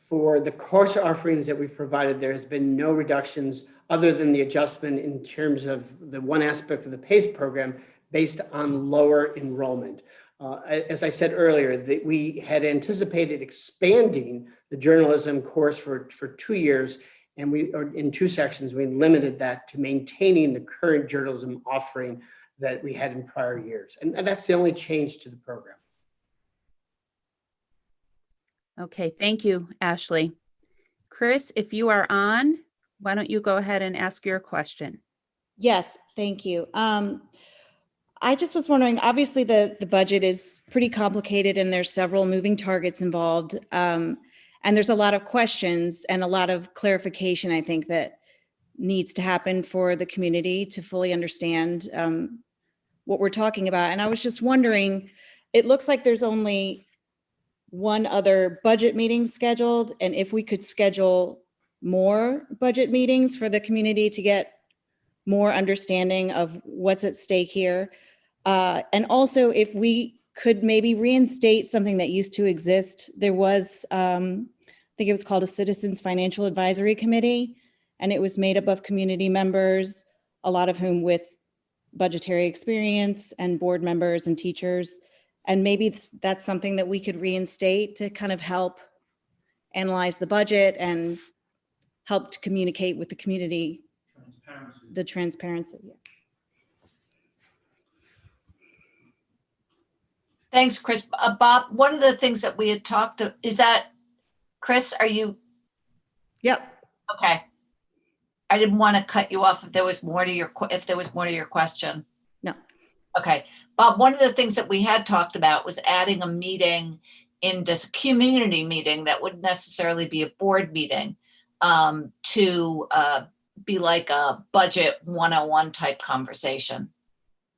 for the course offerings that we've provided, there has been no reductions other than the adjustment in terms of the one aspect of the PACE program based on lower enrollment. As I said earlier, that we had anticipated expanding the journalism course for 2 years, and in 2 sections, we limited that to maintaining the current journalism offering that we had in prior years. And that's the only change to the program. Okay, thank you, Ashley. Chris, if you are on, why don't you go ahead and ask your question? Yes, thank you. I just was wondering, obviously the budget is pretty complicated and there's several moving targets involved. And there's a lot of questions and a lot of clarification, I think, that needs to happen for the community to fully understand what we're talking about. And I was just wondering, it looks like there's only one other budget meeting scheduled, and if we could schedule more budget meetings for the community to get more understanding of what's at stake here. And also if we could maybe reinstate something that used to exist. There was, I think it was called a Citizens Financial Advisory Committee, and it was made up of community members, a lot of whom with budgetary experience, and board members and teachers. And maybe that's something that we could reinstate to kind of help analyze the budget and help to communicate with the community. The transparency. Yeah. Thanks, Chris. Bob, one of the things that we had talked to, is that, Chris, are you? Yep. Okay. I didn't want to cut you off if there was more to your question. No. Okay. Bob, one of the things that we had talked about was adding a meeting in this community meeting that wouldn't necessarily be a board meeting to be like a budget 101 type conversation.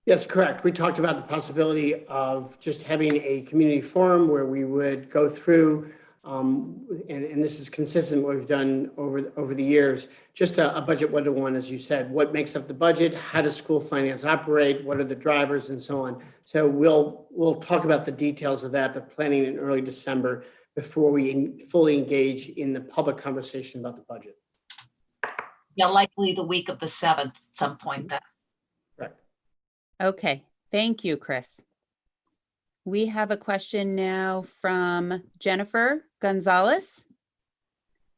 Yes, correct. We talked about the possibility of just having a community forum where we would go through, and this is consistent with what we've done over the years, just a budget 101, as you said. What makes up the budget? How does school finance operate? What are the drivers and so on? So we'll talk about the details of that, but planning in early December before we fully engage in the public conversation about the budget. Yeah, likely the week of the 7th, at some point then. Okay, thank you, Chris. We have a question now from Jennifer Gonzalez.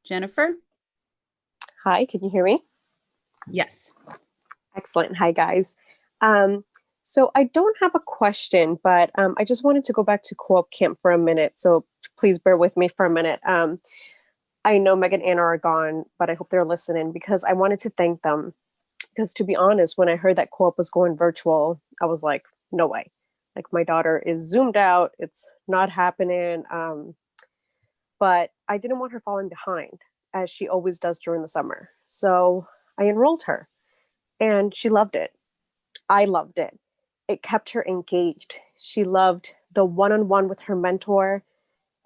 Jennifer? Hi, can you hear me? Yes. Excellent. Hi, guys. So I don't have a question, but I just wanted to go back to co-op camp for a minute. So please bear with me for a minute. I know Meg and Anna are gone, but I hope they're listening because I wanted to thank them. Because to be honest, when I heard that co-op was going virtual, I was like, no way. Like my daughter is zoomed out. It's not happening. But I didn't want her falling behind as she always does during the summer. So I enrolled her and she loved it. I loved it. It kept her engaged. She loved the one-on-one with her mentor.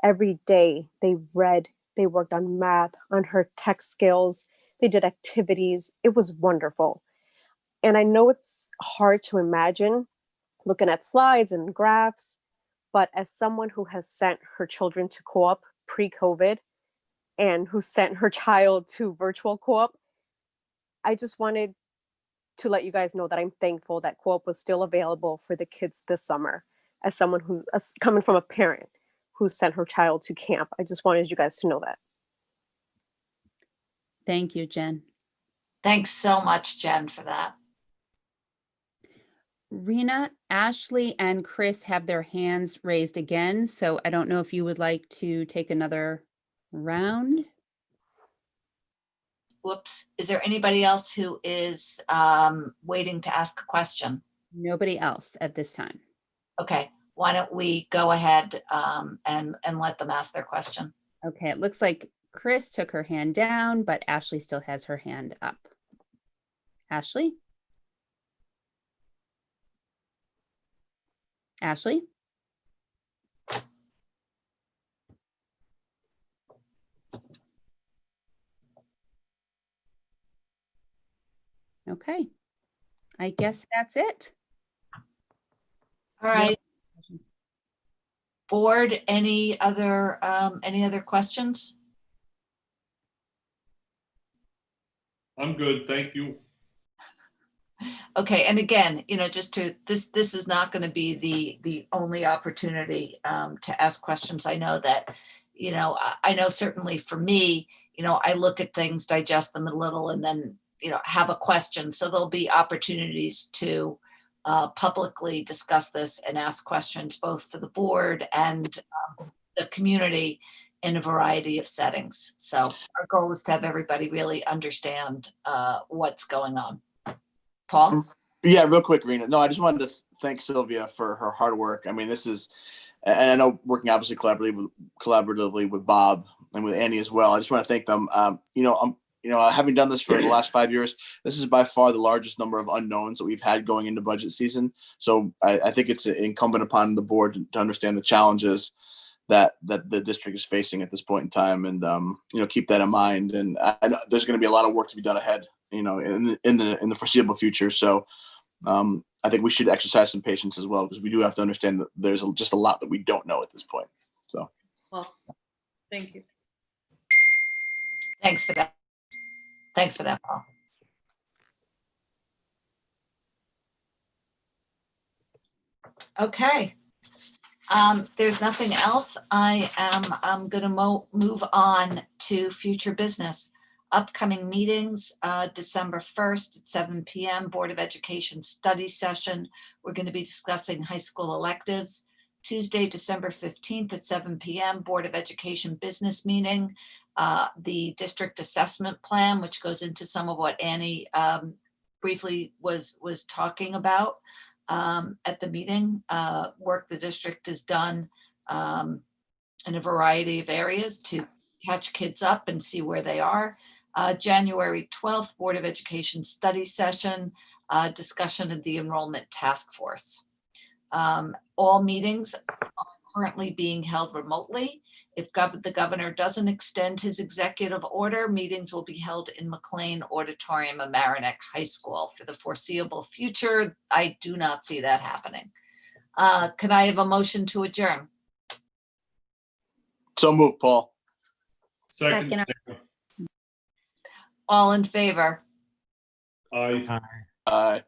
Every day they read, they worked on math, on her tech skills. They did activities. It was wonderful. And I know it's hard to imagine looking at slides and graphs, but as someone who has sent her children to co-op pre-COVID and who sent her child to virtual co-op, I just wanted to let you guys know that I'm thankful that co-op was still available for the kids this summer. As someone who, coming from a parent who sent her child to camp, I just wanted you guys to know that. Thank you, Jen. Thanks so much, Jen, for that. Rena, Ashley, and Chris have their hands raised again, so I don't know if you would like to take another round. Whoops. Is there anybody else who is waiting to ask a question? Nobody else at this time. Okay. why don't we go ahead and let them ask their question? Okay, it looks like Chris took her hand down, but Ashley still has her hand up. Ashley? Ashley? Okay, I guess that's it. All right. Board, any other questions? I'm good, thank you. Okay, and again, just to, this is not going to be the only opportunity to ask questions. I know that, I know certainly for me, I look at things, digest them a little, and then, have a question. So there'll be opportunities to publicly discuss this and ask questions, both for the board and the community in a variety of settings. So our goal is to have everybody really understand what's going on. Paul? Yeah, real quick, Rena. No, I just wanted to thank Sylvia for her hard work. I mean, this is, and I know working obviously collaboratively with Bob and with Annie as well. I just want to thank them. Having done this for the last 5 years, this is by far the largest number of unknowns that we've had going into budget season. So I think it's incumbent upon the board to understand the challenges that the district is facing at this point in time, and keep that in mind. And I know there's going to be a lot of work to be done ahead, in the foreseeable future. So I think we should exercise some patience as well, because we do have to understand that there's just a lot that we don't know at this point. So, Well, thank you. Thanks for that. Thanks for that, Paul. Okay. There's nothing else. I'm going to move on to future business. Upcoming meetings, December 1st at 7 p.m., Board of Education study session. We're going to be discussing high school electives. Tuesday, December 15th at 7 p.m., Board of Education business meeting. The district assessment plan, which goes into some of what Annie briefly was talking about at the meeting. Work the district has done in a variety of areas to catch kids up and see where they are. January 12th, Board of Education study session, discussion of the enrollment task force. All meetings are currently being held remotely. If the governor doesn't extend his executive order, meetings will be held in McLean Auditorium of Mamaroneck High School. For the foreseeable future, I do not see that happening. Can I have a motion to adjourn? so move, Paul. Second. All in favor? Aye.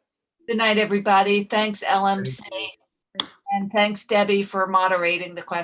Good night, everybody. Thanks, LMC. And thanks, Debbie, for moderating the question.